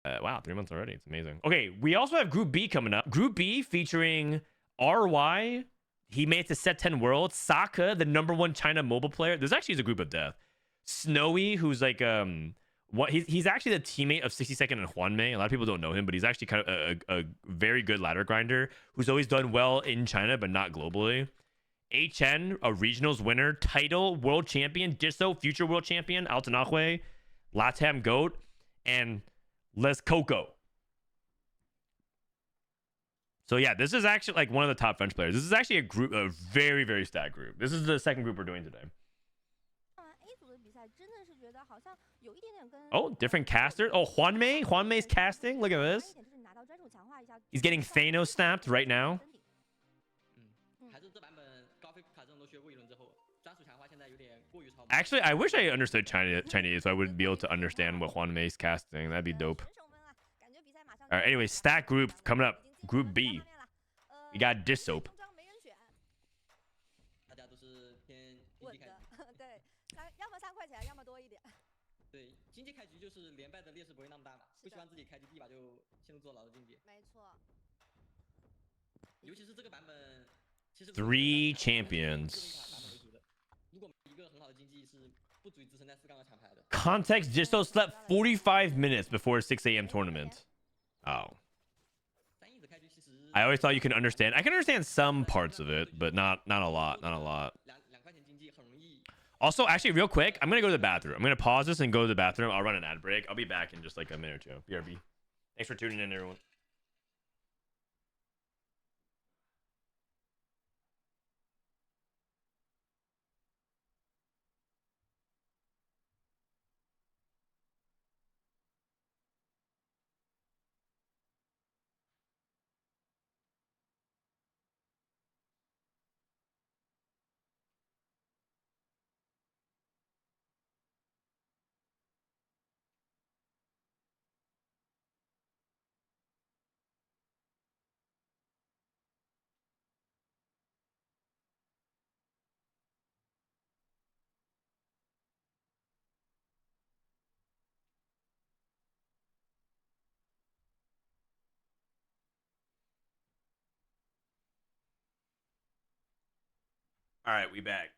Wow, 3 months already. It's amazing. Okay, we also have Group B coming up. Group B featuring RiYue. He made it to Set 10 World. Saka, the #1 China mobile player. This actually is a group of death. Snowy, who's like what he's actually the teammate of 60 Second and Huanmei. A lot of people don't know him, but he's actually kind of a very good ladder grinder who's always done well in China but not globally. HN, a regionals winner, title world champion, Dishsoap, future world champion, Altanahue, Latam GOAT, and Les Coco. So yeah, this is actually like one of the top French players. This is actually a group, a very, very stacked group. This is the second group we're doing today. Oh, different casters. Oh, Huanmei's casting. Look at this. He's getting Thanos snapped right now. Actually, I wish I understood Chinese so I would be able to understand what Huanmei's casting. That'd be dope. All right, anyway, stack group coming up. Group B. We got Dishsoap. Three champions. Context, Dishsoap slept 45 minutes before 6 a.m. tournament. Oh. I always thought you can understand. I can understand some parts of it, but not a lot. Not a lot. Also, actually, real quick, I'm going to go to the bathroom. I'm going to pause this and go to the bathroom. I'll run an ad break. I'll be back in just like a minute or two. BRB. Thanks for tuning in, everyone. All right, we back.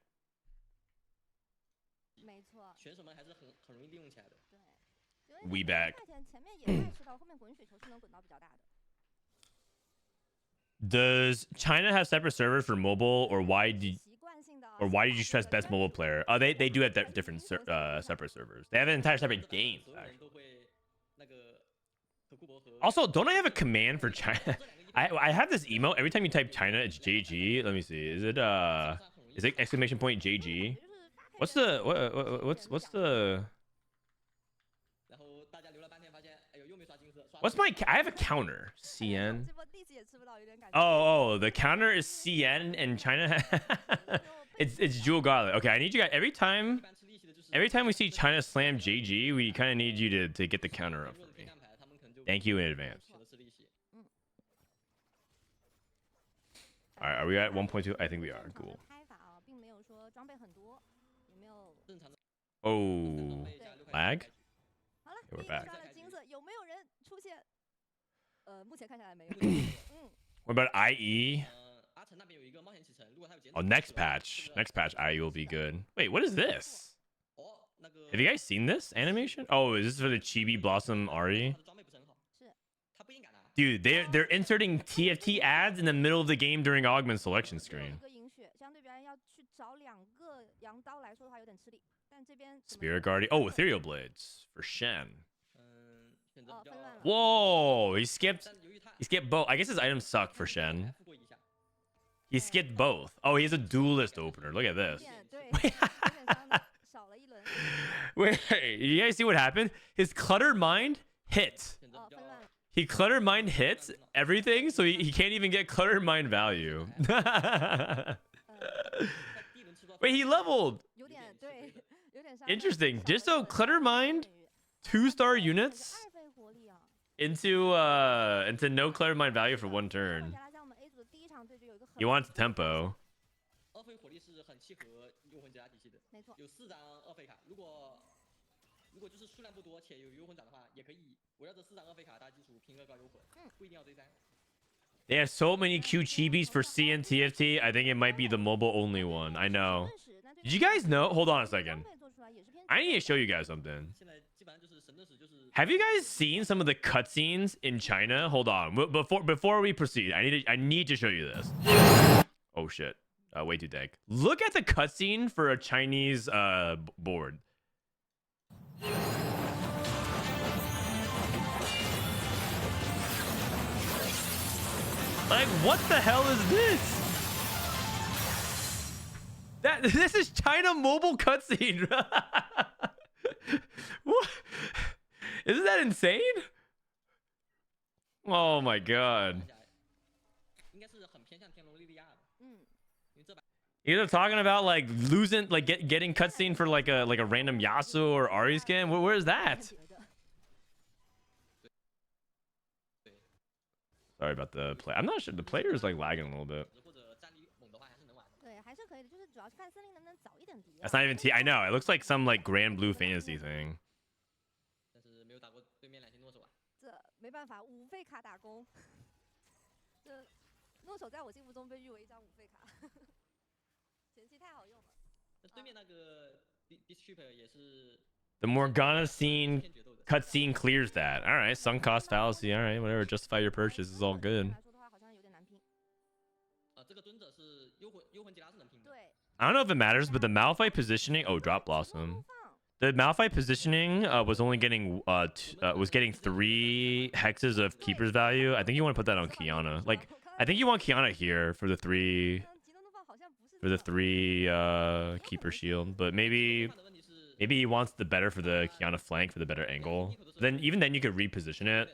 We back. Does China have separate servers for mobile, or why did you stress best mobile player? Oh, they do have different separate servers. They have an entire separate game. Also, don't I have a command for China? I have this email. Every time you type China, it's JG. Let me see. Is it exclamation point JG? What's the what's my I have a counter. CN. Oh, the counter is CN and China. it's Jewel Gauntlet. Okay, I need you guys every time we see China slam JG, we kind of need you to get the counter up for me. Thank you in advance. All right, are we at 1.2? I think we are. Cool. Oh, lag? Okay, we're back. What about IE? Oh, next patch. Next patch, IE will be good. Wait, what is this? Have you guys seen this animation? Oh, is this for the Chibi Blossom Ari? Dude, they're inserting TFT ads in the middle of the game during Augment selection screen. Spirit Guardian. Oh, Ethereal Blades for Shen. Whoa, he skipped both. I guess his items suck for Shen. He skipped both. Oh, he has a duelist opener. Look at this. Wait, you guys see what happened? His Cluttered Mind hit. He Cluttered Mind hits everything, so he can't even get Cluttered Mind value. Wait, he leveled. Interesting. Disto Cluttered Mind, 2-star units into no Cluttered Mind value for 1 turn. You want tempo. 如果就是数量不多且有幽魂斩的话，也可以围绕着4张2费卡大基础拼2高幽魂，不一定要追3。They have so many cute chibis for CNTFT. I think it might be the mobile only one. I know. Did you guys know? Hold on a second. I need to show you guys something. 现在基本上就是神盾使就是。Have you guys seen some of the cutscenes in China? Hold on. Before we proceed, I need to show you this. Oh shit. Way too dank. Look at the cutscene for a Chinese board. Like, what the hell is this? This is China mobile cutscene. What? Isn't that insane? Oh my god. Either talking about like losing, like getting cutscene for like a random Yasuo or Ari skin. Where's that? Sorry about the play. I'm not sure. The player is like lagging a little bit. That's not even T. I know. It looks like some like Grand Blue Fantasy thing. The Morgana scene cutscene clears that. All right, sunk cost fallacy. All right, whatever. Justify your purchase is all good. I don't know if it matters, but the Malphite positioning. Oh, drop blossom. The Malphite positioning was only getting was getting 3 hexes of keeper's value. I think you want to put that on Kiana. Like, I think you want Kiana here for the 3 keeper shield, but maybe he wants the better for the Kiana flank for the better angle. Then even then you could reposition it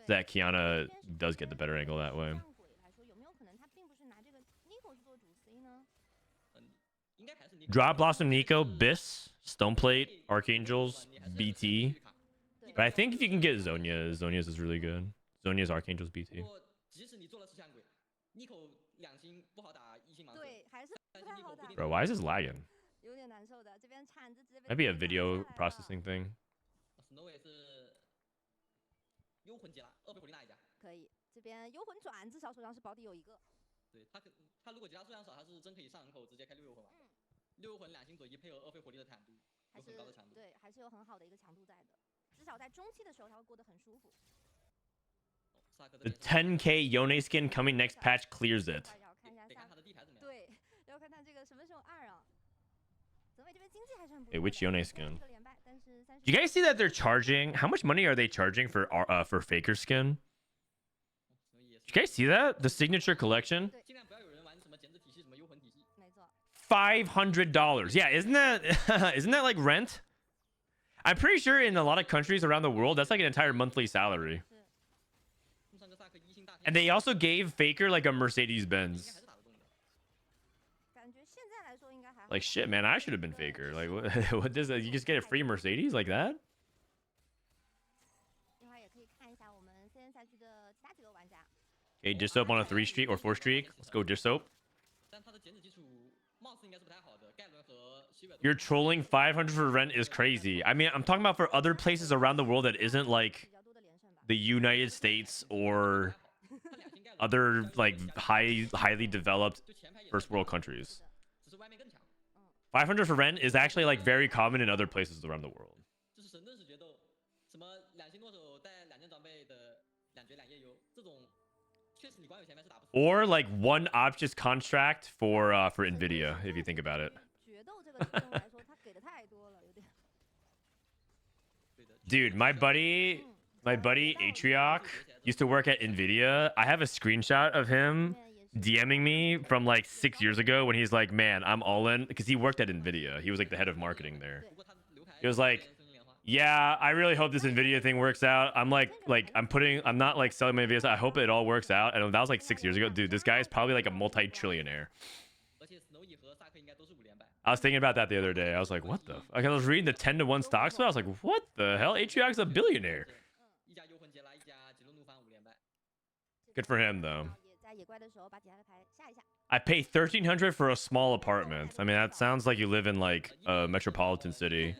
so that Kiana does get the better angle that way. Drop Blossom Nico, Biss, Stoneplate, Archangels, BT. But I think if you can get Zhonya's is really good. Zhonya's Archangels BT. Bro, why is this lagging? Might be a video processing thing. The 10k Yone skin coming next patch clears it. Hey, which Yone skin? Do you guys see that they're charging? How much money are they charging for Faker skin? Did you guys see that? The signature collection? $500. Yeah, isn't that like rent? I'm pretty sure in a lot of countries around the world, that's like an entire monthly salary. And they also gave Faker like a Mercedes-Benz. Like, shit, man, I should have been Faker. Like, what does that? You just get a free Mercedes like that? Okay, Dishsoap on a 3 streak or 4 streak. Let's go Dishsoap. You're trolling 500 for rent is crazy. I mean, I'm talking about for other places around the world that isn't like the United States or other like highly developed first world countries. 500 for rent is actually like very common in other places around the world. Or like 1 Optus contract for Nvidia, if you think about it. Dude, my buddy Atrioc used to work at Nvidia. I have a screenshot of him DMing me from like 6 years ago when he's like, man, I'm all in, because he worked at Nvidia. He was like the head of marketing there. He was like, yeah, I really hope this Nvidia thing works out. I'm not like selling my Nvidia. I hope it all works out. And that was like 6 years ago. Dude, this guy is probably like a multi-trillionaire. I was thinking about that the other day. I was like, what the? Like, I was reading the 10-to-1 stocks, but I was like, what the hell? Atrioc's a billionaire. Good for him, though. I pay $1,300 for a small apartment. I mean, that sounds like you live in like a metropolitan city.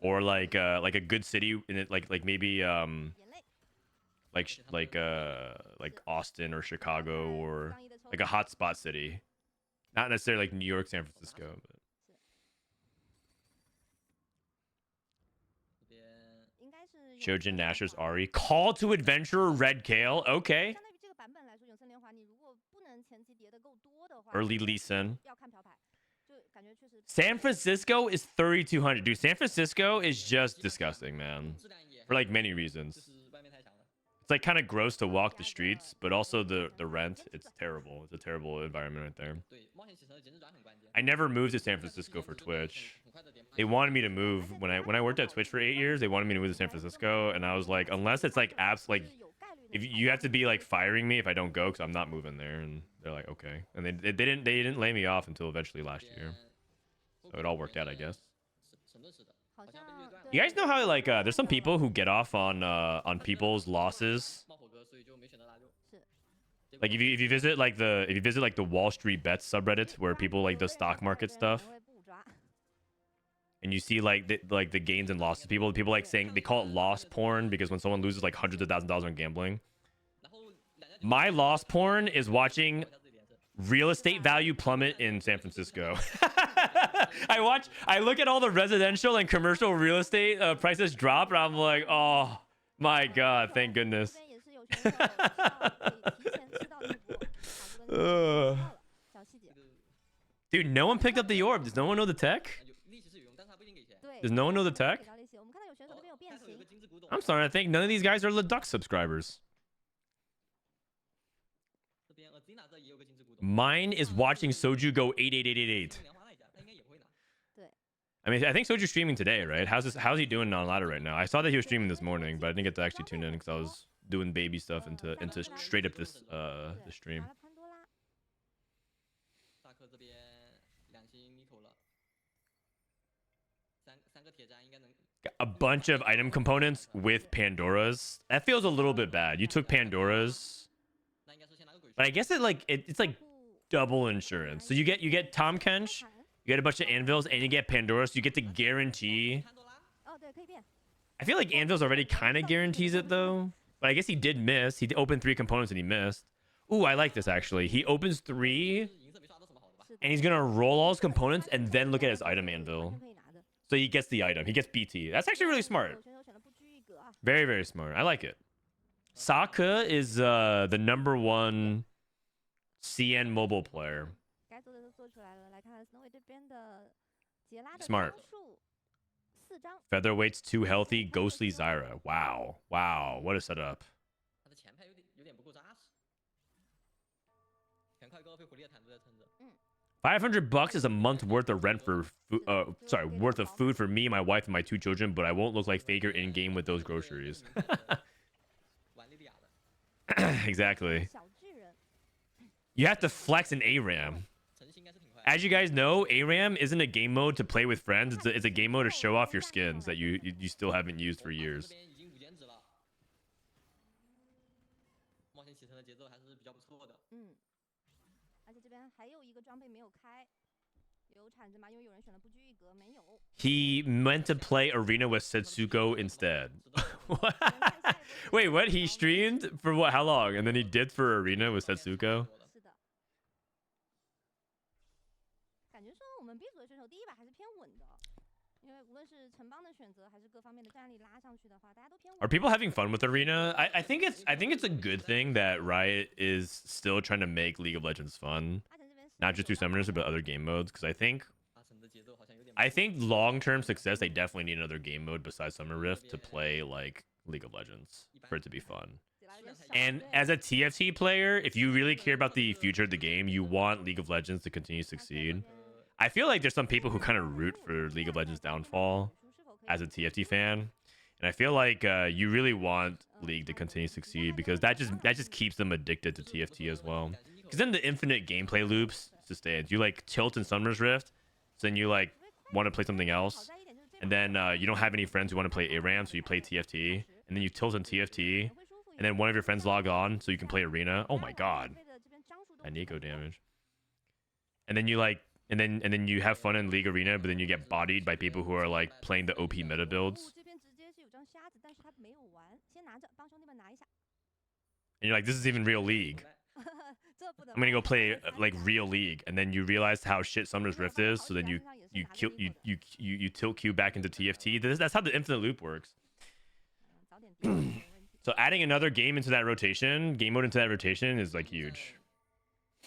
or like a good city in it, like maybe like Austin or Chicago or like a hotspot city, not necessarily like New York, San Francisco. But... Shojin Nashor's Ari. Call to Adventure Red Kale. Okay. Early Lee Sin. San Francisco is 3,200. Dude, San Francisco is just disgusting, man. For like many reasons. It's like kind of gross to walk the streets, but also the rent. It's terrible. It's a terrible environment right there. I never moved to San Francisco for Twitch. They wanted me to move when I worked at Twitch for 8 years. They wanted me to move to San Francisco, and I was like, unless it's like apps like, if you have to be like firing me if I don't go, because I'm not moving there. And they're like, okay, and they didn't lay me off until eventually last year. So it all worked out, I guess. You guys know how like there's some people who get off on people's losses. Like if you visit like the Wall Street Bets subreddit where people like the stock market stuff, and you see like the gains and losses, people like saying they call it loss porn because when someone loses like hundreds of thousands of dollars on gambling. My loss porn is watching real estate value plummet in San Francisco. I look at all the residential and commercial real estate prices drop, and I'm like, oh my god, thank goodness. Dude, no one picked up the orb. Does no one know the tech? Does no one know the tech? I'm starting to think none of these guys are Leduc subscribers. Mine is watching Soju go 88888. I mean, I think Soju's streaming today, right? How's he doing on ladder right now? I saw that he was streaming this morning, but I didn't get to actually tune in because I was doing baby stuff into straight up this stream. A bunch of item components with Pandora's. That feels a little bit bad. You took Pandora's, but I guess it's like double insurance. So you get Tom Kench, you get a bunch of anvils, and you get Pandora, so you get to guarantee. I feel like anvils already kind of guarantees it though, but I guess he did miss. He opened 3 components and he missed. Ooh, I like this actually. He opens 3, and he's gonna roll all his components and then look at his item anvil. So he gets the item. He gets BT. That's actually really smart. Very, very smart. I like it. Saka is the #1 CN mobile player. Smart. Featherweight's too healthy. Ghostly Zyra. Wow. Wow. What a setup. 500 bucks is a month worth of rent for worth of food for me, my wife, and my 2 children, but I won't look like Faker in game with those groceries. Exactly. You have to flex an ARAM. As you guys know, ARAM isn't a game mode to play with friends. It's a game mode to show off your skins that you still haven't used for years. He meant to play Arena with Setsuko instead. Wait, what? He streamed for what? How long? And then he did for Arena with Setsuko? Are people having fun with Arena? I think it's a good thing that Riot is still trying to make League of Legends fun, not just through Summoners but other game modes. Because I think long-term success, they definitely need another game mode besides Summer Rift to play like League of Legends for it to be fun. And as a TFT player, if you really care about the future of the game, you want League of Legends to continue to succeed. I feel like there's some people who kind of root for League of Legends downfall as a TFT fan. And I feel like you really want League to continue to succeed because that just keeps them addicted to TFT as well. Because then the infinite gameplay loops sustains. You like tilt in Summer's Rift, so then you like want to play something else, and then you don't have any friends who want to play ARAM, so you play TFT, and then you tilt in TFT, and then one of your friends log on so you can play Arena. Oh my god, that Nico damage. And then you like and then you have fun in League Arena, but then you get bodied by people who are like playing the OP meta builds. And you're like, this is even real League. I'm gonna go play like real League, and then you realize how shit Summoner's Rift is, so then you tilt Q back into TFT. That's how the infinite loop works. So adding another game into that rotation, game mode into that rotation is like huge.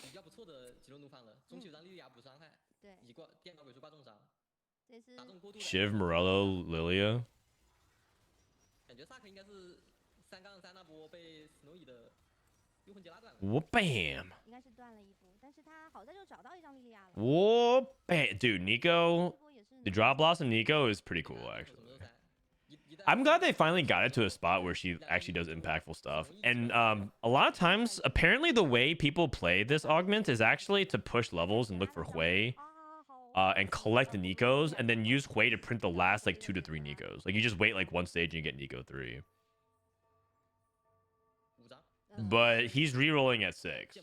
比较不错的极轮怒放了，中期有张莉莉娅补伤害，对，以及电脑鬼术挂重伤，这是打中过度。Shiv, Morello, Lilia. 感觉萨克应该是3-3那波被 Snowy 的幽魂节拉断了。Whoop bam. 应该是断了一步，但是他好在就找到一张莉莉娅了。 Whoop bam. Dude, Nico, the Drop Blossom Nico is pretty cool actually. I'm glad they finally got it to a spot where she actually does impactful stuff. And a lot of times, apparently the way people play this augment is actually to push levels and look for Hui and collect the Nikos and then use Hui to print the last like 2 to 3 Nikos. Like you just wait like one stage and you get Nico 3. But he's rerolling at 6.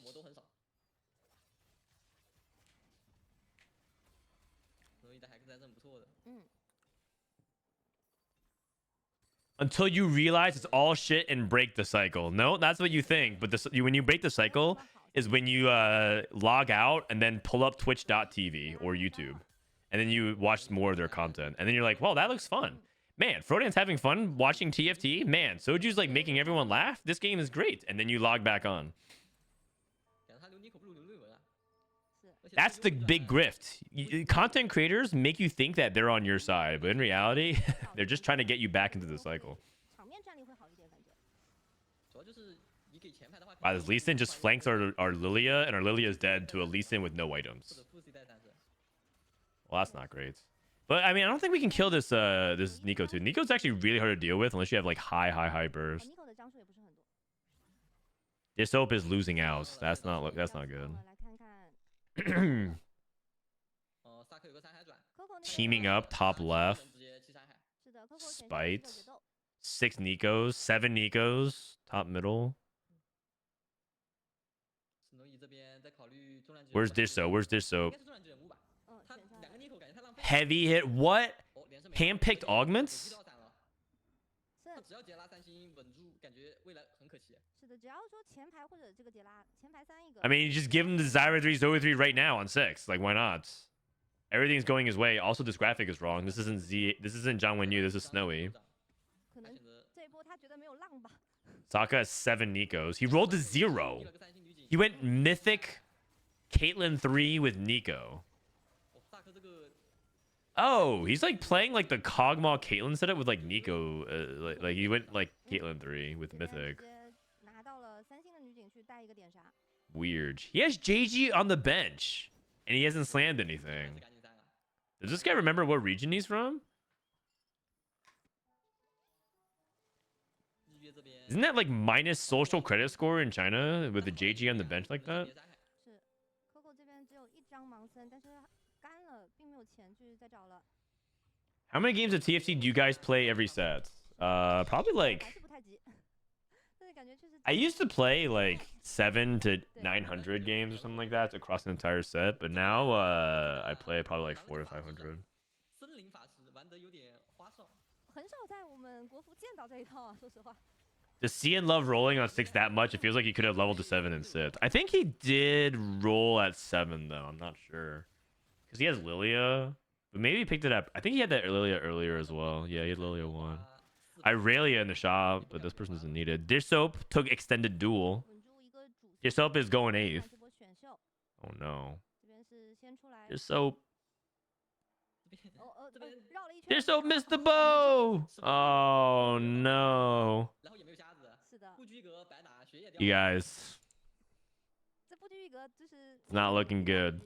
Until you realize it's all shit and break the cycle. No, that's what you think. But when you break the cycle is when you log out and then pull up twitch.tv or YouTube. And then you watch more of their content. And then you're like, well, that looks fun. Man, Frodan's having fun watching TFT. Man, Soju's like making everyone laugh. This game is great. And then you log back on. That's the big grift. Content creators make you think that they're on your side, but in reality, they're just trying to get you back into the cycle. Wow, this Lee Sin just flanks our Lilia, and our Lilia is dead to a Lee Sin with no items. Well, that's not great. But, I mean, I don't think we can kill this this Nico, too. Nico's actually really hard to deal with unless you have, like, high burst. Dishsoap is losing out. That's not good. Teaming up, top left. Spite. 6 Nikos. 7 Nikos. Top middle. Where's Dishsoap? Where's Dishsoap? Heavy hit. What? Handpicked augments? I mean, you just give him the Zyra 3 Zoe 3 right now on 6. Like, why not? Everything's going his way. Also, this graphic is wrong. This isn't Zhang Wenyu. This is Snowy. Sokka has 7 Nikos. He rolled a 0. He went mythic Caitlyn 3 with Nico. Oh, he's like playing like the Kog'Maw Caitlyn setup with like Nico. Like he went like Caitlyn 3 with mythic. Weird. He has JG on the bench and he hasn't slammed anything. Does this guy remember what region he's from? Isn't that like minus social credit score in China with the JG on the bench like that? How many games of TFT do you guys play every set? Probably like... I used to play like 700 to 900 games or something like that across an entire set, but now I play probably like 400 to 500. Does CN love rolling on 6 that much? It feels like he could have leveled to 7 and sit. I think he did roll at 7 though. I'm not sure. Because he has Lilia. But maybe he picked it up. I think he had that Lilia earlier as well. Yeah, he had Lilia 1. Irelia in the shop, but this person isn't needed. Dishsoap took extended duel. Dishsoap is going 8th. Oh no. Dishsoap. Dishsoap missed the bow! Oh no. You guys. It's not looking good.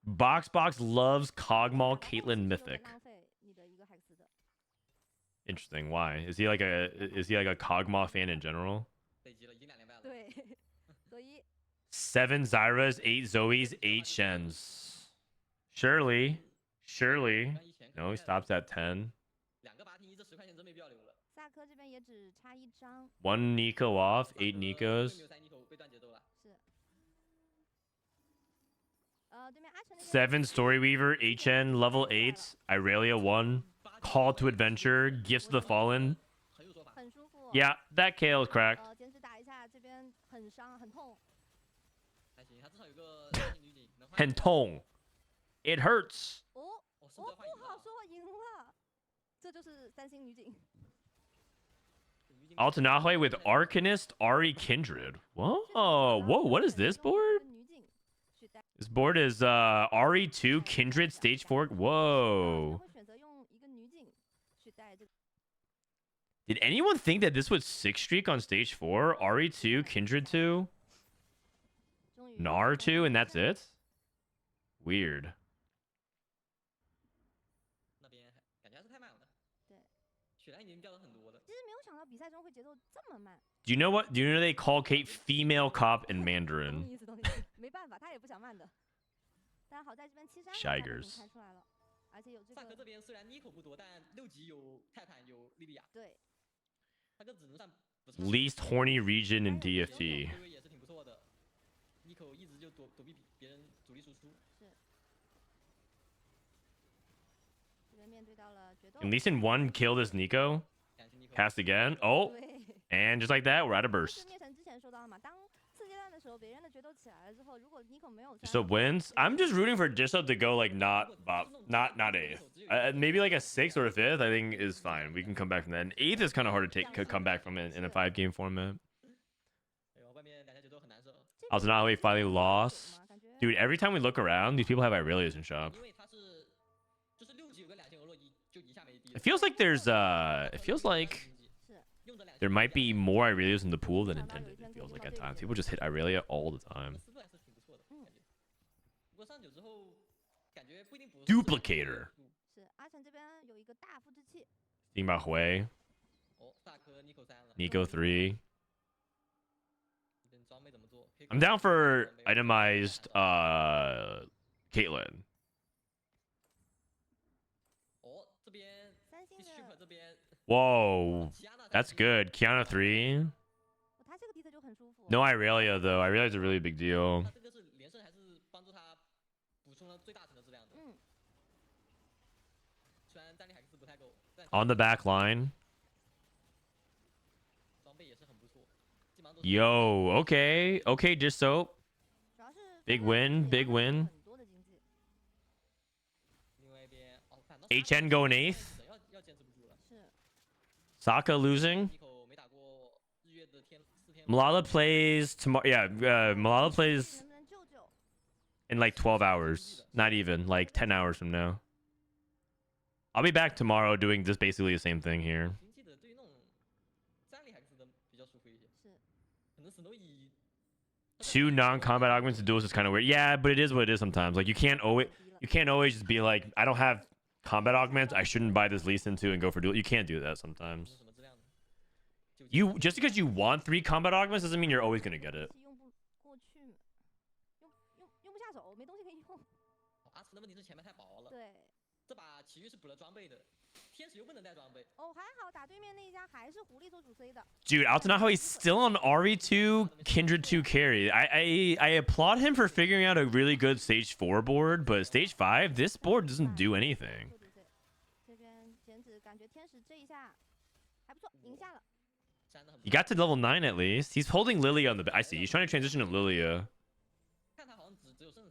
Box loves Kog'Maw Caitlyn Mythic. Interesting. Why? Is he like a Kog'Maw fan in general? 7 Zyras, 8 Zoes, 8 Shens. Surely. No, he stops at 10. 科这边也只差1张。 One Nico off, 8 因为没 Nicos. 有塞 Nico 被断节奏了。是。对面阿成那边 7 Story Weaver, HN, level 8, Irelia 1, Call to Adventure, Gifts of the Fallen. 很有说法。很舒服。 Yeah, that KO is cracked. 减脂打一下，这边很伤很痛。还行，他至少有个三星女警能换。很痛. It hurts. 哦，哦，是不是不好说，赢了。这就是3星女警。 Altanahe with Arcanist, Ari Kindred. Whoa, what is this board? This board is Ari 2, Kindred, Stage 4. Whoa. Did anyone think that this was 6 streak on Stage 4? Ari 2, Kindred 2, Nar 2, and that's it? Weird. 那边感觉还是太慢了。对。血量已经掉了很多了。其实没有想到比赛中会节奏这么慢。 Do you know what? Do you know they call Kate female cop in Mandarin? 懂你意思，懂你意思。没办法，他也不想慢的。但好在这边73 Shigers 开出来了，而且有这个。萨克这边虽然 Nico 不多，但6级有泰坦有莉莉娅。对。萨克只能算不是。 Least horny region in DFT. 微微也是挺不错的。Nico 一直就躲避别人主力输出。是。这边面对到了决斗。 At least in 1 kill this Nico. Cast again. Oh. And just like that, we're at a burst. Dishsoap wins. I'm just rooting for Dishsoap to go like not 8th. Maybe like a 6th or a 5th. I think is fine. We can come back from that. And 8th is kind of hard to come back from in a 5-game format. Altanahe finally lost. Dude, every time we look around, these people have Irelias in shop. It feels like there might be more Irelias in the pool than intended. It feels like at times people just hit Irelia all the time. Duplicator. Thinking about Hui. Nico 3. I'm down for itemized Caitlyn. Whoa, that's good. Kiana 3. No Irelia though. Irelia is a really big deal. On the back line. Yo, okay. Okay, Dishsoap. Big win, big win. HN going 8th. Sokka losing. Malala plays tomorrow. Yeah, Malala plays in like 12 hours. Not even, like 10 hours from now. I'll be back tomorrow doing just basically the same thing here. 2 non-combat augments to duels is kind of weird. Yeah, but it is what it is sometimes. Like you can't always just be like, I don't have combat augments, I shouldn't buy this Lee Sin 2 and go for duel. You can't do that sometimes. You just because you want 3 combat augments doesn't mean you're always gonna get it. Dude, Altanahe is still on RE2, Kindred 2 carry. I applaud him for figuring out a really good stage 4 board, but stage 5, this board doesn't do anything. He got to level 9 at least. He's holding Lilia on the I see. He's trying to transition to Lilia.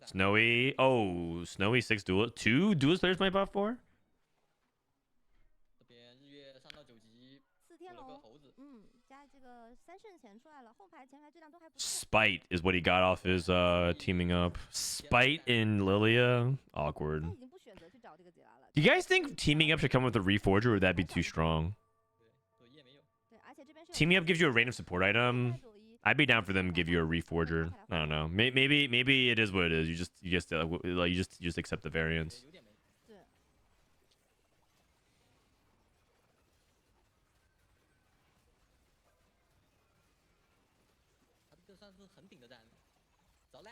Snowy. Oh, Snowy 6 duel. 2 duelist players might buff 4? Spite is what he got off his teaming up. Spite in Lilia. Awkward. Do you guys think teaming up should come with a Reforger or would that be too strong? Teaming up gives you a random support item. I'd be down for them to give you a Reforger. I don't know. Maybe it is what it is. You just accept the variance.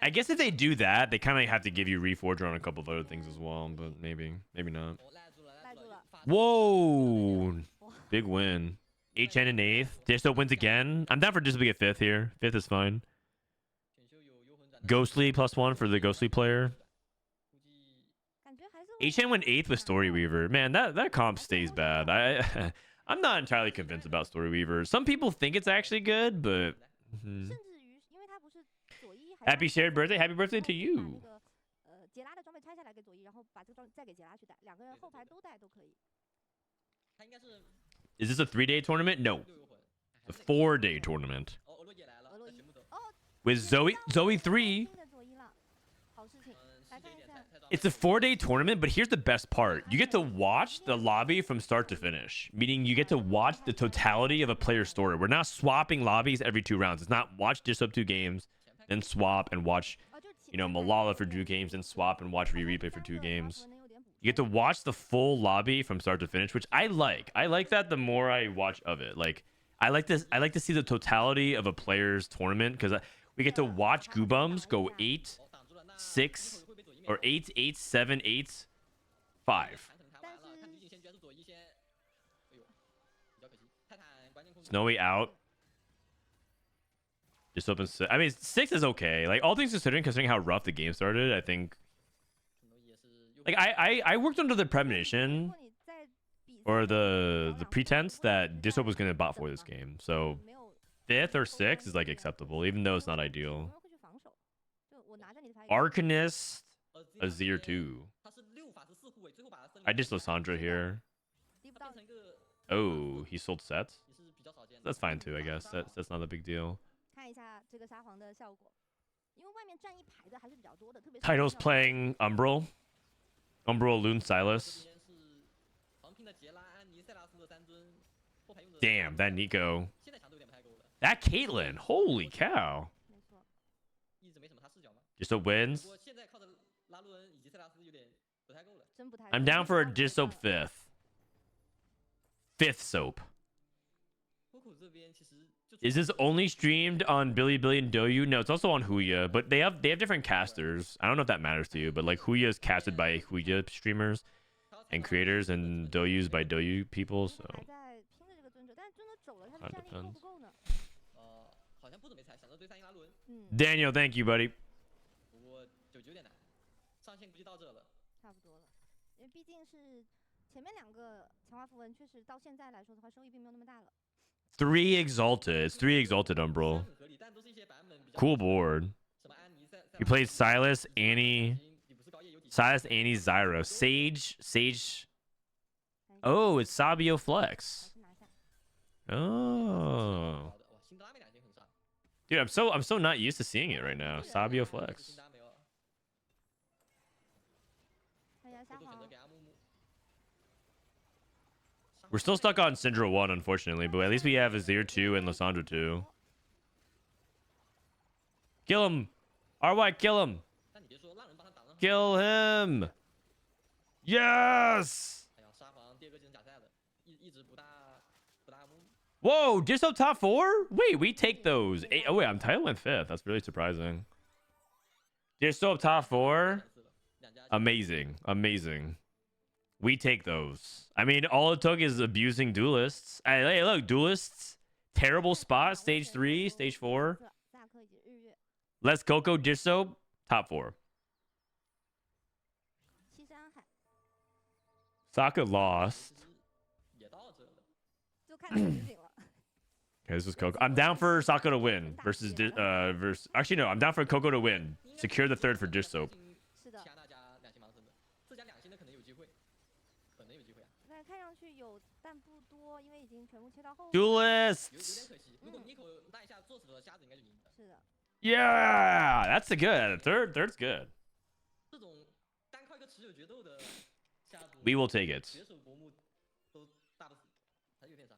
I guess if they do that, they kind of have to give you Reforger on a couple of other things as well, but maybe not. Whoa! Big win. HN in 8th. Dishsoap wins again. I'm down for Dishsoap to get 5th here. 5th is fine. 选秀有幽魂斩 Ghostly +1 for the Ghostly player. 估计 感觉还是 HN went 8th with Story Weaver. Man, that comp stays bad. I'm not entirely convinced about Story Weaver. Some people think it's actually good, but 甚至于因为他不是左一还 happy shared birthday. Happy birthday to 把那 you. 个杰拉的装备拆下来给左一，然后把这个装再给杰拉去带，两个人后排都带都可以。他应该是 Is this a 3-day tournament? No, 六幽魂， a 4-day tournament 哦，俄罗也来了，俄罗伊全部都，哦， with Zoe 3. 新的左一了，好事情。来世界一点看一下，太早 It's a 4-day tournament, but here's the best part. You get to watch the lobby from start to finish, meaning you get to watch the totality of a player's story. We're not swapping lobbies every 2 rounds. It's not watch Dishsoap 2 games, then swap and watch, 哦，就是 you know, Malala for 2 games, then swap and watch replay for 2 games. 能有点补 You get to watch the full lobby from start to finish, which I like. I like that the more I watch of it. Like, I like this. I like to see the totality of a player's tournament because we get to watch Goobums go 8, 哦挡住了，那 6, 一会儿会被左一 or 8, 8, 7, 8, 5. 坦可能太晚了，看最近先居然是左一先，哎呦，比较可惜，泰坦关键控制 Snowy out. Just open 6. I mean, 6 is okay. Like, all things considering how rough the game started, I think. 可能也是又 Like, I worked under the premonition 如果你在比赛 or the pretense that Dishsoap was going to bot for this game. So, 没有 5th or 6th is like acceptable, even though it's not ideal. 会去防守，就我拿着你的牌 Arcanist, a Z or 这边 2. 他是6法师4护卫，最后把他升 I just Lysandra here. 低不到他变成一个 Oh, he sold sets. 也是比较少见的。 That's fine too, I guess. That's not a big deal. 看一下这个沙皇的效果，因为外面站一排的还是比较多的，特别是 Title's playing Umbral. Umbral, Loon, 这 Silas. 边是黄拼的杰拉、安妮、塞拉斯的3尊，后排用的 Damn, that Nico. 现在强度有点不太够了， That Caitlyn. Holy cow. 没错，一直没什么他视角嘛。 Just a 不 wins. 过现在靠着拉鲁恩以及塞拉斯有点不太够了。真不太。 I'm down for a Dishsoap 5th. 5th soap. 户口这边其实就 Is this only streamed on Bilibili and Douyu? No, it's also on Huya, but they have different casters. I don't know if that matters to you, but like Huya is casted by Huya streamers and creators, and Douyu's by Douyu people. So 还在拼着这个尊者，但是尊者走了，他的 That 战力够 depends. 不够呢？好像不怎么猜，想着对3赢拉鲁恩，嗯， Daniel, thank you, buddy. 不过9有点难，上限估计到这了。差不多了，因为毕竟是前面两个强化符文，确实到现在来说的话，收益并没有那么大了。 3 exalted. It's 3 exalted 虽 Umbral. 然很合理，但都是一些版本比较 Cool board. 什么安妮、塞 He plays Silas, Annie, 你不是高叶有几 Silas, Annie, Zyra, Sage. Oh, it's Sabio 还 Flex. 是拿下。 Oh, 好的，哇，辛德拉美2件很杀， dude, I'm so not used to seeing it right now. Sabio 辛 Flex. 达没有，看一下沙皇都选择给阿木木。 We're still stuck on Syndra 1, unfortunately, but at least we have Azir 2 and Lysandra 2. Kill him! RY, kill him! 但你别说，让人帮他挡了。 Kill him! Yes! 哎呀，沙皇第2个技能假赛的，一直不大阿木木。 Whoa, Dishsoap top 4? Wait, we take those. Oh, wait, I'm title went 5th. That's really surprising. Dishsoap top 4? 两家 Amazing. Amazing. We take those. I mean, all it took is abusing duelists. Hey, look, duelists. Terrible spot. Stage 3, stage 4. 萨克以及日月 Let's Coco Dishsoap top 4. 七山海， Sokka lost. 其实也到这了。就看情景了。 Okay, this is Coco. I'm down for Sokka to win versus actually no, I'm down for Coco to win. Secure the 3rd for Dishsoap. 是的，其他大家2星盲生的，这家2星的可能有机会，可能有机会啊。但看上去有，但不多，因为已经全部切到后。有点 Duelists. 可惜，如果妮可那一下做死了瞎子，应该就赢的。是的， Yeah, that's a good. Third's good. 这种单靠一个持久决斗的瞎子， We will take it. 绝手夺目都打不死，还有点啥？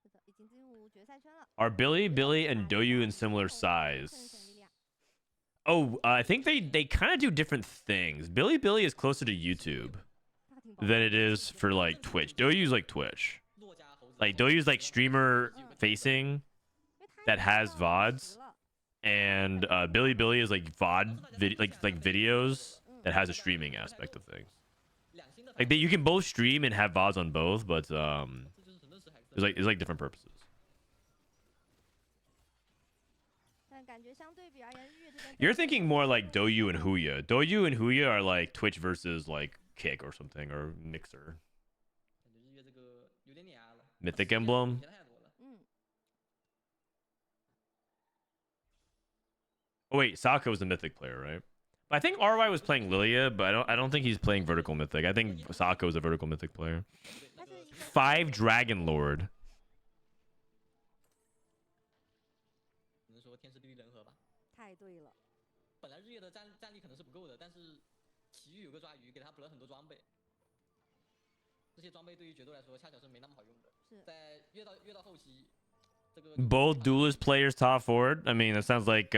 是的，已经进入决赛圈了。 Are Billy, and Douyu in similar size? Oh, I think they kind of do different things. Billy is closer to YouTube than it is for like Twitch. Douyu's like Twitch. 诺加猴子 Like Douyu's like streamer facing that has VODs, and Billy is like VOD like videos that has a streaming aspect of things. 2星的 Like you can both stream and have VODs on both, but 这就是纯正是海克 It's like different purposes. 但感觉相对比而言，日月这边 You're thinking more like DouYu and HuYue. DouYu and HuYue are like Twitch versus like Kick or something or Mixer. 感觉日月这个有点碾压了。 Mythic Emblem. 太多了。嗯， Oh wait, Sokka was the Mythic player, right? I think RY was playing Lilia, but I don't think he's playing Vertical Mythic. I think Sokka was a Vertical Mythic player. 它是一个 5 Dragon Lord. 只能说天时地利人和吧。太对了。本来日月的战力可能是不够的，但是奇遇有个抓鱼，给他补了很多装备。这些装备对于决斗来说，恰巧是没那么好用的。是。在越到后期，这个 Both duelist players top forward. I mean, that sounds like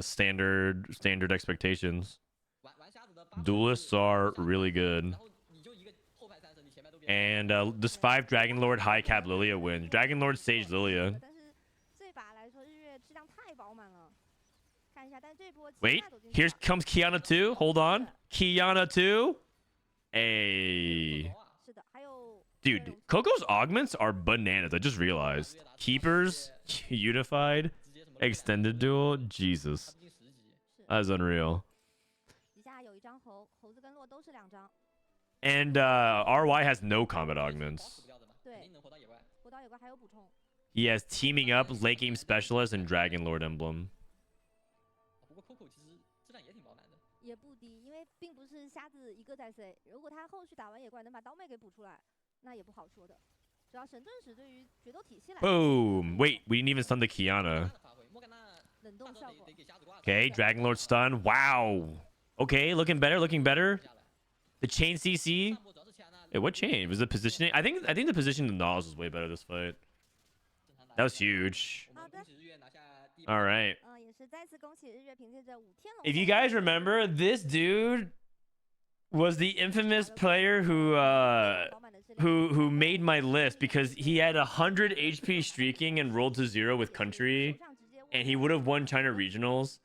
standard expectations. 玩瞎子的 Duelists are really good. 然后你就一个后排三神，你前面都别。 And this 5 Dragon Lord high cap Lilia wins. Dragon Lord Sage Lilia. 但是这把来说，日月质量太饱满了。看一下，但是这波 Wait, here comes Kiana 2. Hold on. Kiana 2. Hey. 是的，还有 Dude, Coco's augments are bananas. I just realized. Keepers, Unified, Extended Duel. Jesus. 他毕竟10级。 That's unreal. 底下有一张猴，猴子跟洛都是2张。 And RY has no combat augments. 死不掉的嘛，对肯定能活到野外。活到野怪还有补充。 He has Teaming Up, Late Game Specialist, and Dragon Lord Emblem. 不过 Coco 其实质量也挺饱满的。也不低，因为并不是瞎子一个在 C， 如果他后续打完野怪能把刀妹给补出来，那也不好说的。主要神盾石对于决斗体系来说， Boom. Wait, we didn't even stun the Kiana. 莫甘娜 冷冻效果 得给瞎子挂。 Okay, Dragon Lord stun. Wow. Okay, looking better, looking better. 下来 The chain CC. 上波主要是切安娜。 Wait, what changed? Was the positioning? I think the positioning of the Nas was way better this fight. 正常打 That was huge. 我们恭喜日月拿下第一 All right. 也是再次恭喜日月凭借着5天龙。 If you guys remember, this dude was the infamous player who made my list because he had 100 HP streaking and rolled to 0 with country, and he would have won China regionals,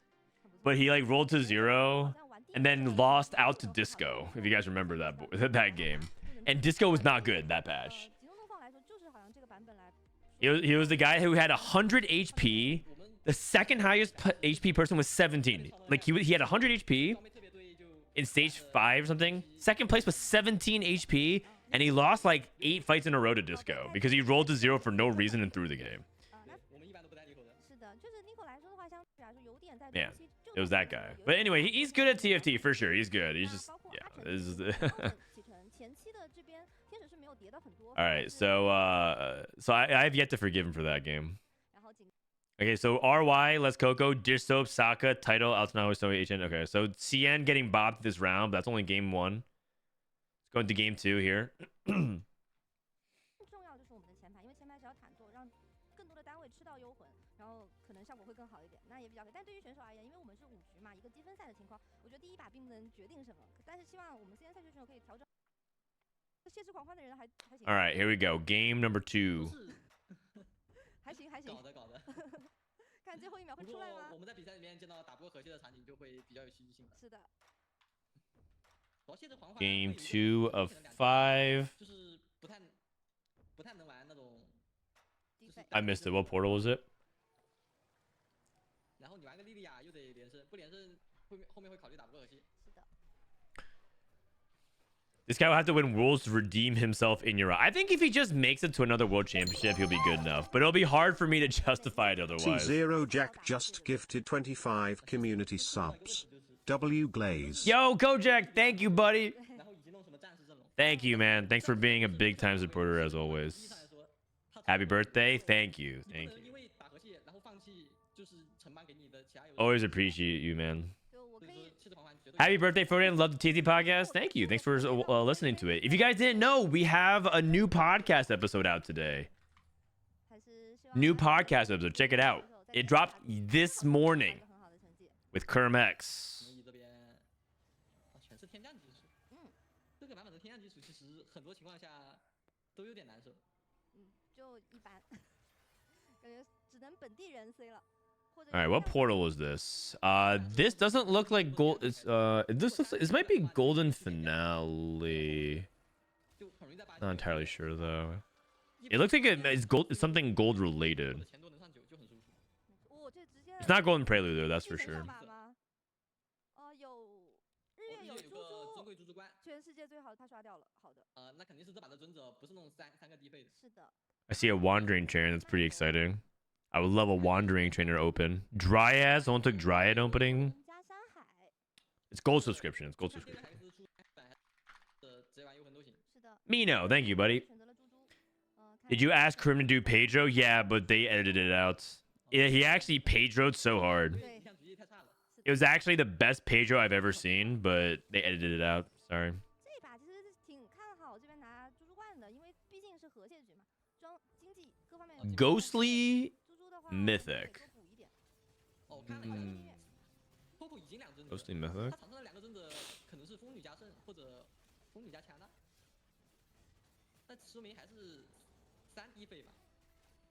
but he like rolled to 0 and then lost out to Disco. If you guys remember that game, and Disco was not good that bash. 吉隆东方来说，就是好像这个版本来， He was the guy who had 100 HP. The second highest HP person was 17. Like he had 100 HP 装备特别对就 in stage 5 or something. Second place was 17 HP, and he lost like 8 fights in a row to Disco because he rolled to 0 for no reason and threw the game. 那我们一般都不带 Nico 的。是的，就是 Nico 来说的话，相对来说有点在 Yeah, 中期就 it was that guy. But anyway, he's good at TFT for sure. He's good. He's just yeah. This is 启程前期的这边天使是没有跌到很多。 all right. So I have yet to forgive him for that game. 然后紧 Okay, so RY, Let's Coco, Dishsoap, Sokka, title, Altanoa, Sony, HN. Okay, so CN getting bopped this round, but that's only game 1. Let's go into game 2 here. 更重要就是我们的前排，因为前排只要坦做，让更多的单位吃到幽魂，然后可能效果会更好一点，那也比较。但对于选手而言，因为我们是5局嘛，一个积分赛的情况，我觉得第一把并不能决定什么，但是希望我们 CN 赛区选手可以调整。谢之狂欢的人还行。 All right, here we go. Game number 2. 还行还行。搞的。看最后1秒会不过出来吗我？们在比赛里面见到打不过河蟹的场景，就会比较有戏剧性了。是的。主要谢之狂欢 Game 会有一个 2 of 可能5. 就是不太能玩那种。就是 I missed it. What portal was it? 然后你玩个莉莉娅又得连胜，不连胜后面会考虑打不过河蟹。是的。 This guy will have to win worlds to redeem himself in your eye. I think if he just makes it to another world championship, he'll be good enough. But it'll be hard for me to justify it otherwise. 20 Jack just gifted 25 community subs. W Glaze. Yo, Kojak, thank you, buddy. 然后以及弄什么战士阵容。 Thank you, man. Thanks for being a big time supporter as always. 意义上来说，他 Happy birthday. Thank you. 你 Thank 不能 you. 因为打河蟹然后放弃就是承办给你的其他游戏。 Always appreciate you, man. 就我可以 谢之狂欢绝对。 Happy birthday, Frodan. Love the TT podcast. Thank you. Thanks for listening to it. If you guys didn't know, we have a new podcast episode out today. 还是希望 New podcast episode. Check it out. It dropped this morning 很好的成绩。 with Kermex. 所以这边全是天降技术。这个版本的天降技术其实很多情况下都有点难受。就一般，感觉只能本地人 C 了。 All right, what portal is this? This doesn't look like gold. It's this might be golden finale. 就很容易在巴 Not entirely sure though. It looks like it's gold. It's something gold 我 related. 的钱都能上9就很舒服。我这直接 It's not golden prelude though, that's for 继承 sure. 上马吗？有日月有日月有个珍猪贵猪猪冠，全世界最好的他刷掉了。好的，那肯定是这把的尊者不是那种三个低费的。是的。 I see a wandering trainer. That's pretty exciting. I would love a wandering trainer open. Dryad. Someone took Dryad opening. 加山海。 It's gold subscription. It's gold 看这个 subscription. 还是出版的直接玩幽魂都行。是的。 Mino, thank you, buddy. 选择了猪猪。Did you ask Krim to do Pedro? Yeah, but they edited it out. Yeah, he actually Pedroed so hard. 因为影像主义太差了。 It was actually the best Pedro I've ever seen, but they edited it out. Sorry. 这一把其实挺看好这边拿猪猪冠的，因为毕竟是和谐局嘛，经济各方面有这个 Ghostly 猪猪的话 Mythic. 多补一点。哦，我看了一下，Popo 已经2尊者了， Ghostly Mythic. 他场上的2个尊者可能是风女加圣或者风女加强纳，那说明还是3低费吧，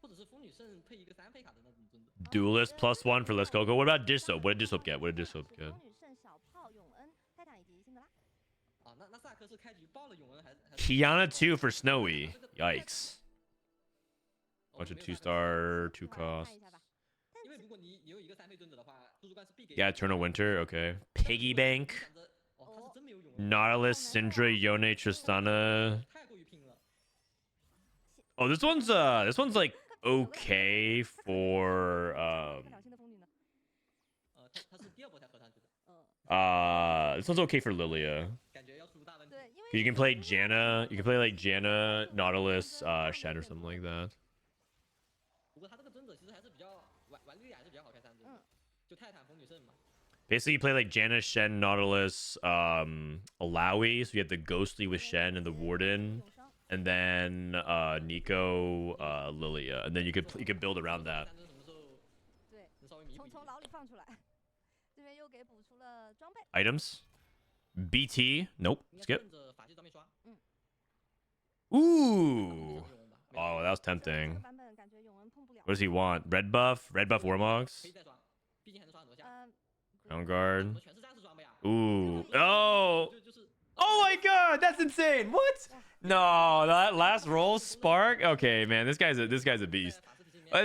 或者是风女圣配一个3费卡的那种尊者。 Duelist +1 for Let's Go Go. What about Dishsoap? What did Dishsoap get? What did Dishsoap get? 风女圣小炮永恩泰坦以及辛德拉。啊，那萨克是开局爆了永恩还是 Kiana 2 for Snowy. Yikes. 哦 Bunch of 没有 2-star, 2看 cost. 一下吧。因为如果你有一个3费尊者的话，猪猪冠是必给。 Yeah, Eternal Winter. Okay. Piggy Bank. 想着哦，他是真没有永恩， Nautilus, Syndra, Yone, Tristana. 太过于拼了。 Oh, this one's like okay for 看条新的风女呢？他是第2波才合上去的， this one's okay for Lilia. 感觉要出大问题。对，因为 You can play Janna. You can play like Janna, Nautilus, Shen or something like that. 不过他这个尊者其实还是比较玩绿还是比较好看3尊的，就泰坦风女圣嘛。 Basically, you play like Janna, Shen, Nautilus, Alawi. So you have the Ghostly with Shen and the Warden, 永伤 and then Nico, Lilia, and then you could build around that. 3尊什么时候对，能稍微弥补一下？从牢里放出来，这边又给补出了装备。 Items. BT. Nope. 应该是 Skip. 顺着法系装备刷。 Ooh. 不想用吧 Oh, that was 这个 tempting. 版本感觉永恩碰不了。 What does he want? Red buff? Red buff 可 Warmogs? 以再刷，毕竟还能刷很多下。 Crown 怎 Guard. 么全是战士装备啊？ Ooh. Oh. 就是。 Oh my god, that's insane. What? No, that last roll spark. Okay, man, this guy's a beast. 法师体系里面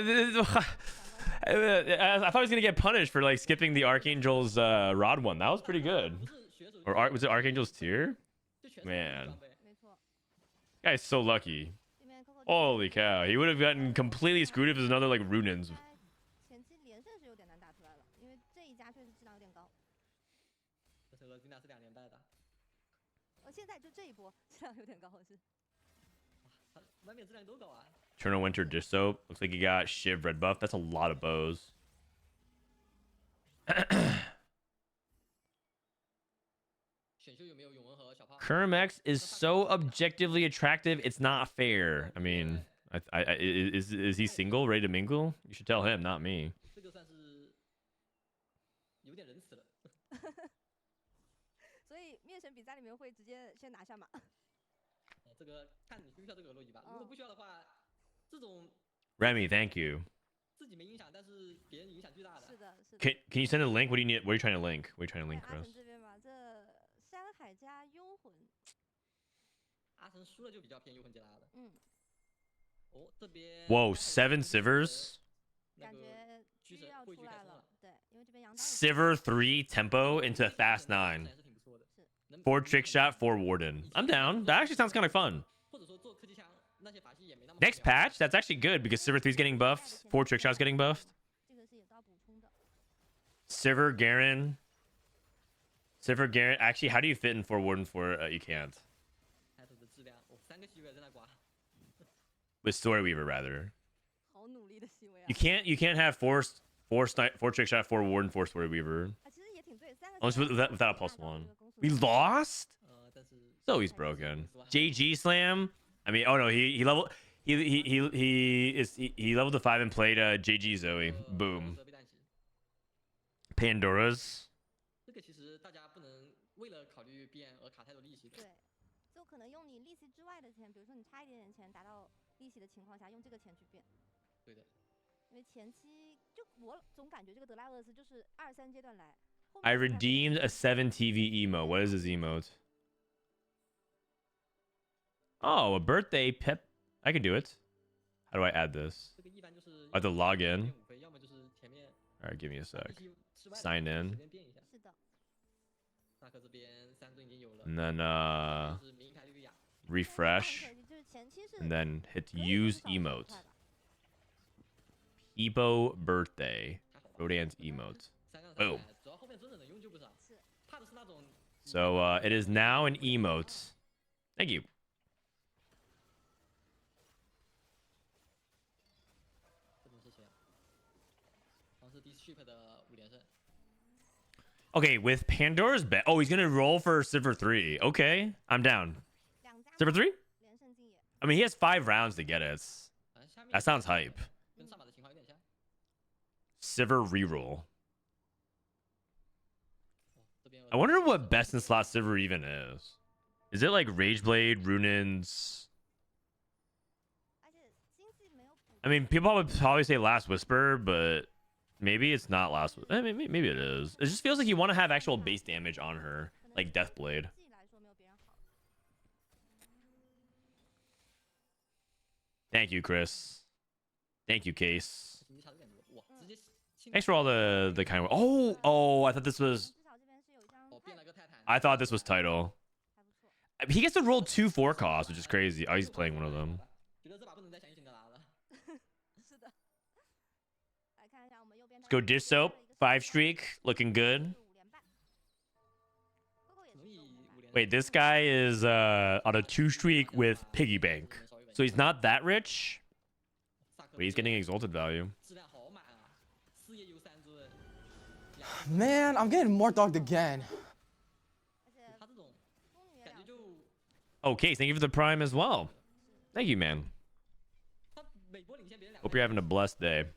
I thought he was gonna get punished for like skipping the Archangel's rod one. That was pretty good. 不是选手 Or was it Archangel's tier? 就全是 Man. 装备。没错， Guy's so lucky. 对面 Coco Holy cow, he would have gotten completely screwed if there's another like Runins. 前期连胜是有点难打出来了，因为这一家确实质量有点高。这个金娜是2连败的，现在就这一波质量有点高是。他外面质量都高啊。 Eternal Winter Dishsoap. Looks like he got Shiv red buff. That's a lot of bows. 选秀有没有永恩和小炮？ Kermex is so objectively attractive, it's not fair. I mean, is he single, ready to mingle? You should tell him, not me. 这个算是有点仁慈了。所以灭神比赛里面会直接先拿下马。这个看你需不需要这个俄洛伊吧。如果不需要的话，这种 Remy, thank you. 自己没影响，但是别人影响巨大的。是的，是的。 Can you send a link? What do you need? What are you trying to link? What are you trying to link for 阿 us? 神这边吧，这山海加幽魂，阿神输了就比较偏幽魂杰拉的。哦，这边 Whoa, 7 Sivers? 那个感觉巨狙要神会狙出来了开冲了。。对，因为这边杨导 Siver 3 tempo into Fast 9. 还是挺不错的。能 4 trick shot, 4 warden. I'm down. That actually sounds kind of fun. 或者说做科技枪，那些法系也没那么 Next 好用 patch, that's actually good because Siver 3 is getting buffed. 4 trick shots getting buffed. 这个是有到补充的。 Siver, Garen. Siver, Garen. Actually, how do you fit in 4 warden 4? You can't. 开头的质量，哦，3个西位在那刮。 With Story Weaver, rather. 好努力的细微啊 You！can't have 4 trick shot, 4 warden, 4 Story Weaver. 啊，其实也挺对，3个 Unless without a +1. We lost? 但是 So he's broken. JG Slam. I mean, oh no, he leveled. He leveled to 5 and played JG Zoe. Boom. 折被弹起。 Pandora's. 这个其实大家不能为了考虑变而卡太多利息的。对，就可能用你利息之外的钱，比如说你差一点点钱达到利息的情况下，用这个钱去变。对的。因为前期就我总感觉这个德莱厄斯就是2、3阶段来。后面 I 才开始 redeemed a 7 TV emo. What is his emote? Oh, a birthday pep. I can do it. How do I add this? 这个一般就是 I have to log in. 5费，要么就是前面 All right, give me a sec. 必须室外的 Sign in. 随便变一下。是的，萨克这边3吨已经有了， And then 就是名牌利亚。 refresh. 就是前期是 And then hit 可以 use 至少是5 emote. 块吧 Ebo birthday. 还好吧 Frodan's emote. 3杠3 Boom. 主要后面真的能用就不少。是怕的是那种 So it is now an emote. Thank you. 这种是谁啊？好像是 Dishsoap 的5连胜。 Okay, with Pandora's bet. Oh, he's gonna roll for Silver 3. Okay, I'm down. 两家 Silver 3? 连胜竞野， I mean, he has 5 rounds to get it. 反正下面 That sounds hype. 跟上把的情况有点像。 Silver reroll. 这边 I wonder what best in slot Silver even is. Is it like Rageblade, Runins? 而且经济没有补 I mean, people would probably say Last Whisper, but maybe it's not Last. Maybe it is. It just feels like you want to have actual base damage on her, like Deathblade. 经济来说没有别人好。 Thank you, Chris. Thank you, Case. 经济差有点多，哇，直接清 Thanks for all the kind of. Oh, I thought this was. 至少这边是有一张哦变了个泰坦。 I thought this was title. 还不错。 He gets to roll 2 4 costs, which is crazy. Oh, he's playing one of them. 觉得这把不能再相信的拿了。是的。来看一下我们右边 Let's go Dishsoap. 5 streak, looking good. 5连败。Coco 也是容易5连。 Wait, this guy is on a 2 streak with Piggy Bank. So he's not that rich, 萨克 but he's getting exalted value. 质量好满啊，4叶有3吨。 Man, I'm getting more dogged again. 而且他这种风女也两感觉就 Oh, Case, thank you for the prime as well. Thank you, man. 他每波领先别人2 Hope you're having a blessed day.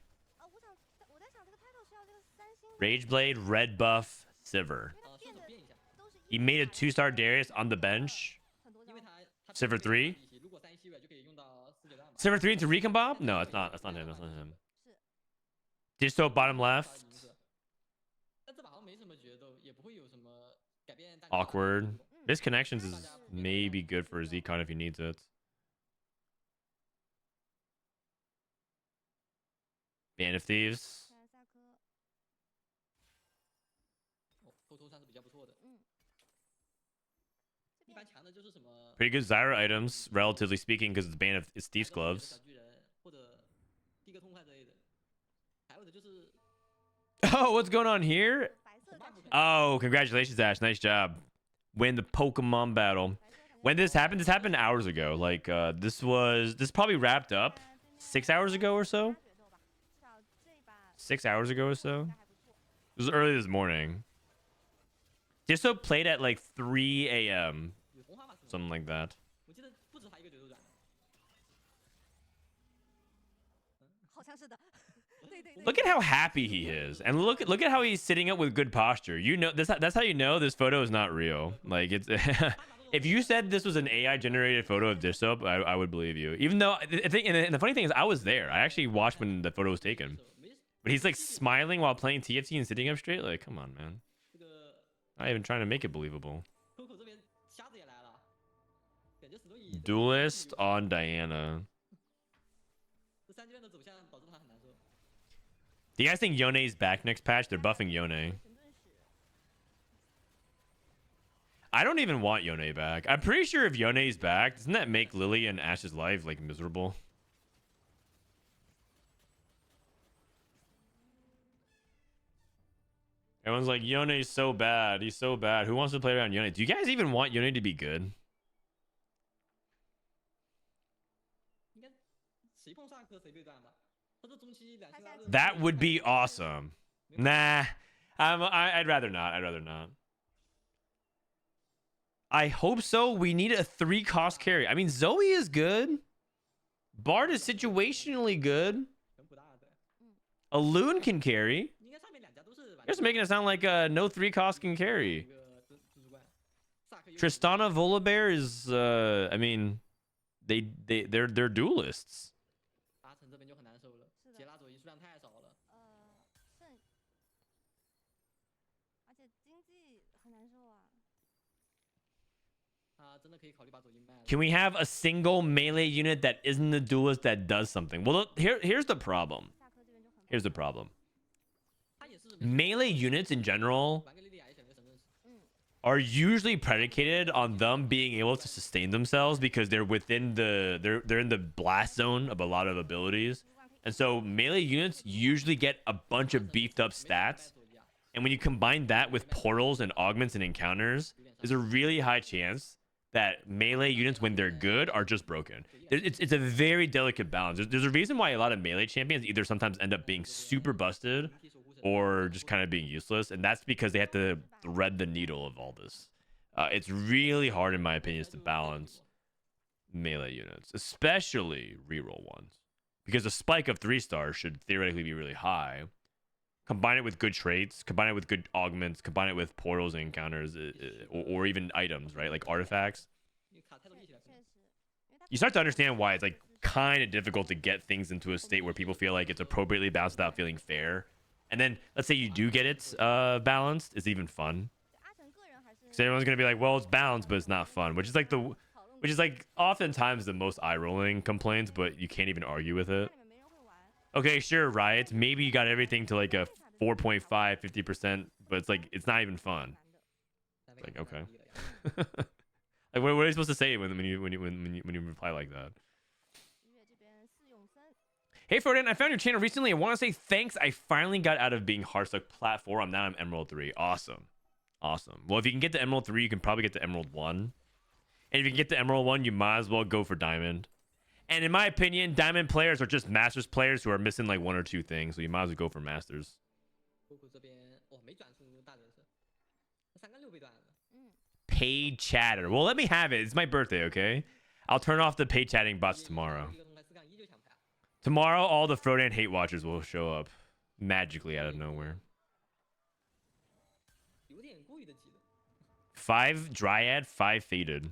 我在想这个 title 需要这个3星的， Rageblade, Red Buff, Sivir. 因为它变的顺手变一下，都是 He made a 2-star Darius on the bench. 很多张因为。他 Silver 3? 如果3西尾就可以用到4阶段嘛。 Silver 3 into Recon Bob? No, it's not. That's not him. That's not him. 是 Dishsoap bottom left. 但这把好像没什么决斗，也不会有什么改变。 Awkward. Misconnections is maybe good for Zcon if he needs it. Band of Thieves. 看萨科，偷偷算是比较不错的。这边一般强的就是什么 Pretty good Zyra items, relatively speaking, because it's Band of it's Thieves 小 gloves. 巨人或者第一个痛快之类的。还有的就是 Oh, what's going on here? 白色的战士 Oh, congratulations, Ash. Nice job. Win the Pokemon battle. When this happened hours ago. Like this probably wrapped up 6 hours ago or so. 决斗吧，至少这一把 6 hours ago or 应 so. 该还不错。 It was early this morning. Dishsoap played at like 3 a.m. 有红花马是吗？ Something like that. 我记得不止他一个决斗转。好像是的，对对对。 Look at how happy he is, and look at how he's sitting up with good posture. You know this. That's how you know this photo is not real. Like it's. If you said this was an AI generated photo of Dishsoap, I would believe you. Even though I think, and the funny thing is, I was there. I actually watched when the photo was taken. 没 But he's like smiling while playing TFT and sitting up straight. Like, come on, man. 这个 Not even trying to make it believable. Coco 这边瞎子也来了，感觉始终以 Duelist on Diana. 这3阶段的走向导致他很难受。 Do you guys think Yone's back next patch? They're buffing Yone. 神盾使 I don't even want Yone back. I'm pretty sure if Yone's back, doesn't that make Lily and Ash's life like miserable? Everyone's like, Yone's so bad. He's so bad. Who wants to play around Yone? Do you guys even want Yone to be good? 应该谁碰萨克谁对战吧？或者中期2星拉 That would be awesome. Nah, I'd rather not. I'd rather not. I hope so. We need a 3-cost carry. I mean, Zoe is good. Bard is situationally good. 可能不大的。 A Loon can carry. 应该上面2家都是。 You're just making it sound like no 3-cost can carry. 一个蜘蛛怪，萨克又 Tristana Volibear is, I mean, they're duelists. 达成这边就很难受了，是的杰拉佐伊数量太少了。剩，而且经济很难受啊。他真的 Can we have a single melee unit that isn't the duelist that does something? Well, here's the problem. Here's the problem. Melee units in general are usually predicated on them being able to sustain themselves because they're within they're in the blast zone of a lot of abilities. And so melee units usually get a bunch of beefed up stats. And when you combine that with portals and augments and encounters, there's a really high chance that melee units, when they're good, are just broken. It's a very delicate balance. There's a reason why a lot of melee champions either sometimes end up being super busted or just kind of being useless. And that's because they have to thread the needle of all this. It's really hard, in my opinion, to balance melee units, especially reroll ones. Because a spike of 3 stars should theoretically be really high. Combine it with good traits, combine it with good augments, combine it with portals and encounters, or even items, right? Like artifacts. You start to understand why it's like kind of difficult to get things into a state where people feel like it's appropriately balanced without feeling fair. And then let's say you do get it balanced, it's even fun. Because everyone's gonna be like, well, it's balanced, but it's not fun, which is like oftentimes the most eye-rolling complaints, but you can't even argue with it. Okay, sure, riots. Maybe you got everything to like a 4.5, 50%, but it's like it's not even fun. It's like, okay. Like what are you supposed to say when you reply like that? Hey Frodan, I found your channel recently. I want to say thanks. I finally got out of being Hearthstone platform. Now I'm Emerald 3. Awesome. Awesome. Well, if you can get to Emerald 3, you can probably get to Emerald 1. And if you can get to Emerald 1, you might as well go for Diamond. And in my opinion, Diamond players are just Masters players who are missing like 1 or 2 things. So you might as well go for Masters. Paid chatter. Well, let me have it. It's my birthday, okay? I'll turn off the paid chatting bots tomorrow. Tomorrow, all the Frodan hate watchers will show up magically out of nowhere. 5 Dryad, 5 Faded.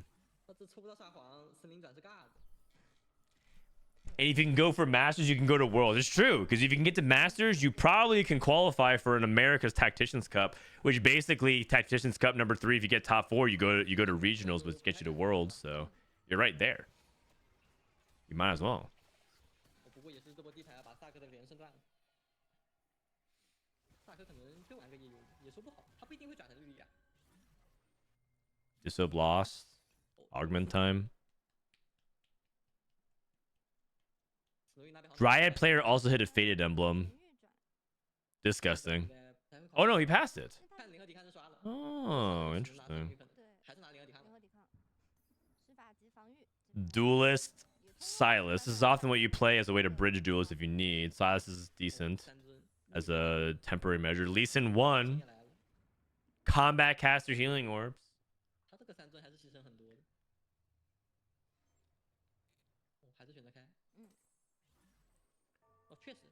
And if you can go for Masters, you can go to Worlds. It's true, because if you can get to Masters, you probably can qualify for an America's Tacticians Cup, which basically Tacticians Cup number 3. If you get top 4, you go to regionals, which gets you to Worlds. So you're right there. You might as well. Dishsoap lost. Augment time. Dryad player also hit a Faded emblem. Disgusting. Oh no, he passed it. Oh, interesting. Duelist. Silas. This is often what you play as a way to bridge duelists if you need. Silas is decent as a temporary measure. Lee Sin 1. Combat caster healing orbs.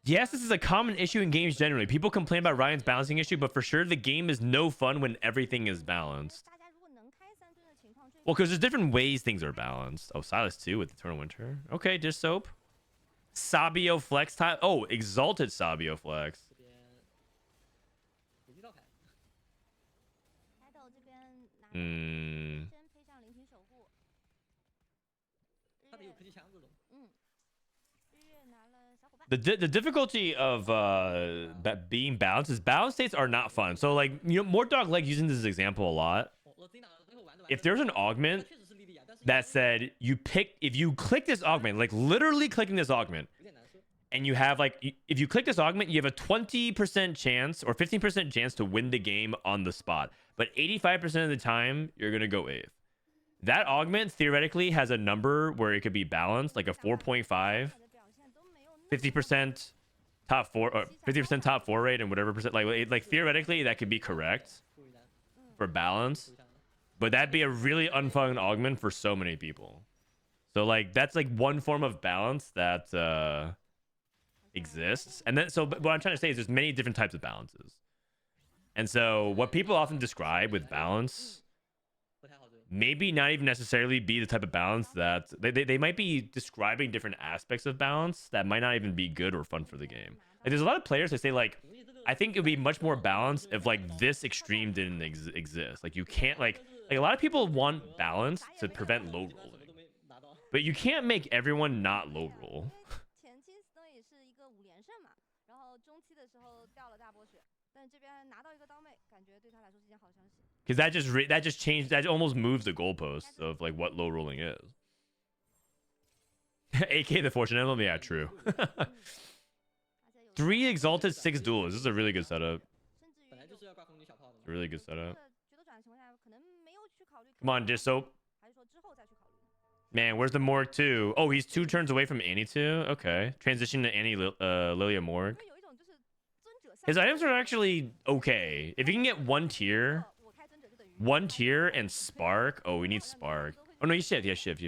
Yes, this is a common issue in games generally. People complain about Ryan's balancing issue, but for sure the game is no fun when everything is balanced. Well, because there's different ways things are balanced. Oh, Silas 2 with Eternal Winter. Okay, Dishsoap. Sabio Flex time. Oh, Exalted Sabio Flex. The difficulty of being balanced is balance states are not fun. So like, you know, Mortdog like using this example a lot. If there's an augment that said if you click this augment, like literally clicking this augment, and you have like, if you click this augment, you have a 20% chance or 15% chance to win the game on the spot. But 85% of the time, you're going to go 8th. That augment theoretically has a number where it could be balanced, like a 4.5, 50% top 4, or 50% top 4 rate and whatever percent. Like theoretically, that could be correct for balance. But that'd be a really unfun augment for so many people. So like, that's like one form of balance that exists. And then, so what I'm trying to say is there's many different types of balances. And so what people often describe with balance maybe not even necessarily be the type of balance that they might be describing different aspects of balance that might not even be good or fun for the game. Like there's a lot of players that say like, I think it would be much more balanced if like this extreme didn't exist. Like you can't like, Like a lot of people want balance to prevent low rolling, but you can't make everyone not low roll. 前期 Snow 也是一个5连胜嘛，然后中期的时候掉了大波血，但这边拿到一个刀妹，感觉对他来说是一件好消息。Because that just changed, that almost moves the goalposts of like what low rolling is. AK the fortune emblem, yeah, true. 3 exalted, 6 duels. This is a really good setup. 本来就是要挂风女小炮的嘛。 Really good setup. 角色转的情况下，可能没有去考虑。 Come on, Dishsoap. 还是说之后再去考虑？ Man, where's the Morg 2? Oh, he's 2 turns away from Annie 2. Okay. Transition to Annie Lilia Morg. 因为有一种就是尊者下。 His items are actually okay. If you can get 1 tier, 我开尊者就等于 1 tier and Spark. Oh, we need Spark. Oh, no, you shift. Yeah, shift.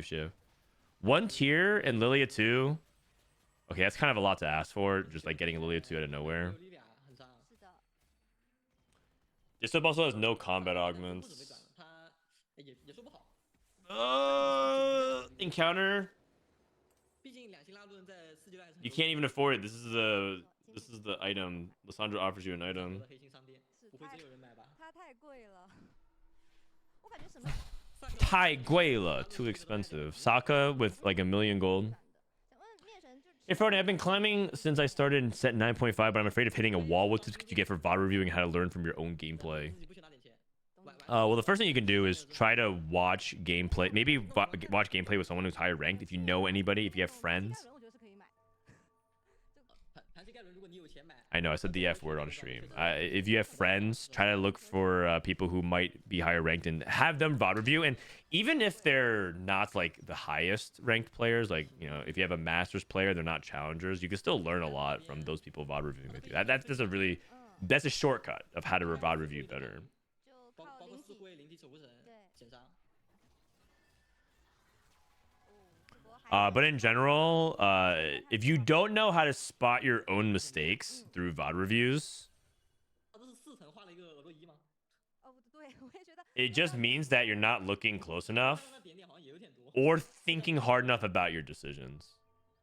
1 tier and Lilia 2. Okay, that's kind of a lot to ask for. Just like getting Lilia 2 out of nowhere. 莉莉娅很伤， 是的， Dishsoap also has no combat augments. 不准被转了，他也说不好。 Encounter. 毕竟两星拉路人在世界还是很 You can't even afford it. This is the item. Lissandra offers you an 多 item. 的黑心商店，不会真有人买吧？它太贵了。我感觉什么？ Tai Guela, too expensive. Sokka with like 1 million gold. 想问灭神就 Hey Frodan, I've been climbing since I started in set 9.5, but I'm afraid of hitting a wall. What tips could you get for VOD reviewing how to learn from your own gameplay? 自己不去拿点钱。 Well, the first thing you can do is try to watch gameplay. Maybe watch gameplay with someone who's higher ranked. If you know anybody, if you have friends. 我觉得是可以买。盘膝盖轮，如果你有钱买， I know I said the F word on stream. If you have friends, try to look for people who might be higher ranked and have them VOD review. And even if they're not like the highest ranked players, like, you know, if you have a Masters player, they're not challengers, you can still learn a lot from those people VOD reviewing with you. That's a shortcut of how to VOD review better. 就包靠灵体。括四灰、灵体守护神对，减伤。 But in general, if you don't know how to spot your own mistakes through VOD reviews, 他不是4层画了一个耳朵仪吗？ 哦，对，我也觉得。 it just means that you're not looking close enough 那点点好像也有点多。 or thinking hard enough about your decisions.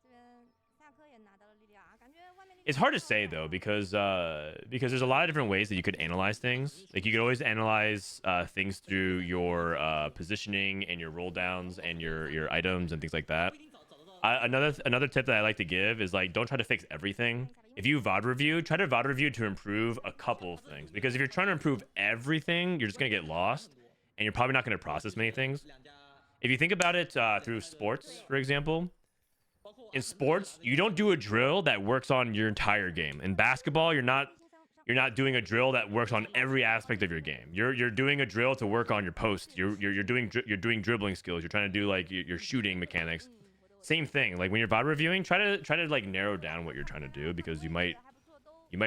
这边萨科也拿到了莉莉娅，感觉外面。 It's hard to say though because there's a lot of different ways that you could analyze things. Like you could always analyze things through your positioning and your roll downs and your items and things like that. 不一定找得到。 Another tip that I like to give is like don't try to fix everything. If you VOD review, try to VOD review to improve a couple of things because if you're trying to improve everything, you're just gonna get lost and you're probably not gonna process many things. 两家 If you think about it through sports, for example. 包括 In sports, you don't do a drill that works on your entire game. In basketball, you're not doing a drill that works on every aspect of your game. You're doing a drill to work on your post. You're doing dribbling skills. You're trying to do like your shooting mechanics. Same thing. Like when you're VOD reviewing, try to like narrow down what you're trying to do because you might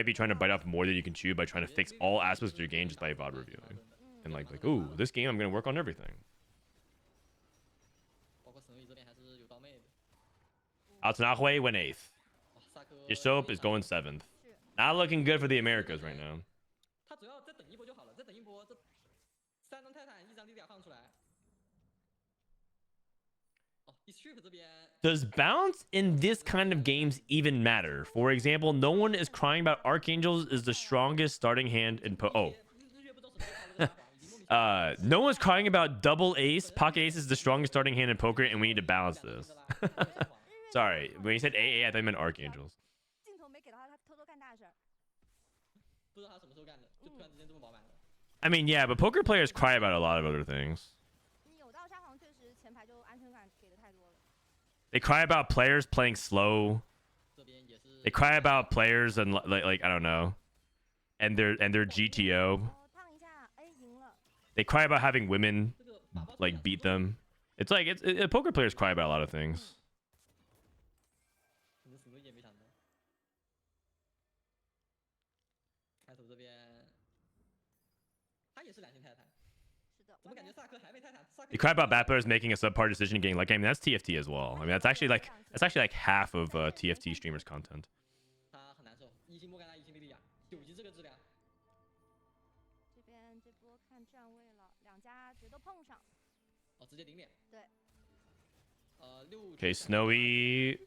be trying to bite off more than you can chew by trying to fix all aspects of your game just by VOD reviewing. And like ooh, this game I'm gonna work on everything. 包括神域这边还是有刀妹的。 Altanahue went 8th. 哇，萨科 Dishsoap is going 7th. Not looking good for the Americas right now. 他主要再等一波就好了，再等一波，这3张泰坦1张莉莉娅放出来。哦 ，Strip 这边 Does balance in this kind of games even matter? For example, no one is crying about Archangels is the strongest starting hand in日月不知道什么时候开了这个打法，已经莫名其妙。 no one's crying about double ace. Pocket ace is the strongest starting hand in poker, and we need to balance this. Sorry, when you said AA, I thought you meant Archangels. 镜头没给到他，他偷偷干大事儿。不知道他什么时候干的，就突然之间这么饱满了。 I mean, yeah, but poker players cry about a lot of other things. 你有到沙皇，确实前排就安全感给的太多了。 They cry about players playing slow. 这边也是 They cry about players and like I don't know, and their GTO. 哦，烫一下，哎，赢了。 They cry about having women 这个粑粑 like beat them. It's like poker players cry about a lot of things. 可能什么也没想到。开头这边，他也是2星泰坦，是的，怎么感觉萨克还没泰坦？萨克 You cry about bad players making a subpar decision getting like I mean that's TFT as well. I mean that's actually like half of TFT streamers content. 他很难受，1星莫甘娜，1星莉莉娅，9级这个质量。这边这波看站位了，两家决斗碰上。哦，直接顶脸。对。 6。 Okay, Snowy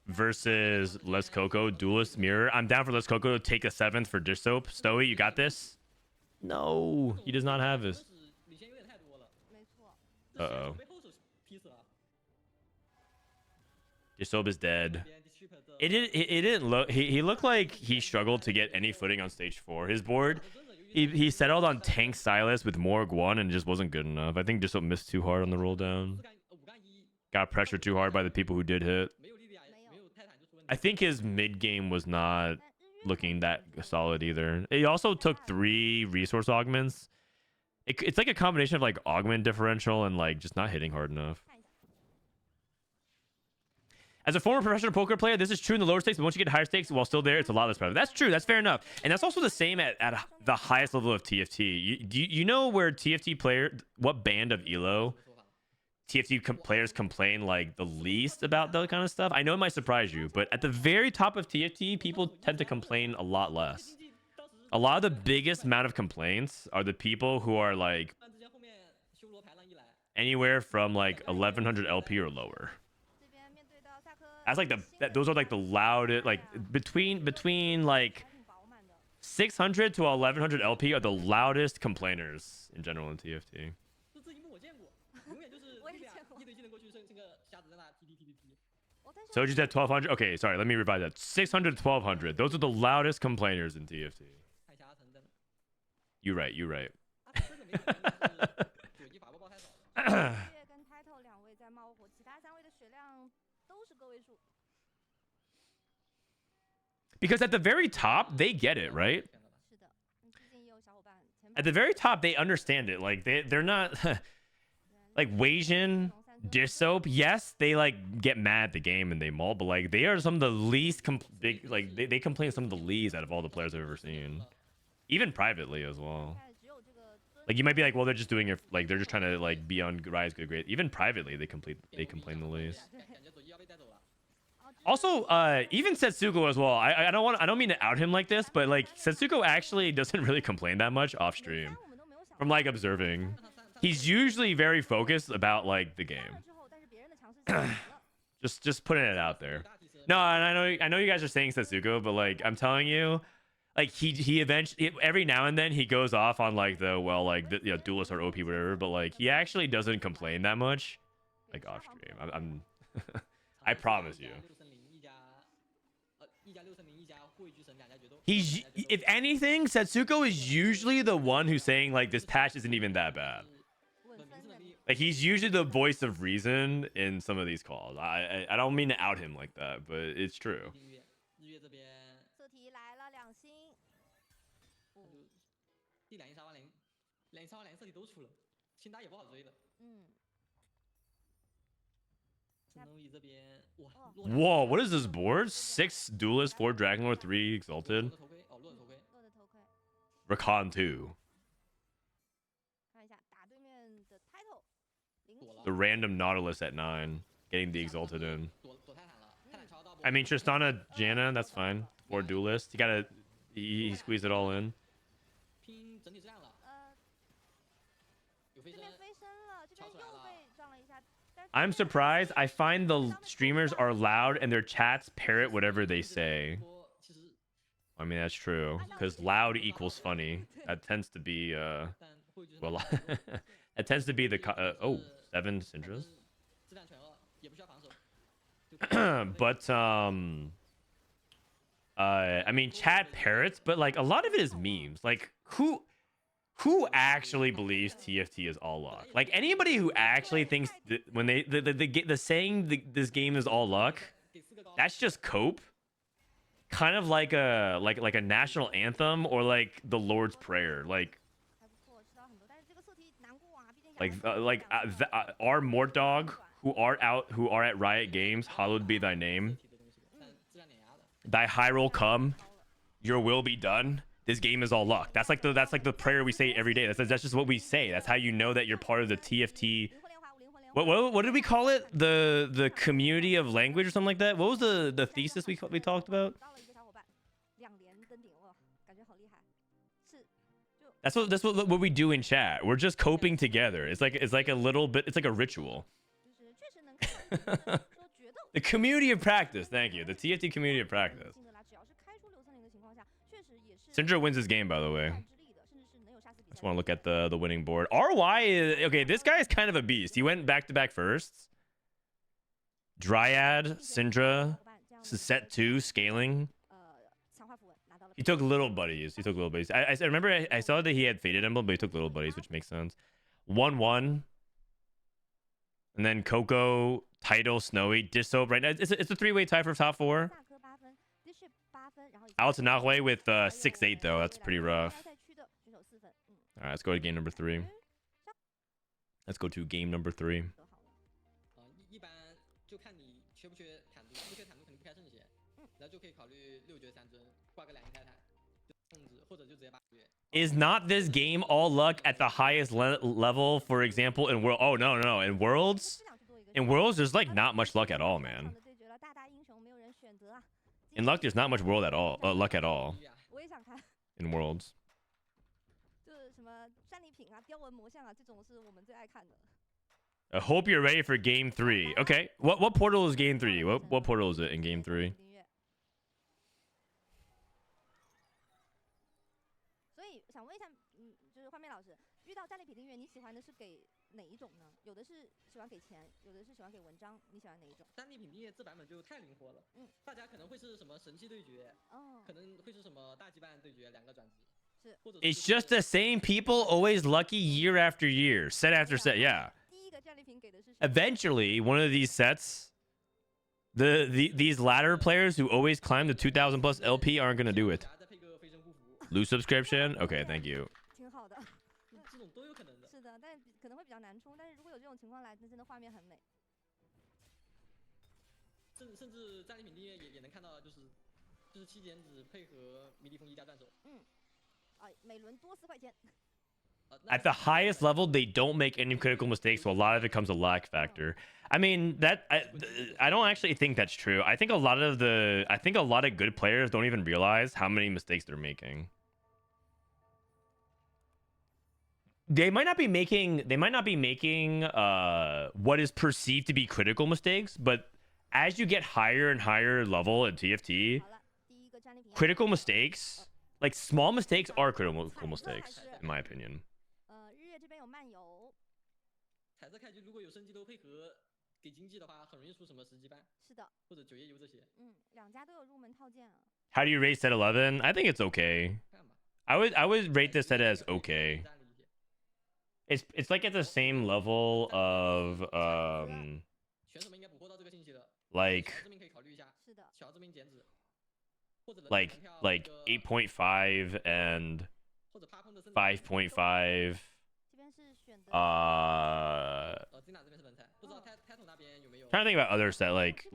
versus Les Coco duelist mirror. I'm down for Les Coco to take a 7th for Dishsoap. Snowy, you got this? No, he does not have this. 领先有点太多了。Uh-oh. 被后手劈死了。 Dishsoap is dead. 边 Dishsoap 的 It didn't look he looked like he struggled to get any footing on stage 4. His board he settled on Tank Silas with Morg 1 and just wasn't good enough. I think Dishsoap missed too hard on the roll down. 5杠1 Got pressured too hard by the people who did hit. 没有莉莉娅，没有泰坦就出问题。 I think his mid game was not looking that solid either. He also took 3 resource augments. It's like a combination of like augment differential and like just not hitting hard enough. As a former professional poker player, this is true in the lower stakes, but once you get higher stakes while still there, it's a lot less prevalent. That's true. That's fair enough. And that's also the same at the highest level of TFT. You know where TFT what band of ELO TFT players complain like the least about that kind of stuff? I know it might surprise you, but at the very top of TFT, people tend to complain a lot less. A lot of the biggest amount of complaints are the people who are like 突然之间后面修罗排浪一来， anywhere from like 1100 LP or lower. 这边面对到萨科， That's like those are like the loudest, like between like 还挺饱满的。 600 to 1100 LP are the loudest complainers in general in TFT. 这一幕我见过，永远就是我也莉莉娅见过一对技能过去，剩个瞎子在那踢踢踢踢踢。 我但是 So you said 1200? Okay, sorry, let me revise that. 600 to 1200. Those are the loudest complainers in TFT. 太瞎成真了。 You right, you right. 他真的没有可能是血迹法爆爆太少了。月跟 Title 两位在冒火，其他3位的血量都是个位数。 Because at the very top, they get it, right? 是的，毕竟也有小伙伴前 At the very top, they understand it. Like they're not like Weijin, Dishsoap. Yes, they like get mad at the game and they maul, but like they are some of the least they complain some of the least out of all the players I've ever seen, even privately as well. 现在只有这个尊 Like you might be like, well, they're just doing it like they're just trying to like be on Rise Good Grade. Even privately, they complain the least. 感觉左一要被带走了。 Also, even Setsuko as well. I don't mean to out him like this, but like Setsuko actually doesn't really complain that much off stream. 我们都没有想 From like observing, he's usually very focused about like the game. 了之后，但是别人的强势性了。 Just putting it out there. No, and I know you guys are saying Setsuko, but like I'm telling you, like he eventually every now and then he goes off on like the duelists are OP whatever, but like he actually doesn't complain that much, like off stream. I'm I promise you. 6胜0一家6胜0一家汇聚神两家决斗。 He's if anything, Setsuko is usually the one who's saying like this patch isn't even that bad. 稳分能力 Like he's usually the voice of reason in some of these calls. I don't mean to out him like that, but it's true. 日月这边色题来了2星，第2赢沙万零，2赢沙万零色题都出了，辛达也不好追了。嗯，神农宇这边哇， Whoa, what is this board? 6 duelists, 4 Dragonlord, 3 exalted. 的头盔哦，洛的头盔，洛的头盔， Rakan 2. 看一下打对面的 Title 0 躲了 The random Nautilus at 9, getting the exalted in. 躲泰坦了，泰坦超到。 I mean Tristana, Janna, that's fine. 4 duelists. He squeezed it all in. 拼整体质量了，有飞升这边，飞升了，这边又被撞了一下。但是 I'm surprised. I find the streamers are loud and their chats parrot whatever they say. 波其实 I mean that's true, because loud equals funny. That tends to be 但汇聚神 well, that tends to be the 7 Syndras. 质量全2，也不需要防守。 But I mean chat parrots, but like a lot of it is memes. Like who actually believes TFT is all luck? Like anybody who actually thinks that when the saying this game is all luck, 给4个高， that's just cope. Kind of like a national anthem or like the Lord's Prayer. Like 还不错，吃到很多，但是这个色题难过啊，毕竟亚 our Mort Dog who are at Riot Games, hallowed be thy name. 体的东西，但质量碾压的。 Thy high roll come, your will be done. This game is all luck. That's like the prayer we say every day. That's just what we say. That's how you know that you're part of the TFT. 灵魂莲华无灵魂莲花。 What did we call it? The community of language or something like that. What was the thesis we talked about? 到了一个小伙伴，2连登顶，哇，感觉好厉害。是，就 That's what we do in chat. We're just coping together. It's like a little bit. It's like a ritual. 就是确实能看到说决斗。 The community of practice. Thank you. The TFT community of practice. 进的啦，只要是开出6胜0的情况下，确实也是 Syndra wins this game, by the way. 战之力的，甚至是能有杀死比赛。Just want to look at the winning board. RY is okay. This guy is kind of a beast. He went back-to-back firsts. Dryad, Syndra, set 2, scaling. He took little buddies. I remember I saw that he had Faded Emblem, but he took little buddies, which makes sense. 1-1. And then Coco, Title, Snowy, Dishsoap. Right now, it's a 3-way tie for top 4. Alex Nahue with 6-8, though. That's pretty rough. All right, let's go to game number 3. Let's go to game number 3. 一般就看你缺不缺坦度，不缺坦度肯定不开圣血，然后就可以考虑6绝3尊，挂个2银开坦，就控制，或者就直接8绝。 Is not this game all luck at the highest level? For example, in world. Oh no. In worlds, there's like not much luck at all, man. In luck, there's not much luck at all. In worlds. I hope you're ready for game 3. Okay. What portal is game 3? What portal is it in game 3? 所以想问一下，就是画面老师，遇到战利品订阅，你喜欢的是给哪一种呢？有的是喜欢给钱，有的是喜欢给文章，你喜欢哪一种？战利品订阅这版本就太灵活了，大家可能会是什么神器对决，可能会是什么大羁绊对决，2个转职。 It's just the same people, always lucky year after year, set after set. Yeah. Eventually, one of these sets, these ladder players who always climb the 2,000 plus LP aren't gonna do it. Lose subscription? Okay, thank you. 挺好的，这种都有可能的。是的，但可能会比较难冲。但是如果有这种情况来，那真的画面很美。甚至战利品订阅也能看到，就是7减子配合迷离风衣加断手。每轮多4块钱。 At the highest level, they don't make any critical mistakes, so a lot of it comes a luck factor. I mean, I don't actually think that's true. I think a lot of good players don't even realize how many mistakes they're making. They might not be making what is perceived to be critical mistakes, but as you get higher and higher level in TFT, critical mistakes, like small mistakes, are critical mistakes, in my opinion. 这边有漫游。彩色开局如果有升级都配合给经济的话，很容易出什么10级班。是的。或者9页游这些。2家都有入门套件啊。How do you rate set 11? I think it's okay. I would rate this set as okay. It's like at the same level of like 8.5 and 5.5. Trying to think about other set like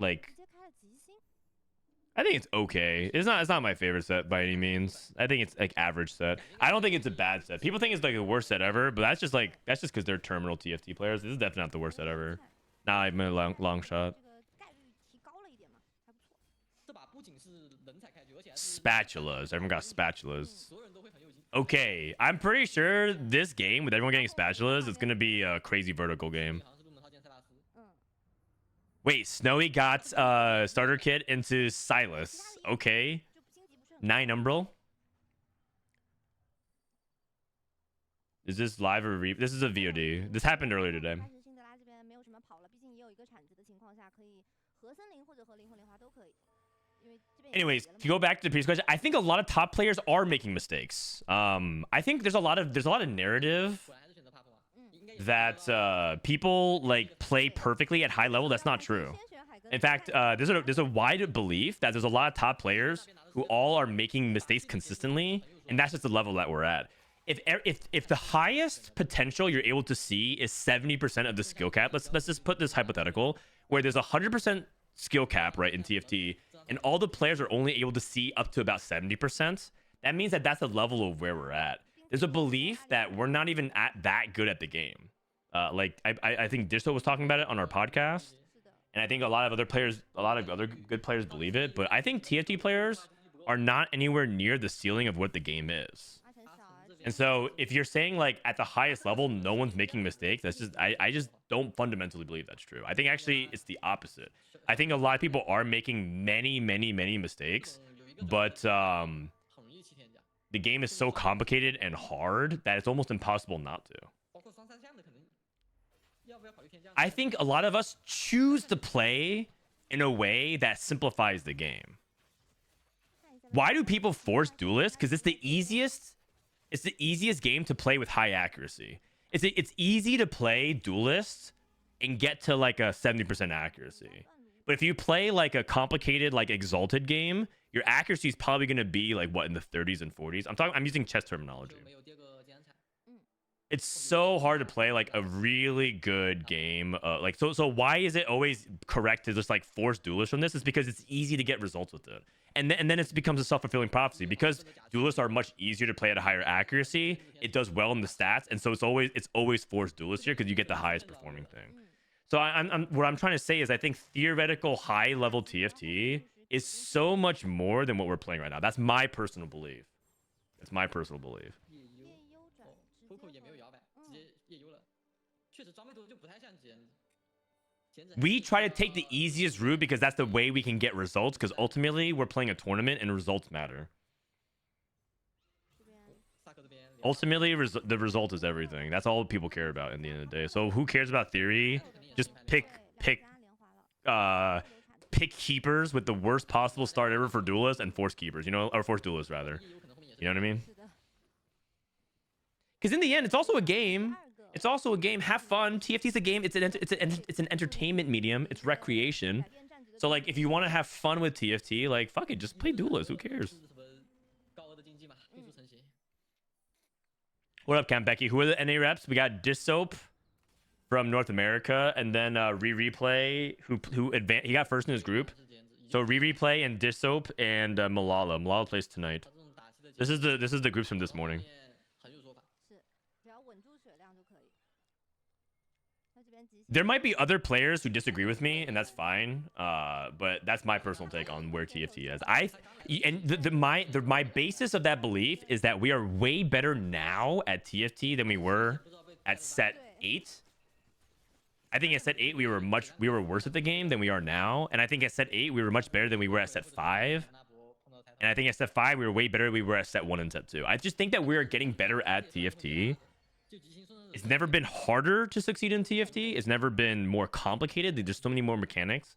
I think it's okay. It's not my favorite set by any means. I think it's like average set. I don't think it's a bad set. People think it's like the worst set ever, but that's just because they're terminal TFT players. This is definitely not the worst set ever. Nah, I'm a long shot. Spatulas. Everyone got spatulas. Okay, I'm pretty sure this game with everyone getting spatulas is gonna be a crazy vertical game. Wait, Snowy got starter kit into Silas. Okay. 9 Umbral. Is this live or this is a VOD. This happened earlier today. Anyways, to go back to the previous question, I think a lot of top players are making mistakes. I think there's a lot of narrative that people like play perfectly at high level. That's not true. In fact, there's a wide belief that there's a lot of top players who all are making mistakes consistently, and that's just the level that we're at. If the highest potential you're able to see is 70% of the skill cap, let's just put this hypothetical where there's 100% skill cap, right, in TFT, and all the players are only able to see up to about 70%. That means that that's the level of where we're at. There's a belief that we're not even that good at the game. Like I think Dishsoap was talking about it on our podcast, and I think a lot of other good players believe it. But I think TFT players are not anywhere near the ceiling of what the game is. And so if you're saying like at the highest level no one's making mistakes, that's just I just don't fundamentally believe that's true. I think actually it's the opposite. I think a lot of people are making many mistakes, but the game is so complicated and hard that it's almost impossible not to. 包括双三项的可能要不要考虑偏向？ I think a lot of us choose to play in a way that simplifies the game. Why do people force duelists? Because it's the easiest. It's the easiest game to play with high accuracy. It's easy to play duelists and get to like a 70% accuracy. But if you play like a complicated, like exalted game, your accuracy is probably going to be like what in the 30s and 40s. I'm using chess terminology. 没有第二个艰难产。 It's so hard to play like a really good game. So why is it always correct to just like force duelists from this? It's because it's easy to get results with it. And then it becomes a self-fulfilling prophecy because duelists are much easier to play at a higher accuracy. It does well in the stats, and so it's always forced duelists here because you get the highest performing thing. So what I'm trying to say is I think theoretical high level TFT is so much more than what we're playing right now. That's my personal belief. It's my personal belief. 夜优哦 ，Coco 也没有摇摆，直接夜优了。确实装备多就不太像减。 We try to take the easiest route because that's the way we can get results. Because ultimately we're playing a tournament and results matter. Ultimately, the result is everything. That's all people care about in the end of the day. So who cares about theory? Just pick keepers with the worst possible start ever for duelists and force keepers, you know, or force duelists rather. You know what I mean? Because in the end, it's also a game. It's also a game. Have fun. TFT is a game. It's an entertainment medium. It's recreation. So like, if you want to have fun with TFT, like fuck it, just play duelists. Who cares? What up, Cam Becky? Who are the NA reps? We got Dishsoap from North America, and then RiYue who advanced. He got first in his group. So RiYue and Dishsoap and Malala. Malala plays tonight. This is the groups from this morning. There might be other players who disagree with me, and that's fine. But that's my personal take on where TFT is. My basis of that belief is that we are way better now at TFT than we were at set 8. I think at set 8 we were worse at the game than we are now, and I think at set 8 we were much better than we were at set 5. And I think at set 5 we were way better than we were at set 1 and set 2. I just think that we're getting better at TFT. It's never been harder to succeed in TFT. It's never been more complicated. There's so many more mechanics.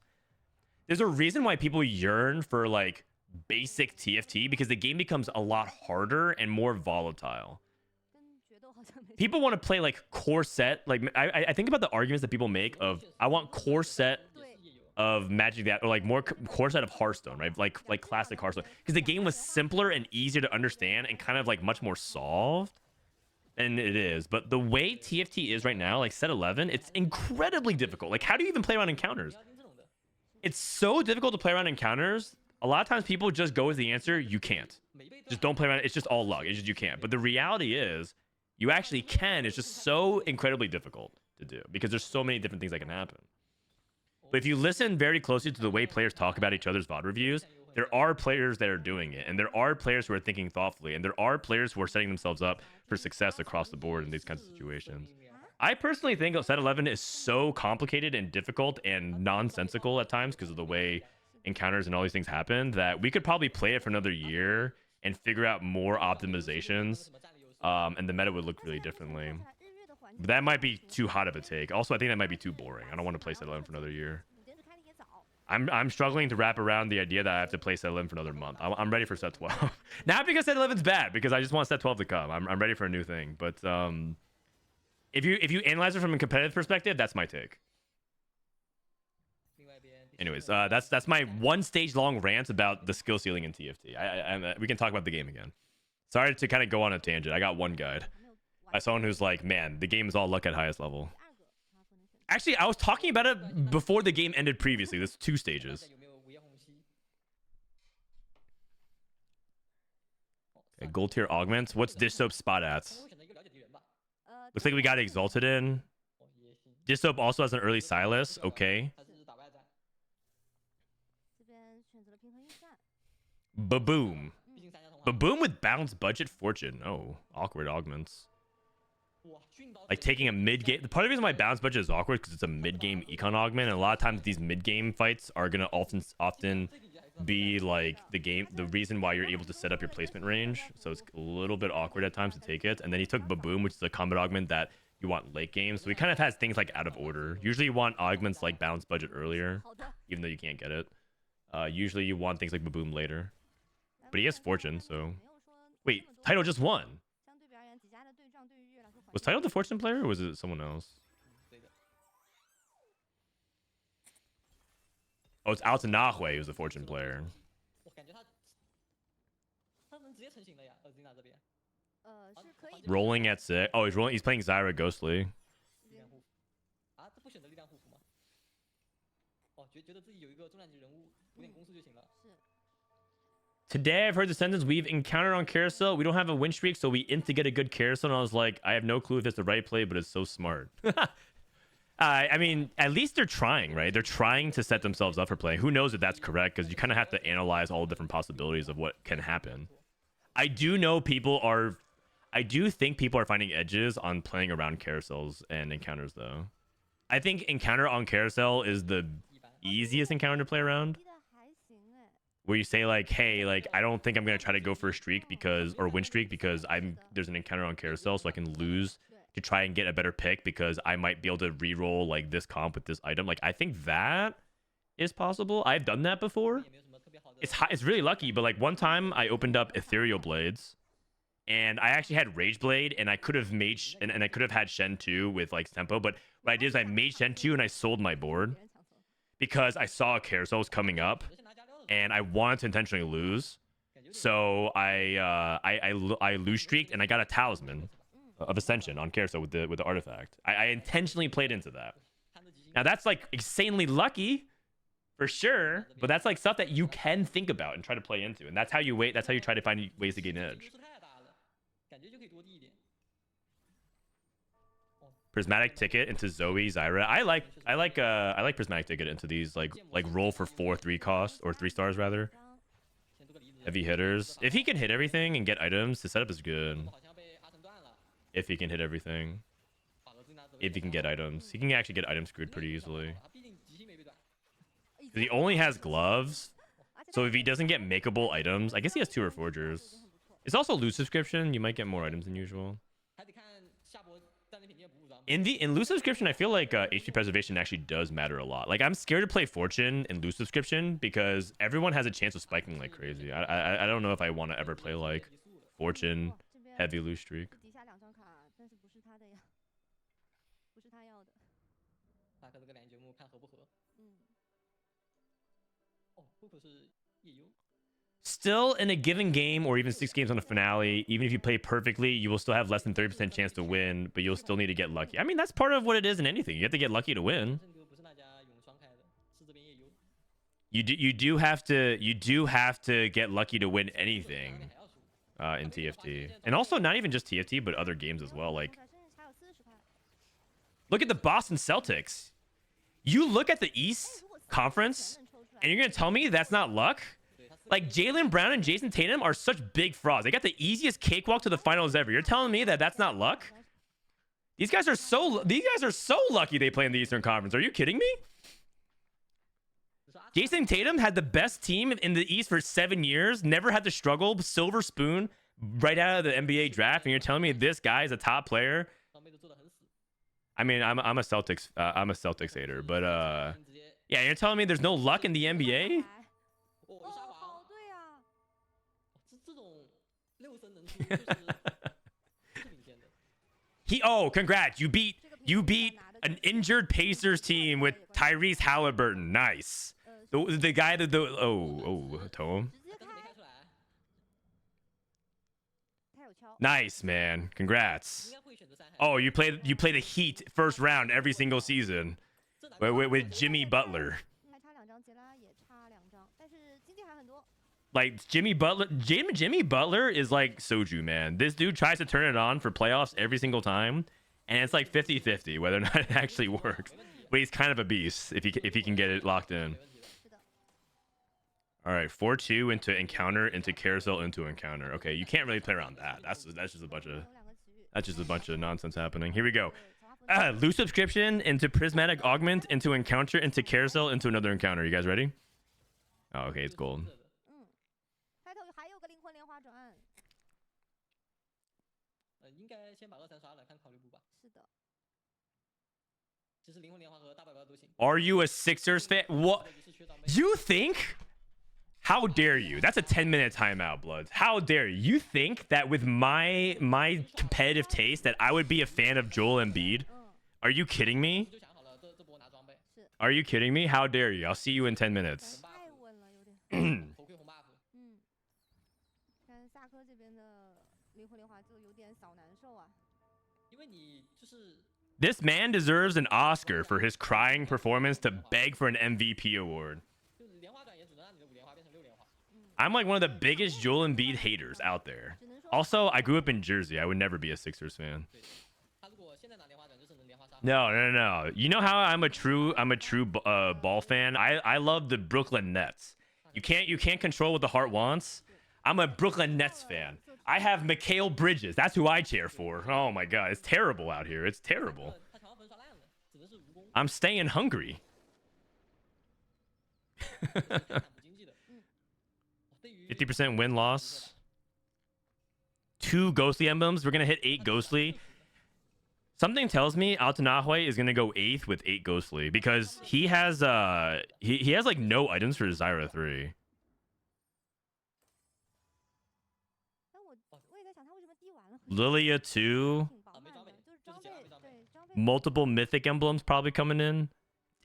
There's a reason why people yearn for like basic TFT because the game becomes a lot harder and more volatile. People want to play like core set. Like I think about the arguments that people make of I want core set of Magic that or like more core set of Hearthstone, right? Like classic Hearthstone because the game was simpler and easier to understand and kind of like much more solved. And it is, but the way TFT is right now, like set 11, it's incredibly difficult. Like, how do you even play around encounters? It's so difficult to play around encounters. A lot of times people just go with the answer, you can't. Just don't play around. It's just all luck. It's just you can't. But the reality is, you actually can. It's just so incredibly difficult to do because there's so many different things that can happen. But if you listen very closely to the way players talk about each other's VOD reviews, there are players that are doing it, and there are players who are thinking thoughtfully, and there are players who are setting themselves up for success across the board in these kinds of situations. I personally think set 11 is so complicated and difficult and nonsensical at times because of the way encounters and all these things happen that we could probably play it for another year and figure out more optimizations, and the meta would look really differently. But that might be too hot of a take. Also, I think that might be too boring. I don't want to play set 11 for another year. I'm struggling to wrap around the idea that I have to play set 11 for another month. I'm ready for set 12. Not because set 11's bad, because I just want set 12 to come. I'm ready for a new thing. But if you analyze it from a competitive perspective, that's my take. Anyways, that's my one stage long rant about the skill ceiling in TFT. We can talk about the game again. Sorry to kind of go on a tangent. I got one guide. By someone who's like, man, the game is all luck at highest level. Actually, I was talking about it before the game ended previously. There's 2 stages. Okay, gold tier augments. What's Dishsoap spot at? Looks like we got exalted in. Dishsoap also has an early Silas. Okay. Baboom. Baboom with balanced budget fortune. Oh, awkward augments. like taking a mid game. The part of the reason why balance budget is awkward because it's a mid game econ augment, and a lot of times these mid game fights are gonna often be like the reason why you're able to set up your placement range. So it's a little bit awkward at times to take it. And then he took Baboom, which is a combat augment that you want late game. So he kind of has things like out of order. Usually you want augments like balance budget earlier, even though you can't get it. Usually you want things like Baboom later. But he has Fortune, so... Wait, Title just won. Was Title the Fortune player, or was it someone else? Oh, it's Alton Nahue who's the Fortune player. Rolling at 6. Oh, he's playing Zyra Ghostly. Today I've heard the sentence, we've encountered on carousel, we don't have a win streak, so we int to get a good carousel. And I was like, I have no clue if it's the right play, but it's so smart. I mean, at least they're trying, right? They're trying to set themselves up for playing. Who knows if that's correct, because you kind of have to analyze all the different possibilities of what can happen. I do think people are finding edges on playing around carousels and encounters, though. I think encounter on carousel is the easiest encounter to play around. Where you say like, hey, like I don't think I'm gonna try to go for a streak or win streak because there's an encounter on carousel, so I can lose to try and get a better pick because I might be able to re-roll like this comp with this item. Like I think that is possible. I've done that before. It's really lucky, but like one time I opened up Ethereal Blades, and I actually had Rage Blade, and I could have made and I could have had Shen 2 with like tempo, but what I did is I made Shen 2 and I sold my board because I saw a carousel was coming up. And I wanted to intentionally lose, so I lose streaked, and I got a talisman of Ascension on carousel with the artifact. I intentionally played into that. Now that's like insanely lucky, for sure, but that's like stuff that you can think about and try to play into, and that's how you wait. That's how you try to find ways to gain an edge. Prismatic Ticket into Zoe, Zyra. I like Prismatic Ticket into these like roll for 4/3 cost or 3 stars rather. Heavy hitters. If he can hit everything and get items, the setup is good. If he can hit everything. If he can get items. He can actually get items screwed pretty easily. He only has gloves. So if he doesn't get makeable items, I guess he has 2 Reforgers. It's also loot subscription. You might get more items than usual. In loot subscription, I feel like HP preservation actually does matter a lot. Like I'm scared to play Fortune in loot subscription because everyone has a chance of spiking like crazy. I don't know if I want to ever play like Fortune heavy loot streak. Still, in a given game or even 6 games on a finale, even if you play perfectly, you will still have less than 30% chance to win, but you'll still need to get lucky. I mean, that's part of what it is in anything. You have to get lucky to win. You do have to get lucky to win anything in TFT. And also not even just TFT, but other games as well. Like, look at the Boston Celtics. You look at the East Conference, and you're going to tell me that's not luck? Like, Jaylen Brown and Jason Tatum are such big frauds. They got the easiest cakewalk to the finals ever. You're telling me that that's not luck? These guys are so lucky they play in the Eastern Conference. Are you kidding me? Jason Tatum had the best team in the East for 7 years, never had to struggle, silver spoon right out of the NBA draft, and you're telling me this guy is a top player? I mean, I'm a Celtics hater, but yeah, you're telling me there's no luck in the NBA? Congrats. You beat an injured Pacers team with Tyrese Halliburton. Nice. The guy that Tom. Nice, man. Congrats. Oh, you play the Heat first round every single season with Jimmy Butler. Like Jimmy Butler is like soju, man. This dude tries to turn it on for playoffs every single time, and it's like 50-50 whether or not it actually works. But he's kind of a beast if he can get it locked in. All right, 4-2 into encounter, into carousel, into encounter. Okay, you can't really play around that. That's just a bunch That's just a bunch of nonsense happening. Here we go. Loose subscription into prismatic augment into encounter into carousel into another encounter. You guys ready? Oh, okay, it's gold. 开头还有个灵魂莲花转，应该先把23刷了，看考虑不吧。是的。其实灵魂莲花和大白鹅都行。 Are you a Sixers fan? What? You think? How dare you? That's a 10-minute timeout, Bloods. How dare you? You think that with my competitive taste that I would be a fan of Joel Embiid? Are you kidding me? 就想好了，这波拿装备。 Are you kidding me? How dare you? I'll see you in 10 minutes. 太稳了，有点。头盔红 buff。但萨科这边的灵魂莲花就有点小难受啊。因为你就是。 This man deserves an Oscar for his crying performance to beg for an MVP award. I'm like one of the biggest Joel Embiid haters out there. Also, I grew up in Jersey. I would never be a Sixers fan. No. You know how I'm a true ball fan. I love the Brooklyn Nets. You can't control what the heart wants. I'm a Brooklyn Nets fan. I have Mikal Bridges. That's who I cheer for. Oh my god, it's terrible out here. It's terrible. I'm staying hungry. 50% win-loss. 2 ghostly emblems. We're gonna hit 8 ghostly. Something tells me Altanahwe is gonna go 8th with 8 ghostly because he has he has like no items for Zyra 3. Lilia 2. Multiple mythic emblems probably coming in.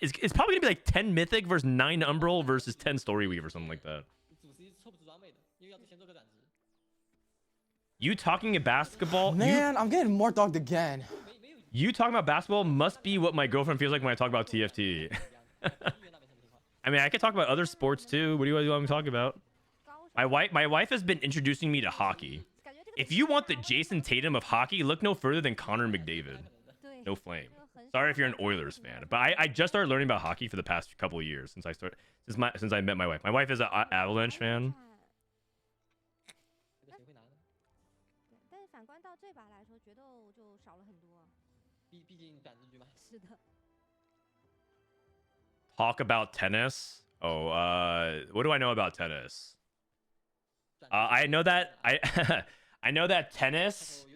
It's probably gonna be like 10 mythic versus 9 umbral versus 10 story weave or something like that. You talking about basketball? Man, I'm getting more dogged again. You talking about basketball must be what my girlfriend feels like when I talk about TFT. I mean, I could talk about other sports too. What do you want me to talk about? My wife has been introducing me to hockey. If you want the Jason Tatum of hockey, look no further than Connor McDavid. No flame. Sorry if you're an Oilers fan, but I just started learning about hockey for the past couple of years since I met my wife. My wife is an Avalanche fan. Talk about tennis. Oh, what do I know about tennis? I know that I know that tennis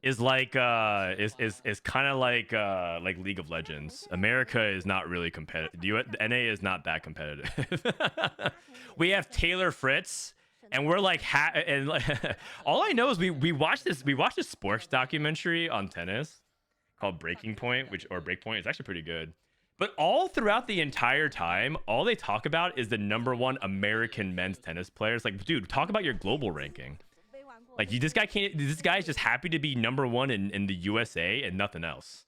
is like is kind of like League of Legends. America is not really competitive. The NA is not that competitive. We have Taylor Fritz, and we're like all I know is we watched this sports documentary on tennis called Breaking Point, Breakpoint. It's actually pretty good. But all throughout the entire time, all they talk about is the #1 American men's tennis players. Like, dude, talk about your global ranking. Like, this guy's just happy to be #1 in the USA and nothing else.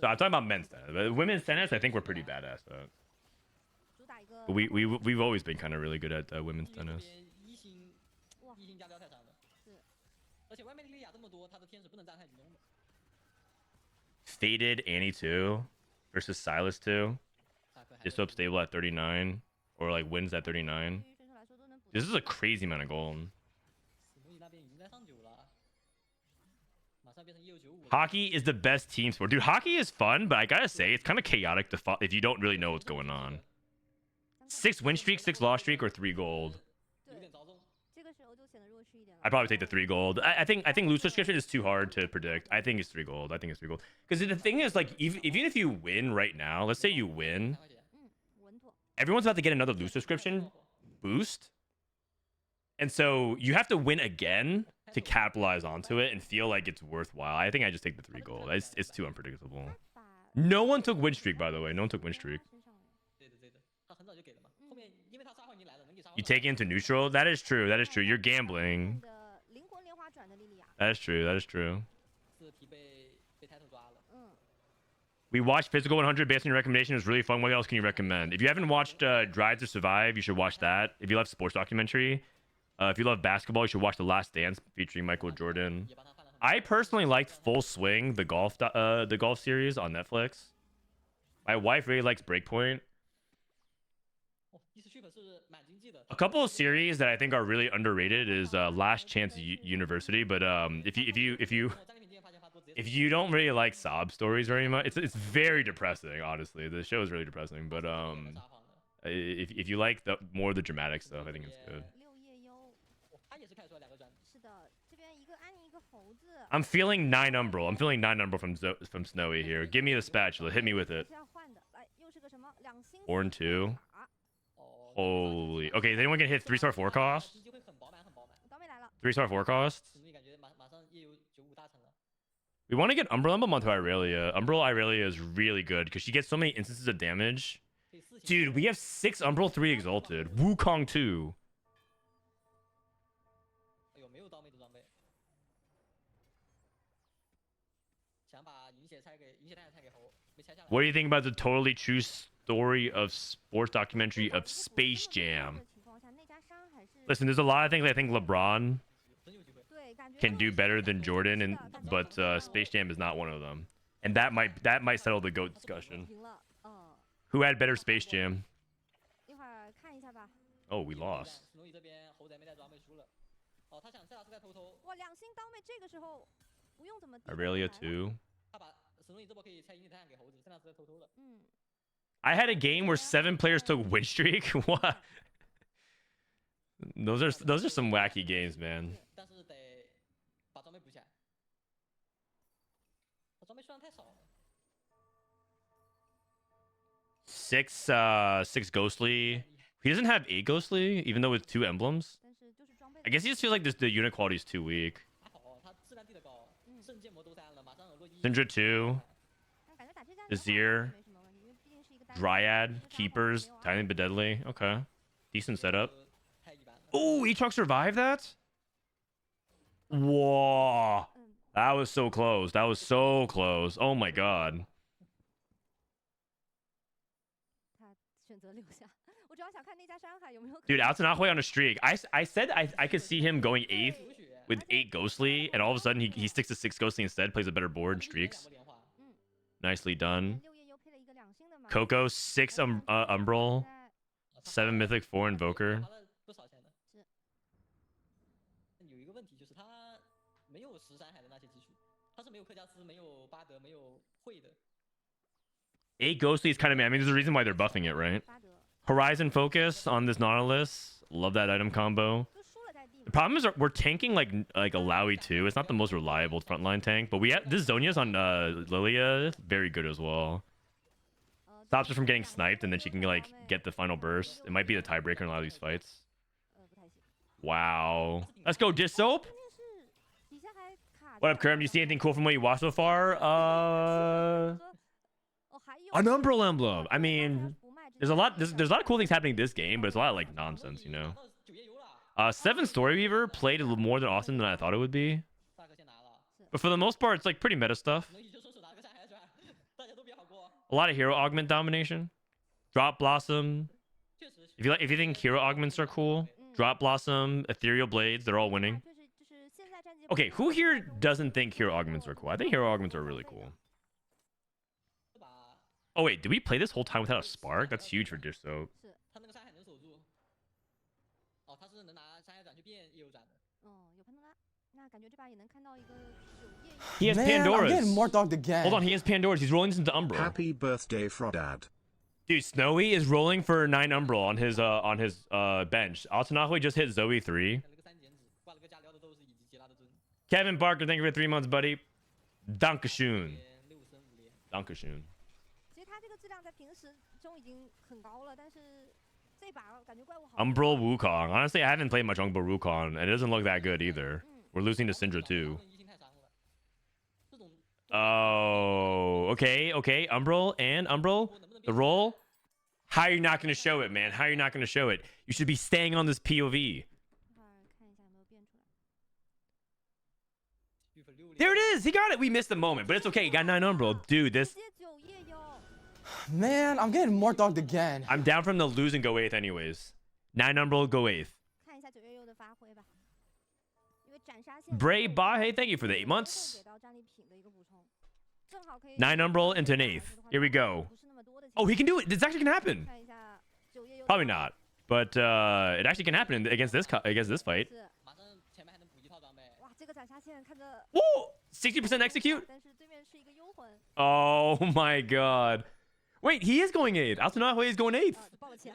So I'm talking about men's tennis. But women's tennis, I think we're pretty badass though. We've always been kind of really good at women's tennis. Faded Annie 2 versus Silas 2. Dishsoap stable at 39 or like wins at 39. This is a crazy amount of gold. Hockey is the best team sport. Dude, hockey is fun, but I gotta say, it's kind of chaotic if you don't really know what's going on. 6 win streak, 6 loss streak, or 3 gold. I'd probably take the 3 gold. I think loose subscription is too hard to predict. I think it's 3 gold. Because the thing is, like, even if you win right now, let's say you win, everyone's about to get another loose subscription boost. And so you have to win again to capitalize onto it and feel like it's worthwhile. I think I just take the 3 gold. It's too unpredictable. No one took win streak, by the way. No one took win streak. You take it into neutral? That is true. You're gambling. That is true. We watched Physical 100 based on your recommendation. It was really fun. What else can you recommend? If you haven't watched Drive to Survive, you should watch that. If you love sports documentary. If you love basketball, you should watch The Last Dance featuring Michael Jordan. I personally liked Full Swing, the golf series on Netflix. My wife really likes Breakpoint. A couple of series that I think are really underrated is Last Chance University, but if you don't really like sob stories very much, it's very depressing. Honestly, the show is really depressing. But if you like the more of the dramatic stuff, I think it's good. I'm feeling 9 Umbral. I'm feeling 9 Umbral from Snowy here. Give me the spatula. Hit me with it. 4 and 2. Holy. Okay, is anyone gonna hit 3-star 4 cost? 3-star 4 cost? We want to get Umbral Emblem onto Irelia. Umbral Irelia is really good because she gets so many instances of damage. Dude, we have 6 Umbral, 3 Exalted. Wukong 2. What do you think about the totally true story of sports documentary of Space Jam? Listen, there's a lot of things I think LeBron can do better than Jordan, but Space Jam is not one of them. And that might settle the GOAT discussion. Who had better Space Jam? Oh, we lost. Irelia 2. I had a game where 7 players took win streak. What? Those are some wacky games, man. 6 Ghostly. He doesn't have 8 Ghostly, even though with 2 emblems. I guess he just feels like the unit quality is too weak. Syndra 2. Azir. Dryad. Keepers. Tiny but deadly. Okay. Decent setup. Oh, Aatrox survived that? Whoa. That was so close. That was so close. Oh my god. Dude, Altanahue on a streak. I said I could see him going 8th with 8 Ghostly, and all of a sudden he sticks to 6 Ghostly instead, plays a better board and streaks. Nicely done. Coco, 6 Umbral, 7 Mythic, 4 Invoker. Eight Ghostly is kind of, I mean, there's a reason why they're buffing it, right? Horizon Focus on this Nautilus. Love that item combo. The problem is we're tanking like a Lowy too. It's not the most reliable frontline tank, but we have this Zhonya's on Lilia, very good as well. Stops her from getting sniped, and then she can like get the final burst. It might be the tiebreaker in a lot of these fights. Wow. Let's go, Dishsoap. What up, Kerm? Do you see anything cool from what you watched so far? An Umbral Emblem. I mean, there's a lot of cool things happening in this game, but it's a lot of like nonsense, you know. 7 Story Weaver played a little more than awesome than I thought it would be. But for the most part, it's like pretty meta stuff. A lot of hero augment domination. Drop Blossom. If you think hero augments are cool, Drop Blossom, Ethereal Blades, they're all winning. Okay, who here doesn't think hero augments are cool? I think hero augments are really cool. Oh wait, did we play this whole time without a spark? That's huge for Dishsoap. He has Pandora's. I'm getting more dogged again. Hold on, he has Pandora's. He's rolling this into Umbral. Happy birthday, Frodad. Dude, Snowy is rolling for 9 Umbral on his bench. Altanahue just hit Zoe 3. Kevin Barker, thank you for 3 months, buddy. Dankeschön. Dankeschön. Umbral Wukong. Honestly, I haven't played much Umbral Wukong, and it doesn't look that good either. We're losing to Syndra too. Oh, okay. Umbral and Umbral. The roll. How are you not going to show it, man? How are you not going to show it? You should be staying on this POV. There it is. He got it. We missed the moment, but it's okay. He got 9 Umbral. Dude, this... Man, I'm getting more dogged again. I'm down from the lose and go 8th anyways. 9 Umbral, go 8th. Bray Bahe, thank you for the 8 months. 9 Umbral into an 8th. Here we go. Oh, he can do it. This actually can happen. Probably not. But it actually can happen against this fight. 是，马上前面还能补一套装备。哇，这个斩杀线看着 Whoa! 60% execute. 但是对面是一个幽魂， Oh my god. Wait, he is going 8th. Altonahui is going 8th. 抱了歉。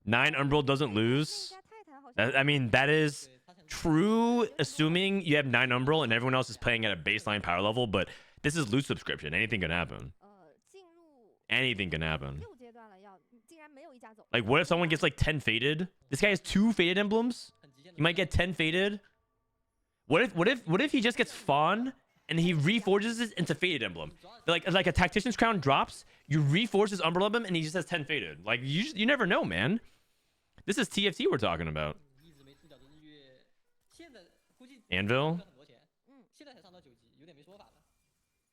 9 Umbral doesn't 这 lose. 家泰坦好像 I mean, that is 对，他想 true, assuming you have 9 Umbral and everyone else is playing at a baseline power level, but this is loot subscription. Anything can happen. 进入 Anything can happen. 6阶段了，要竟然没有一家走。 Like, what if someone gets like 10 faded? This guy has 2 faded emblems. 很极限的 You might get 10 faded. What if he just gets Fawn and he reforges it into faded emblem? Like a tactician's crown drops, you reforge his umbral emblem and he just has 10 faded. Like you never know, man. This is TFT we're talking about. 一直没出脚的日月，现在估计 Anvil? 很多钱。现在才上到9级，有点没说法了。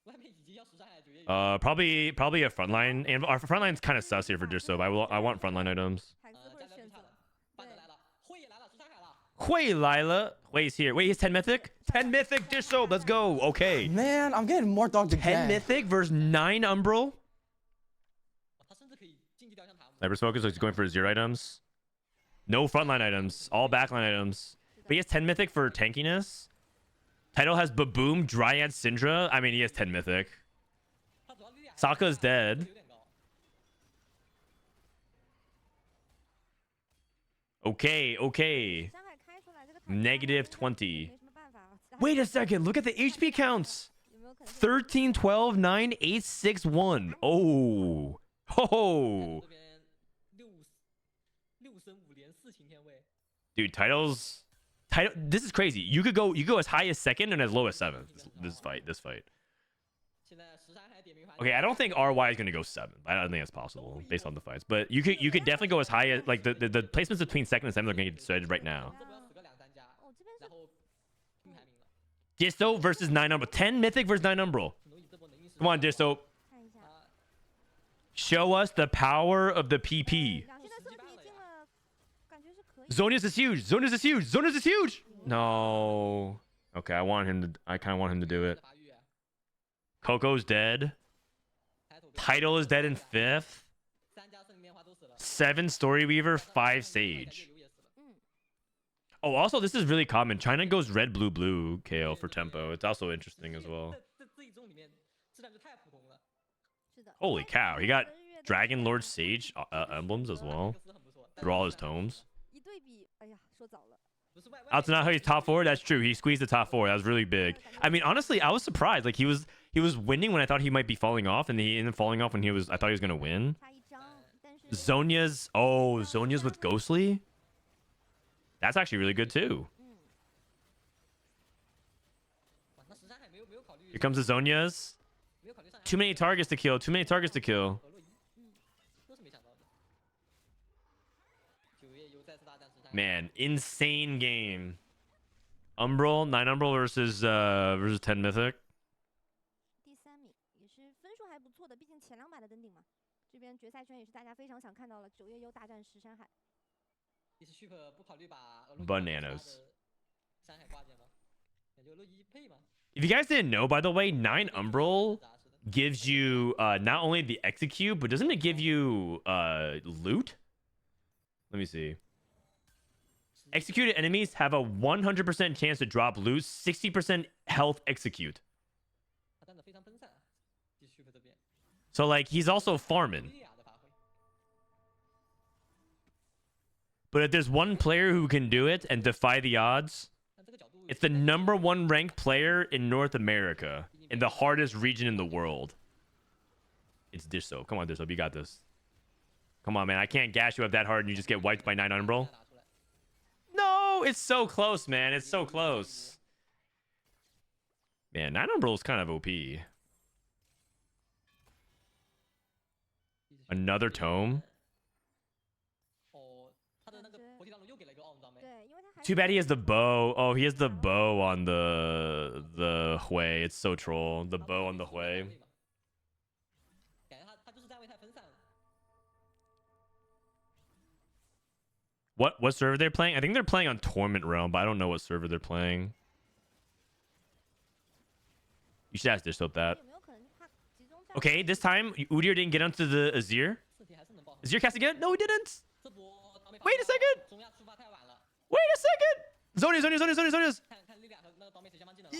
外面已经要13海9月。Probably a frontline. And our frontline's kind of sus here for Dishsoap. I want frontline items. 海斯会加料选择太差了，半德来了，慧也来了，13海了。 Hui Lila. Wei's here. Wait, he's 10 mythic? 10 mythic Dishsoap. Let's go. Okay. Man, I'm getting more dogged 10 again. mythic versus 9 umbral. 他甚至可以竞技雕像塔姆。 Cyber Smoker is going for 0 items. No frontline items. All backline items. But he has 10 mythic for tankiness. Title has Baboom, Dryad, Syndra. I mean, he has 10 mythic. 他主要力量 Sokka's dead. 有点高。 Okay. 山海开出来这个坦克 Negative 真的 20. 没什么办法啊。 Wait a second. Look at the HP counts. 有没有可能是 13, 12, 9, 8, 6, 1. Oh. Ho. 这边6升5连4擎天位。 Dude, title. This is crazy. You go as high as 2nd and as low as 7th. This fight. 现在13海点名环。 Okay, I don't think RY is gonna go 7th. I don't think that's possible based on the fights. But you could definitely go as high as like the placements between 2nd and 7th are gonna get decided right now. 这不要死个2-3家，哦，这边是然后拼排名了。 Disto versus 9 Umbral. 10 Mythic versus 9 Umbral. 可能以这波能硬是。 Come on, Disto. 看一下， 啊， Show us the power of the PP. 现在色皮进了，感觉是可以。 Zonius is huge. Zonius is huge. Zonius is huge. No. Okay, I kind of want him to do 在 it. 发育。 Coco's dead. Title is dead in 5th. 3家森林棉花都死了。 7 Storyweaver, 5 Sage. Oh, also, this is really common. China goes red, blue, blue KO for tempo. It's also interesting as well. 这一种里面质量就太普通了。是的。 Holy cow. He got Dragon Lord Sage emblems as well 这个是很不错。 through all his tomes. 一对比，哎呀，说早了。不是外 Out to not how he's top 4. That's true. He squeezed the top 4. That was really big. I mean, honestly, I was surprised. Like he was winning when I thought he might be falling off, and he ended up falling off when I thought he was gonna win. 差一张，但是 Zonya's with Ghostly. That's actually really good too. 哇那13海没有考虑。 Here comes the Zonias. 没有考虑上海。 Too many targets to kill. Too many targets to kill. 俄洛伊，这是没想到的。9月又再次大战13海。 Man, insane game. Umbral, 9 Umbral versus 10 Mythic. 第3名也是分数还不错的，毕竟前200的登顶嘛。这边决赛圈也是大家非常想看到了，9月优大战13海。第四 Super 不考虑把俄洛伊 Bananas 山海挂件吗？感觉俄洛伊配吗？ If you guys didn't know, by the way, 9 Umbral gives you not only the execute, but doesn't it give you loot? Let me see. Executed enemies have a 100% chance to drop loot, 60% health execute. 他站得非常分散。第四 Super 这边， So like he's also farming. 利亚的发挥。 But if there's one player who can do it and defy the odds, 但这个角度， it's the number 1 ranked player in North America, in the hardest region in the world. It's Dishsoap. Come on, Dishsoap, you got this. Come on, man. I can't gash you up that hard and you just get wiped by 9 Umbral. 拿出来。 No, it's so close, man. It's so close. Man, 9 Umbral is kind of OP. Another tome. 哦，他的那个活体当中又给了一个奥姆装备。对，因为他还 Too bad he has the bow. Oh, he has the bow on the Hui. It's so troll. The bow on the Hui. 感觉他就是站位太分散了。 What server they're playing? I think they're playing on Torment Realm, but I don't know what server they're playing. You should ask Dishsoap that. 有没有可能他集中战 Okay, this time Udyr didn't get onto the Azir. 四体还是能爆 Is your cast again? No, he didn't. 这波刀妹 Wait a second. 中亚出发太晚了， Wait a second. Zonius. 看力量和那个刀妹谁先放技能了。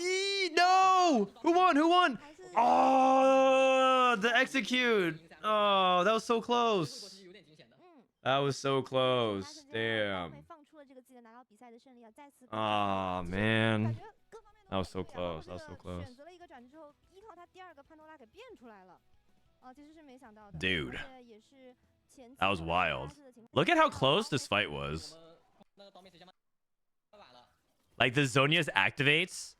No. Who won? 还是 Oh, the execute. Oh, that was so 这波 close. 其实有点惊险的。 That was so 发 close. 生之后，刀 Damn. 妹放出了这个技能，拿到比赛的胜利啊，再次 Oh 感 man. 觉各方面 That was so 都不一样 close. That was so 然后这个 close. 选择了一个转之后，依靠他第二个潘多拉给变出来了，其实是没想到的。 Dude. 而且也是前期 That was 的 wild. 拉式的情况 Look at how 下 close 刀 this 妹 fight 我 was. 们那个刀妹谁先放太晚了， Like the Zonius activates.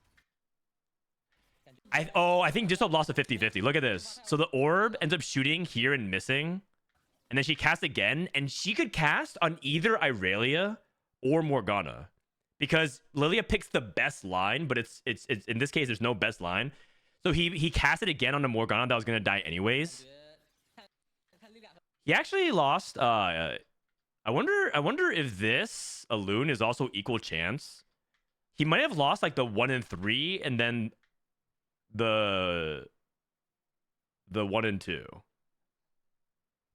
I think Dishsoap lost a 50-50. Look at this. So the orb ends up shooting here and missing. And then she casts again. And she could cast on either Irelia or Morgana. Because Lilia picks the best line, but it's in this case, there's no best line. So he cast it again on the Morgana that was gonna die anyways. 看力量和 He actually lost I wonder if this Alune is also equal chance. He might have lost like the 1 and 3 and then the 1 and 2.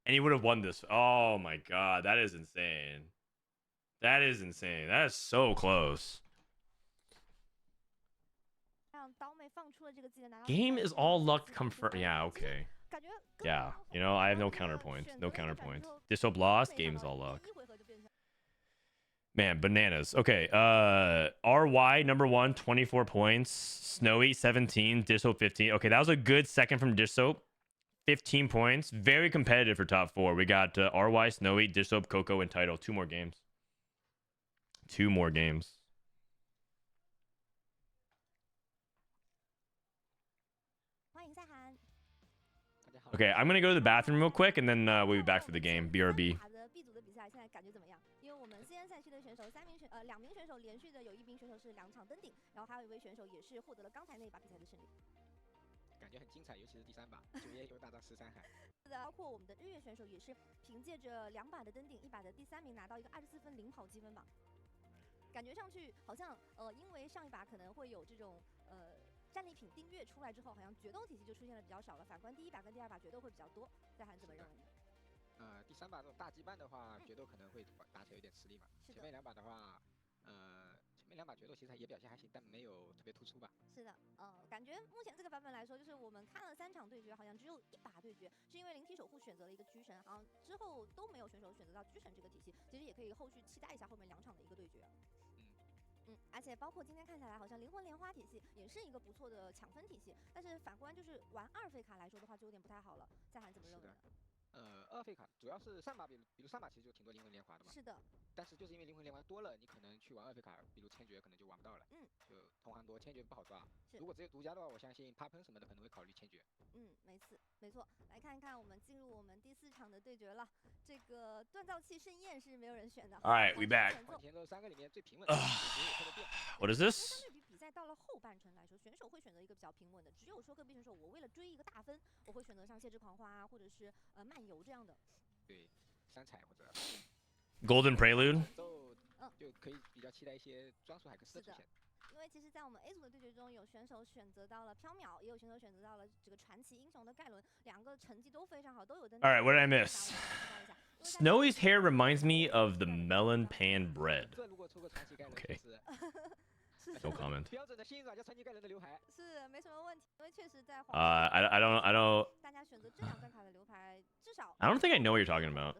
And he would have won this. Oh my god, that is insane. That is insane. That is so close. 让刀妹放出了这个技能，拿到 Game 比赛 is 的 all 胜利 luck 其实 confirm. Yeah, okay. 感觉各方 Yeah, 面都 you know, I have 很 no 好然后这个 counterpoints. 选 No 择一个转 counterpoints. 之后 Dishsoap 刀 lost, 妹 game is 想 all 到 luck. 第一回合就变成 Man, bananas. Okay, RY number 1, 24 points. Snowy 17, Dishsoap 15. Okay, that was a good second from Dishsoap. 15 points. Very competitive for top 4. We got RY, Snowy, Dishsoap, Coco, and Title. 2 more games. 2 more games. 欢迎赛涵。 大家好。 Okay, I'm gonna go to the bathroom real quick, and then we'll be back for the game. BRB. 打的 B 组的比赛现在感觉怎么样？因为我们 CN 赛区的选手2名选手连续的有1名选手是2场登顶，然后还有一位选手也是获得了刚才那一把比赛的胜利。感觉很精彩，尤其是第3把9夜又大战13海。是的，包括我们的日月选手也是凭借着2把的登顶，1把的第3名拿到一个24分领跑积分榜。感觉上去好像因为上一把可能会有这种战利品订阅出来之后，好像决斗体系就出现的比较少了。反观第1把跟第2把决斗会比较多。赛涵怎么认为呢？第3把这种大羁绊的话，决斗可能会打起来有点吃力嘛。前面2把的话，前面2把决斗其实也表现还行，但没有特别突出吧。是的，感觉目前这个版本来说，就是我们看了3场对决，好像只有1把对决是因为灵体守护选择了一个狙神，好像之后都没有选手选择到狙神这个体系。其实也可以后续期待一下后面2场的一个对决。而且包括今天看下来，好像灵魂莲花体系也是一个不错的抢分体系，但是反观就是玩2费卡来说的话，就有点不太好了。赛涵怎么认为呢？2费卡主要是3把，比如3把其实就挺多灵魂莲花的嘛。是的。但是就是因为灵魂莲花多了，你可能去玩2费卡，比如千珏可能就玩不到了。就同行多，千珏不好抓。如果只有独家的话，我相信趴喷什么的可能会考虑千珏。没错。来看一看，我们进入我们第4场的对决了。这个锻造器盛宴是没有人选的。All right, we back. 前头3个里面最平稳的What is this? 相对比比赛到了后半程来说，选手会选择一个比较平稳的。只有说个别选手，我为了追一个大分，我会选择像谢之狂花啊，或者是漫游这样的。对，3彩或者 Golden Prelude. 就可以比较期待一些专属海克斯的出现。因为其实，在我们 A 组的对决中，有选手选择到了缥缈，也有选手选择到了这个传奇英雄的盖伦，2个成绩都非常好，都有登。All right, what did I miss? Snowy's hair reminds me of the melon pan bread. Okay. No comment. 标准的新软叫传奇盖伦的刘海。是没什么问题，因为确实在 I don't. 大家选择这2张卡的刘牌，至少 I don't think I know what you're talking about.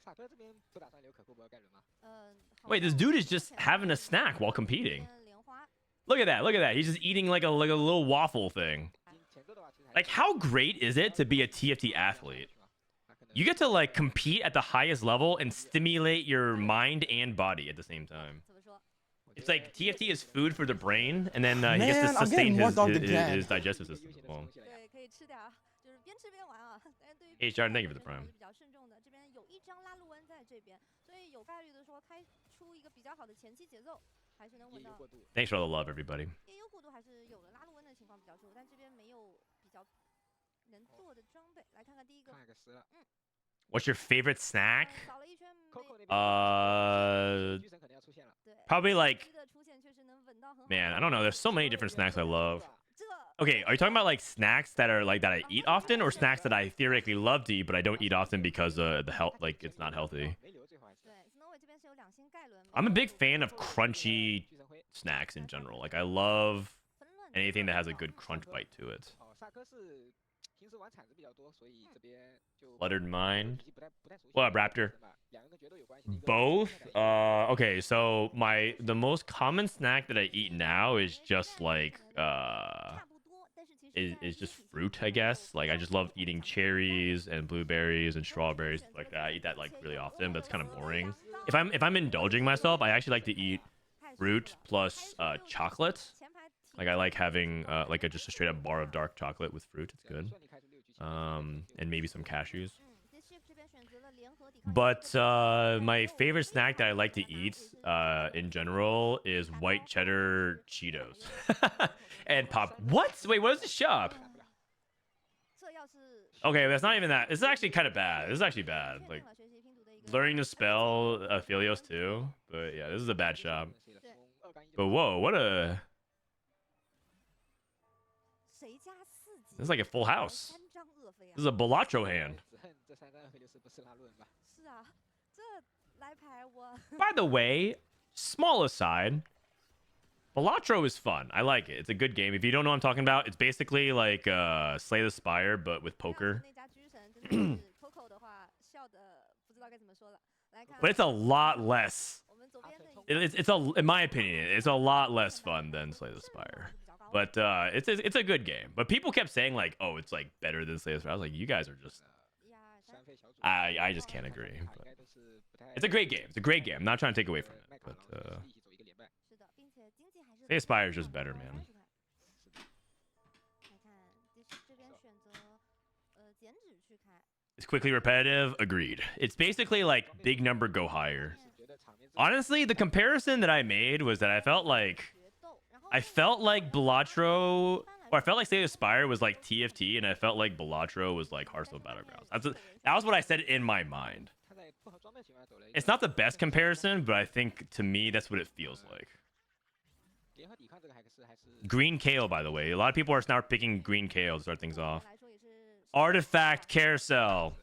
萨托这边不打算留可库博盖伦吗？Wait, this dude is just having a snack while competing. Look at that! Look at that! He's just eating like a little waffle thing. Like, how great is it to be a TFT athlete? You get to like compete at the highest level and stimulate your mind and body at the same time. It's like TFT is food for the brain, and then he gets to sustain his digestive system as well. Hey, Jordan, thank you for the prime. 比较慎重的，这边有1张拉路恩在这边，所以有概率的说开出一个比较好的前期节奏，还是能稳到。Thanks for all the love, everybody. 夜幽过渡还是有的，拉路恩的情况比较舒服，但这边没有比较能做的装备。来看看第一个。What's your favorite snack? 扫了一圈probably like. Man, I don't know. There's so many different snacks I love. Okay, are you talking about like snacks that are like that I eat often, or snacks that I theoretically love to eat but I don't eat often because the health, like it's not healthy? 没留最后还是 对，Snowy 这边是有两星盖伦。 I'm a big fan of crunchy 聚神辉 snacks in general. Like I love 纷乱 anything that has a good crunch bite to it. 哦，萨科是平时玩铲子比较多，所以这边就 Fluttered Mind. 体系不太熟悉。 What up, Raptor? 两个跟决斗有关系的一个 Both. Okay. So the most common snack that I eat now is just like 差不多，但是其实 is just fruit, I guess. Like I just love eating cherries and blueberries and strawberries like that. I eat that like really often, but it's kind of boring. If I'm indulging myself, I actually like to eat fruit plus chocolate. 前排提 Like I like having like just a straight up bar of dark chocolate with fruit. It's good. 顺利开出6局， And maybe some cashews. Dishsoap 这边选择了联合抵抗 But my favorite snack that I like to eat in general is white cheddar Cheetos and pop. What? Wait, what is the shop? 这要是 Okay, that's not even that. This is actually kind of bad. This is actually bad. 验 Like 证了学习拼读的一个 learning to spell Aphelios too. But yeah, this is a bad shop. 从2杠1 But whoa, what a 谁家4级 this is like a full house. 3张厄菲啊 This is a Balatro hand. 只恨这3张厄菲流斯不是拉论吧？是啊，这来牌我 By the way, small aside, Balatro is fun. I like it. It's a good game. If you don't know what I'm talking about, it's basically like Slay the Spire, but with poker. 那家居神真的是 Coco 的话笑的不知道该怎么说了。来看 But it's a lot less. 我们左边这一 It's a, in my opinion, it's a lot less fun than Slay the Spire. But it's a good game. But people kept saying like, oh, it's like better than Slay the Spire. I was like, you guys are just. 1 2 3 3费小组 I just can't agree. 应 But 该都是不太 it's a great game. It's a great game. I'm not trying to take away from it. 麦卡 But 朗一起走一个连败。是的，并且经济还是 Slay the Spire is just better, man. 来看 Dish 这边选择减脂去开， It's quickly repetitive. Agreed. It's basically like big number go higher. 觉得场面 Honestly, the comparison that I made was that I felt like 决斗，然后 I felt like Balatro, or I felt like Slay the Spire was like TFT, and I felt like Balatro was like Hearthstone Battlegrounds. That was what I said in my mind. 他在不合装备情况下走了一 It's not the best comparison, but I think to me that's what it feels like. 联合抵抗这个还是 Green Kale, by the way, a lot of people are now picking Green Kale to start things off. 来说也是 Artifact Carousel.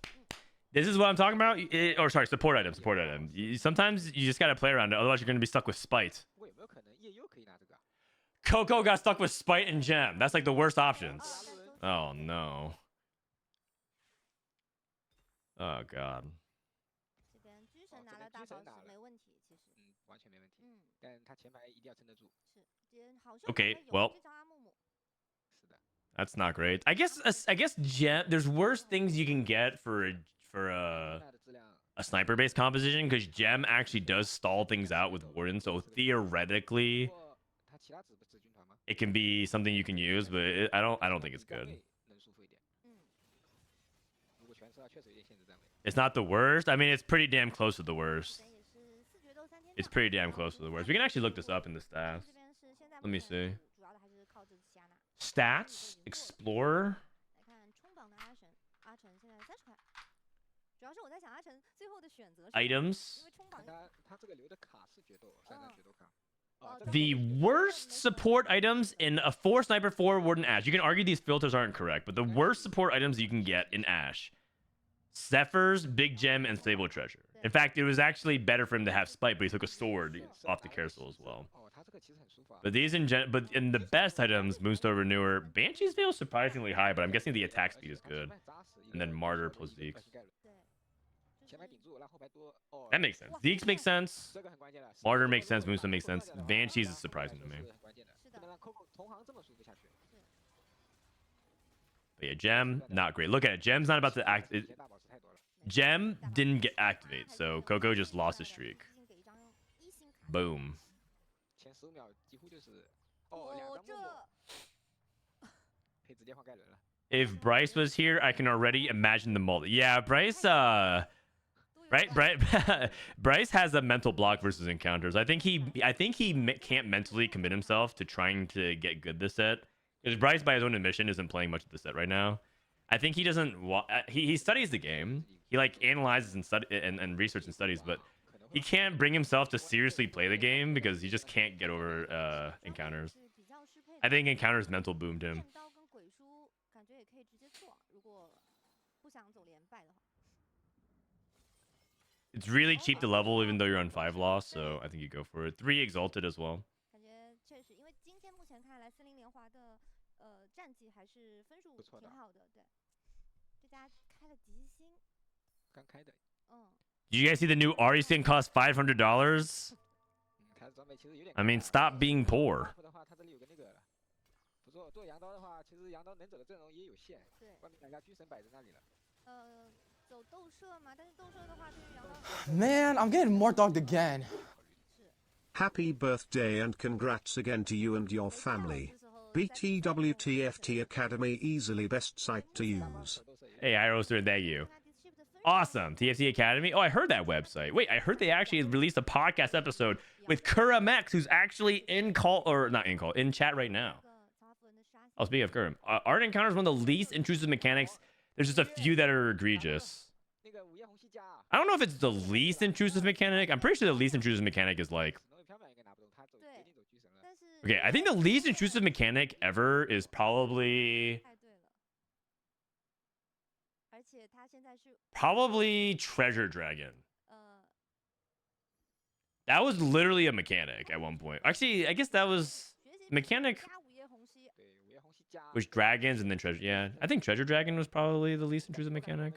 This is what I'm talking about. Or sorry, support item. Support item. Sometimes you just gotta play around it, otherwise you're gonna be stuck with Spite. 不过有没有可能夜幽可以拿这个啊？ Coco got stuck with Spite and Gem. That's like the worst options. 拉 Oh 伦 no. Oh god. 这边居神拿了大宝石没问题，其实完全没问题。嗯但他前排一定要撑得住。是，这边好像 Okay, 还有 well 这张阿木木，是的， That's not great. I guess Gem. There's worse things you can get for a 那的质量 a sniper based composition because Gem actually does stall things out with Warden. So theoretically, 不过他其他子不是军团吗？ it can be something you can use, but I don't think it's good. 能舒服一点。嗯，如果全吃到确实有点限制站位。 It's not the worst. I mean, it's pretty damn close to the worst. 这也是4决斗3天 It's pretty damn close to the worst. We can actually look this up in the stats. 这边是现在 Let me see. 主要的还是靠这奇亚娜。 Stats Explorer. 来看冲榜的阿成，阿成现在30块。主要是我在想阿成最后的选择是， Items. 因为冲榜看他这个留的卡是决斗，3张决斗卡。哦 The worst support items in a 4 Sniper 4 Warden Ash. You can argue these filters aren't correct, but the worst support items you can get in Ash: Zephyr's, Big Gem, and Stable Treasure. In fact, it was actually better for him to have Spite, but he took a sword off the carousel as well. 哦，他这个其实很舒服啊。 But in the best items, Moonstone Renewer, Banshee's Veil is surprisingly high, but I'm guessing the attack speed is good. 前排扎实一 And 个 then Martyr plus Zeke's. 对，前排顶住，让后排多。哦， That makes sense. Zeke's makes sense. 这个很关键了。 Martyr makes sense. Moonstone makes sense. Banshee's is surprising to me. 是很关键的，是的不能让 Coco 同行这么舒服下去。 But yeah, Gem, not great. Look at it. Gem's not about to act. 这些大宝石太多了。 Gem didn't get activate, so Coco just lost his streak. 给一张1星卡。 Boom. 前15秒几乎就是哦，两哦，张这默默可以直接换盖伦了。 If Bryce was here, I can already imagine the multi. Yeah, Bryce, Bryce has a mental block versus encounters. I think he can't mentally commit himself to trying to get good this set. Because Bryce, by his own admission, isn't playing much of the set right now. I think he doesn't. He studies the game. He like analyzes and and research and studies, but he can't bring himself to seriously play the game because he just can't get over encounters. I think encounters mental boomed him. 剑刀不想走连败的话。 It's really cheap to level even though you're on 5 loss, so I think you go for it. 3 exalted as well. 感觉确实，因为今天目前看来，森林莲华的战绩还是分数挺好的，对。这家开了吉星，刚开的。Did you guys see the new Ari skin cost $500? 它的装备其实有点。I mean, stop being poor. 的话，它这里有个那个，不做羊刀的话，其实羊刀能走的阵容也有限。对。外面两家狙神摆在那里了。走斗射嘛，但是斗射的话对于羊刀。Man, I'm getting more dogged again. Happy birthday and congrats again to you and your family. BTWTFT Academy easily best site to use. Hey, iRoaster, thank you. Awesome. TFT Academy. Oh, I heard that website. Wait, I heard they actually released a podcast episode with Kuram X, who's actually in chat right now. Oh, speaking of Kuram, Art Encounter is one of the least intrusive mechanics. There's just a few that are egregious. I don't know if it's the least intrusive mechanic. I'm pretty sure the least intrusive mechanic is like... Okay, I think the least intrusive mechanic ever is probably... Probably Treasure Dragon. That was literally a mechanic at one point. Actually, I guess that was mechanic. Which dragons and then treasure. Yeah, I think Treasure Dragon was probably the least intrusive mechanic.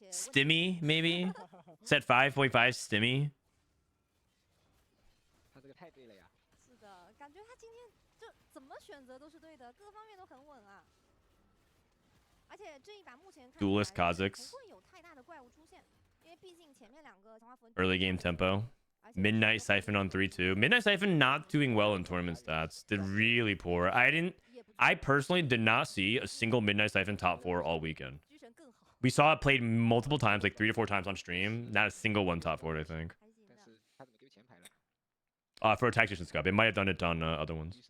Stimmy, maybe? Set 5.5 Stimmy. 他这个太对了呀。是的，感觉他今天就怎么选择都是对的，各个方面都很稳啊。而且这一把目前看 Duelist Kazakhs. 不会有太大的怪物出现，因为毕竟前面两个强化符文 Early game tempo. Midnight Siphon on 3-2. Midnight Siphon not doing well in tournament stats. Did really poor. I personally did not see a single Midnight Siphon top 4 all weekend. We saw it played multiple times, like 3 to 4 times on stream. Not a single one top 4, I think. For a Tactician's Cup. It might have done it on other ones.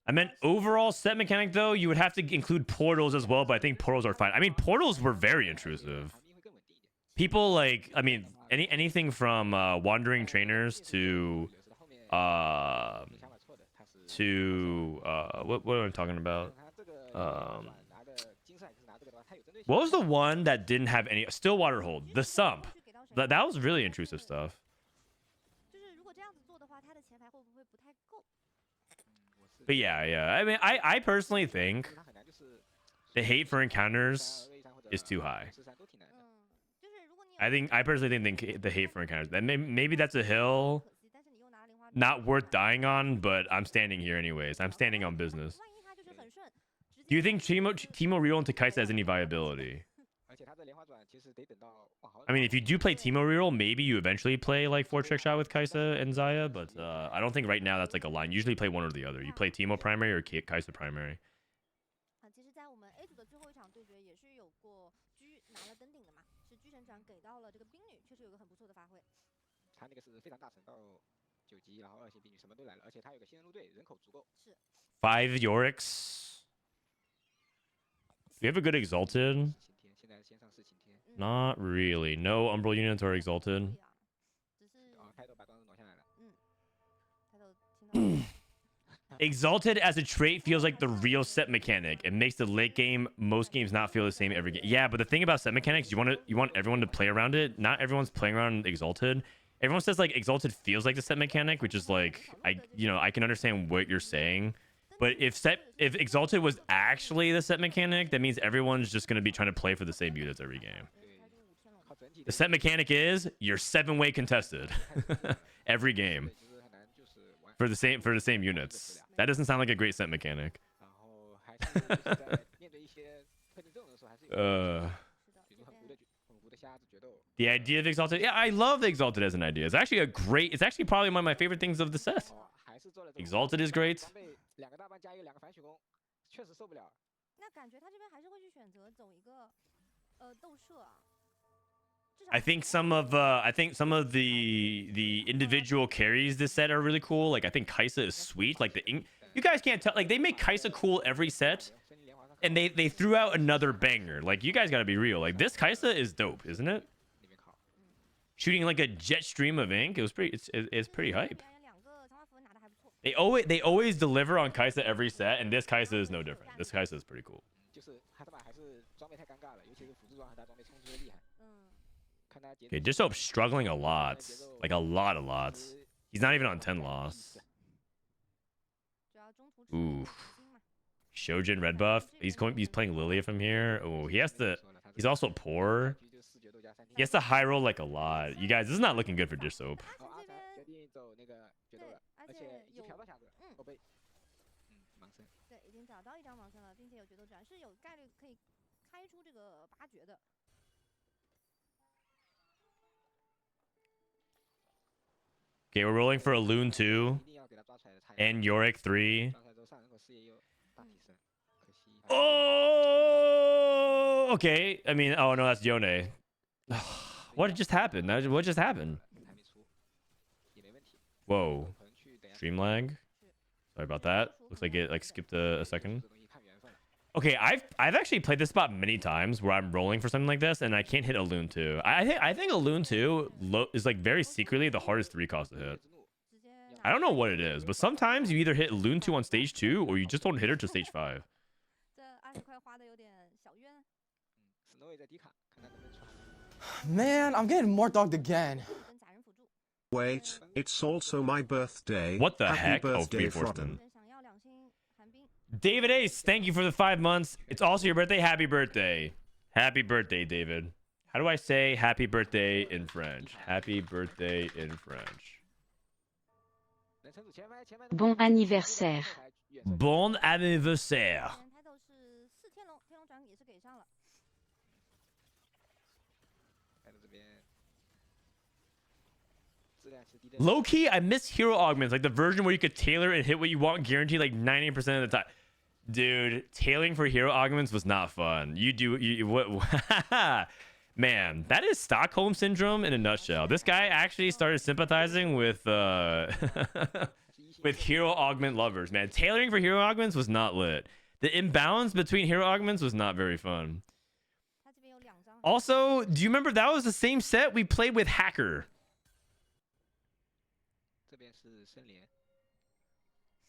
I meant overall set mechanic, though, you would have to include portals as well, but I think portals are fine. I mean, portals were very intrusive. People, like, I mean, anything from wandering trainers to... what am I talking about? What was the one that didn't have any... Stillwater Hold. The Sump. That was really intrusive stuff. But yeah. I mean, I personally think the hate for encounters is too high. I personally think the hate for encounters. That maybe that's a hill not worth dying on, but I'm standing here anyways. I'm standing on business. Do you think Teemo Reroll into Kaisa has any viability? I mean, if you do play Teemo Reroll, maybe you eventually play like 4-trick shot with Kaisa and Xayah, but I don't think right now that's like a line. Usually play one or the other. You play Teemo primary or Kaisa primary. Five Yoriks. Do you have a good Exalted? Not really. No Umbral units are Exalted. Exalted as a trait feels like the real set mechanic. It makes the late game, most games not feel the same every game. Yeah, but the thing about set mechanics, you want everyone to play around it. Not everyone's playing around Exalted. Everyone says like Exalted feels like the set mechanic, which is like I can understand what you're saying. But if Exalted was actually the set mechanic, that means everyone's just going to be trying to play for the same units every game. The set mechanic is you're 7-way contested every game for the same units. That doesn't sound like a great set mechanic. The idea of Exalted, yeah, I love the Exalted as an idea. It's actually probably one of my favorite things of the set. Exalted is great. I think some of the individual carries this set are really cool. Like I think Kaisa is sweet. Like you guys can't tell. Like they make Kaisa cool every set, and they threw out another banger. Like you guys gotta be real. Like this Kaisa is dope, isn't it? Shooting like a jet stream of ink. It's pretty hype. They always deliver on Kaisa every set, and this Kaisa is no different. This Kaisa is pretty cool. 就是他他妈还是装备太尴尬了，尤其是辅助装和他装备冲突的厉害。看他节奏。Okay, Dishsoap's struggling a lot, like a lot. He's not even on 10 loss. Ooh. Shojin red buff. He's playing Lilia from here. Oh, he has to. He's also poor. He has to high roll like a lot. You guys, this is not looking good for Dishsoap. 决定走那个决斗了，而且已经调到下子，后背，盲僧。对，已经找到一张盲僧了，并且有决斗转，是有概率可以开出这个8决的。Okay, we're rolling for a Loon 2 and Yorick 3. Oh, okay. I mean, oh no, that's Yone. What just happened? What just happened? Whoa. Stream lag. Sorry about that. Looks like it skipped a second. Okay, I've actually played this spot many times where I'm rolling for something like this and I can't hit a Loon 2. I think a Loon 2 is like very secretly the hardest 3 cost to hit. I don't know what it is, but sometimes you either hit Loon 2 on stage 2 or you just don't hit her to stage 5. Man, I'm getting more dogged again. Wait, it's also my birthday. What the Happy heck? birthday, Oh, Frodan. David Ace, thank you for the 5 months. It's also your birthday. Happy birthday. Happy birthday, David. How do I say happy birthday in French? Happy birthday in French. Bon anniversaire. Bon anniversaire. Low key, I miss hero augments, like the version where you could tailor and hit what you want, guaranteed like 90% of the time. Dude, tailoring for hero augments was not fun. What? Man, that is Stockholm syndrome in a nutshell. This guy actually started sympathizing with with hero augment lovers. Man, tailoring for hero augments was not lit. The imbalance between hero augments was not very fun. Also, do you remember that was the same set we played with Hacker?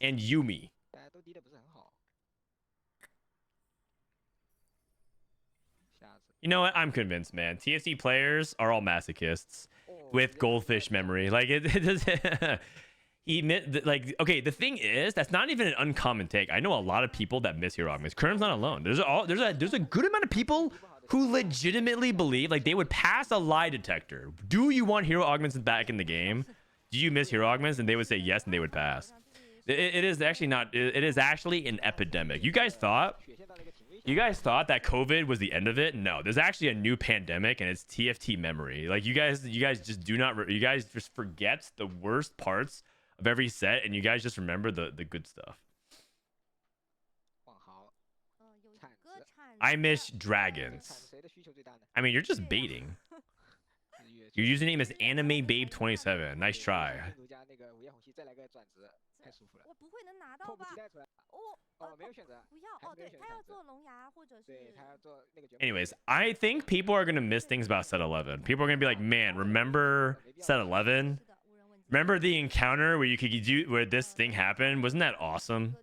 And Yumi. You know what? I'm convinced, man. TSI players are all masochists with goldfish memory. Like it does. Okay, the thing is, that's not even an uncommon take. I know a lot of people that miss hero augments. Kern's not alone. There's a good amount of people who legitimately believe like they would pass a lie detector. Do you want hero augments back in the game? Do you miss hero augments? And they would say yes, and they would pass. It is actually not. It is actually an epidemic. You guys thought that COVID was the end of it? No, there's actually a new pandemic, and it's TFT memory. Like you guys just do not. You guys just forget the worst parts of every set, and you guys just remember the good stuff. I miss dragons. I mean, you're just baiting. Your username is AnimeBabe27. Nice try. Anyways, I think people are going to miss things about set 11. People are going to be like, man, remember set 11? Remember the encounter where you could do where this thing happened? Wasn't that awesome?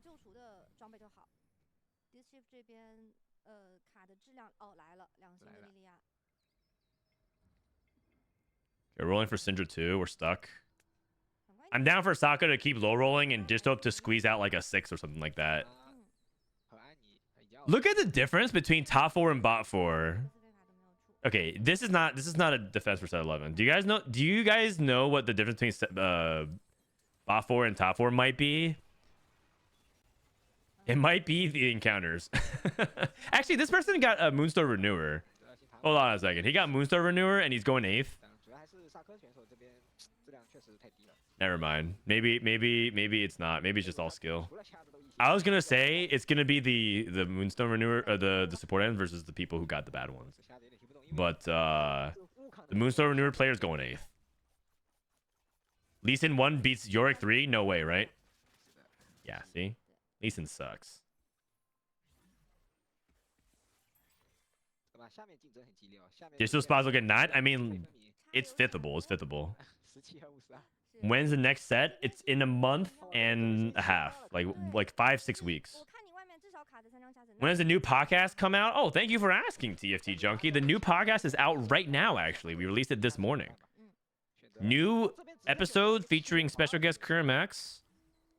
Okay, rolling for Syndra 2. We're stuck. I'm down for Sokka to keep low rolling and Dishsoap to squeeze out like a 6 or something like that. Look at the difference between top 4 and bot 4. Okay, this is not a defense for set 11. Do you guys know what the difference between bot 4 and top 4 might be? It might be the encounters. Actually, this person got a Moonstar Renewer. Hold on a second. He got Moonstar Renewer and he's going 8th. Never mind. Maybe it's not. Maybe it's just all skill. I was gonna say it's gonna be the Moonstone Renewer or the support end versus the people who got the bad ones. But the Moonstone Renewer player is going 8th. Lee Sin 1 beats Yorick 3? No way, right? Yeah, see? Lee Sin sucks. Digital spots will get 9? I mean, it's fithable. It's fithable. When's the next set? It's in a month and a half, like 5-6 weeks. 我看你外面至少卡着3张下神。 When does the new podcast come out? Oh, thank you for asking, TFT Junkie. The new podcast is out right now, actually. We released it this morning. New episode featuring special guest Kurimax.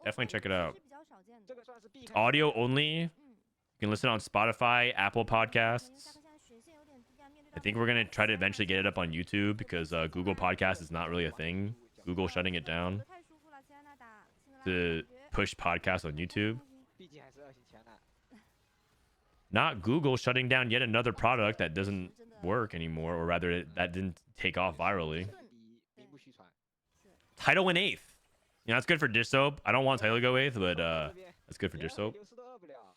Definitely check it out. 是比较少见的。 这个算是避开 Audio only. You can listen on Spotify, Apple 下 Podcasts. 课现在血线有点低啊，面对 I 到 think we're gonna try to eventually get it up on YouTube because Google Podcast is not really a thing. Google shutting it down 太舒服了，亲爱的打，辛格拉 to push podcasts on YouTube. 毕竟还是2星前的。 Not Google shutting down yet another product that doesn't work anymore, or rather that didn't take off virally. 第一名不虚传。 Title win 8th. You know, that's good for Dishsoap. I don't want Title to go 8th, but 这边 that's good for 连 Dishsoap. 流失都饿不了。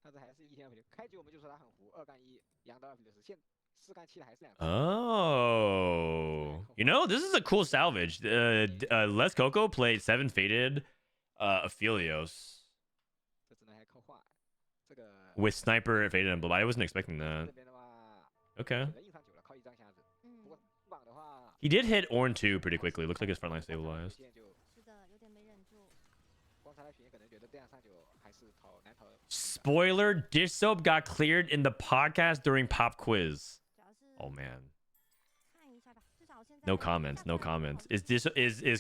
但是还是1天2开局我们就说他很糊，2杠1，阳到260，现4杠7的还是2。 Oh, you know, this is a cool salvage. Les Coco played 7 Faded Aphelios 这只能还靠画。这个 with Sniper Faded and Blood. I wasn't expecting that. 这边的话， Okay. 选择硬上9了，靠1张瞎子。不过榜的话， He did hit Orn 2 pretty quickly. Looks like his front line stabilized. 现在就是的，有点没忍住。光他来选，可能觉得这样上9还是难逃。 Spoiler, Dishsoap got cleared in the podcast during pop quiz. 主要是 Oh man. 看一下吧，至少现在 No comments, no comments. Is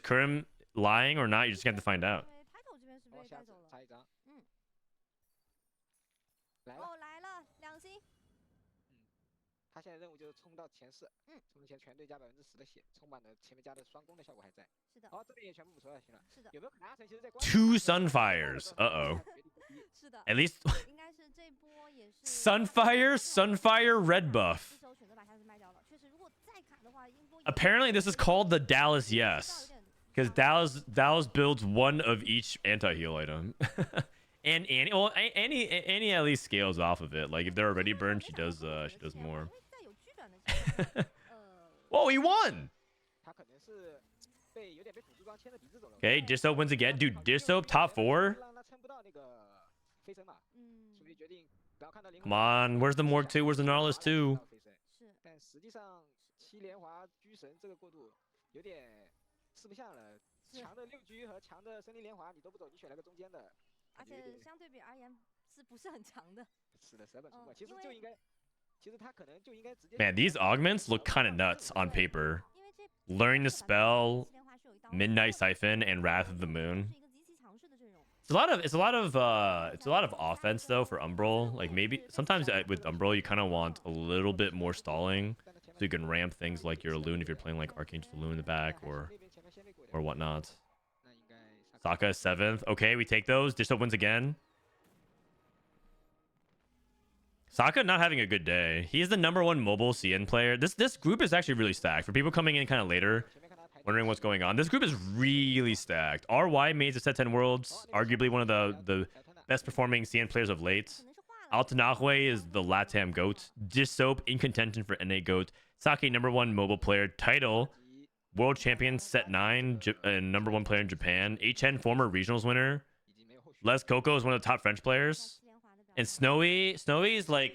Kurim lying or not? You just have to find out. 对，title 这边是被哦，瞎子带走了。插1张。嗯。来了。哦，来了，2星。他现在任务就是冲到前4，冲前全队加10%的血，充满了前面加的双攻的效果还在。是的。好，这边也全部补出来，行了。是的。有没有可能阿成其实在 Two Sunfires. Uh-oh. 是的。 At least 应该是这波也是 Sunfire red buff. 这时候选择把下子卖掉了。确实，如果再砍的话，英波 Apparently this is called the Dallas Yes. Because Dallas builds one of each anti-heal item. And Annie at least scales off of it. Like if they're already burned, she does more. 因为在有居转的情况下 Whoa, he won! 他可能是有点被辅助装牵着鼻子走了。 Okay, Dishsoap wins again. Dude, Dishsoap top 4? 让他撑不到那个飞升嘛，所以决定不要看到灵魂。 Come on, where's the Morg 2? Where's the Nautilus 2? 是。但实际上7连华狙神这个过渡有点四不像了。强的6狙和强的森林连华你都不走，你选了个中间的。 而且相对比而言，是不是很强的？是的，舍本逐末。其实就应该，其实他可能就应该直接。 Man, these augments look kind of nuts on paper. Learning the spell, Midnight Siphon, and Wrath of the Moon. It's a lot of offense though for Umbral. Like maybe sometimes with Umbral you kind of want a little bit more stalling, so you can ramp things like your Loon if you're playing like Archangel Loon in the back or whatnot. Sokka is 7th. Okay, we take those. Dishsoap wins again. Sokka not having a good day. He's the #1 mobile CN player. This group is actually really stacked. For people coming in kind of later, wondering what's going on, this group is really stacked. RiYue made the set 10 Worlds, arguably one of the best performing CN players of late. Altanahue is the LATAM GOAT. Dishsoap in contention for NA GOAT. Saki #1 mobile player. Title World Champion set 9 and #1 player in Japan. HN former regionals winner. Les Coco is one of the top French players. And Snowy is like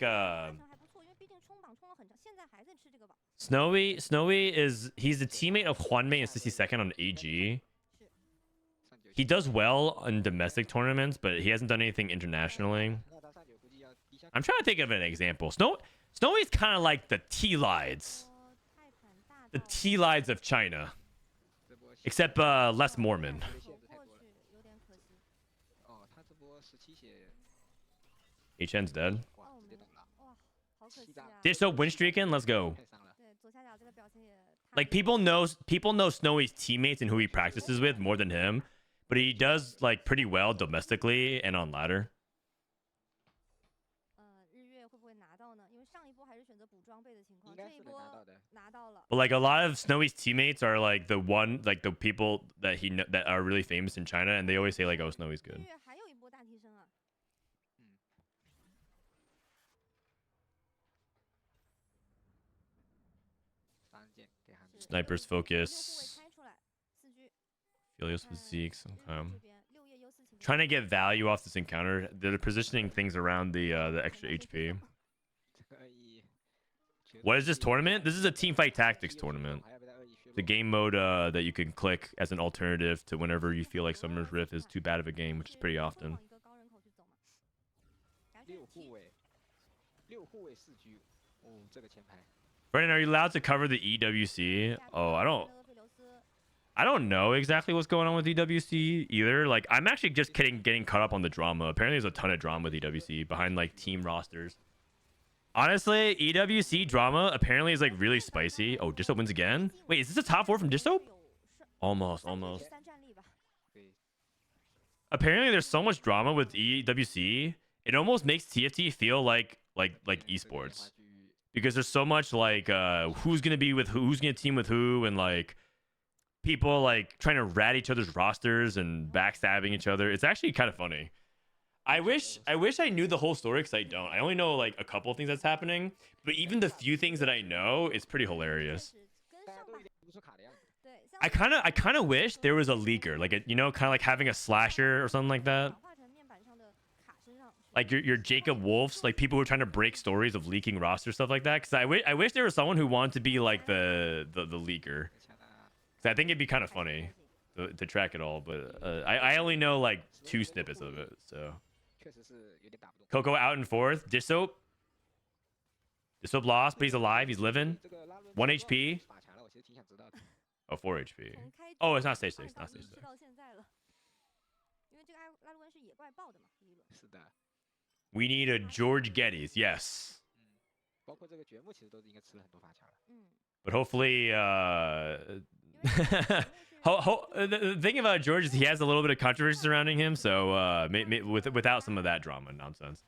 Snowy is he's the teammate of Juanmei and 62nd on AG. He does well in domestic tournaments, but he hasn't done anything internationally. I'm trying to think of an example. Snowy's kind of like the T-Lides. The T-Lides of China. Except less Mormon. HN's dead. Dishsoap win streaking. Let's go. Like people know Snowy's teammates and who he practices with more than him, but he does like pretty well domestically and on ladder. But like a lot of Snowy's teammates are like the people that that are really famous in China, and they always say like, "Oh, Snowy's good." Sniper's focus. Philios with Zeeks. Okay. Trying to get value off this encounter. They're positioning things around the extra HP. What is this tournament? This is a teamfight tactics tournament. The game mode that you can click as an alternative to whenever you feel like Summer's Rift is too bad of a game, which is pretty often. 六护卫四狙，哦，这个前排。 Brennan, are you allowed to cover the EWC? Oh, I don't know exactly what's going on with EWC either. Like, I'm actually just getting caught up on the drama. Apparently, there's a ton of drama with EWC behind like team rosters. Honestly, EWC drama apparently is like really spicy. Oh, Dishsoap wins again. Wait, is this a top 4 from Dishsoap? Almost. Apparently, there's so much drama with EWC. It almost makes TFT feel like esports, because there's so much like who's gonna be with who's gonna team with who, and like people like trying to rat each other's rosters and backstabbing each other. It's actually kind of funny. I wish I knew the whole story, because I don't. I only know like a couple of things that's happening, but even the few things that I know, it's pretty hilarious. I kind of wish there was a leaker, like kind of like having a slasher or something like that. Like your Jacob Wolfs, like people who are trying to break stories of leaking roster stuff like that. Because I wish there was someone who wanted to be like the leaker. Because I think it'd be kind of funny to track it all. But I only know like 2 snippets of it. So Coco out in 4th. Dishsoap lost, but he's alive. He's living. 1 HP. Oh, 4 HP. Oh, it's not stage 6. Not stage 6. We need a George Geddes, yes. But hopefully, the thing about George is he has a little bit of controversy surrounding him, so without some of that drama nonsense.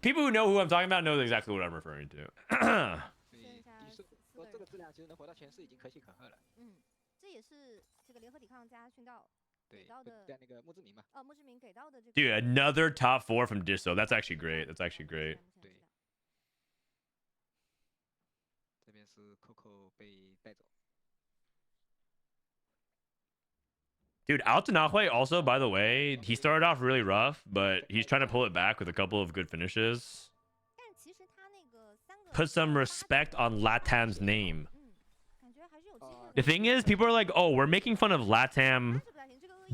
People who know who I'm talking about know exactly what I'm referring to. Dude, another top 4 from Dishsoap. That's actually great. That's actually great. Dude, Altanahue also, by the way, he started off really rough, but he's trying to pull it back with a couple of good finishes. Put some respect on Latam's name. The thing is, people are like, oh, we're making fun of Latam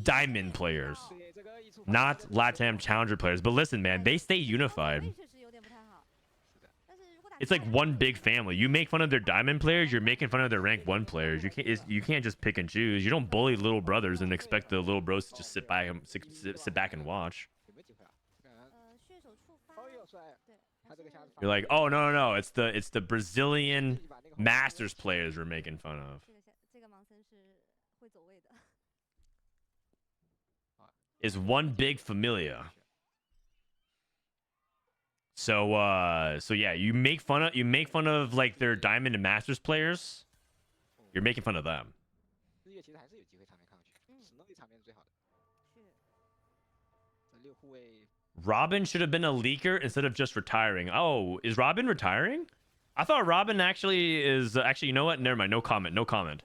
Diamond players, not Latam Challenger players. But listen, man, they stay unified. It's like one big family. You make fun of their Diamond players, you're making fun of their Rank 1 players. You can't just pick and choose. You don't bully little brothers and expect the little bros to just sit back and watch. You're like, oh no, it's the Brazilian Masters players we're making fun of. Is one big familia. So yeah, you make fun of like their Diamond and Masters players. You're making fun of them. Robin should have been a leaker instead of just retiring. Oh, is Robin retiring? I thought Robin actually is you know what? Never mind. No comment.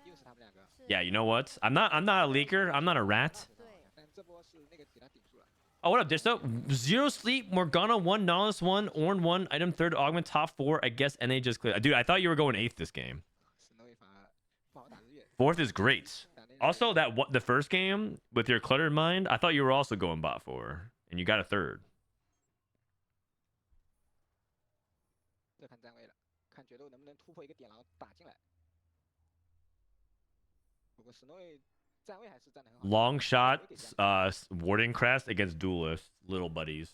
Yeah, you know what? I'm not a leaker. I'm not a rat. Oh, what up, Dishsoap? 0 sleep, Morgana 1, Nautilus 1, Ornn 1, item 3rd, augment top 4. I guess NA just cleared. Dude, I thought you were going 8th this game. 4th is great. Also, the first game with your cluttered mind, I thought you were also going bot 4, and you got a 3rd. Long shot, Warden Crest against Duelist, Little Buddies.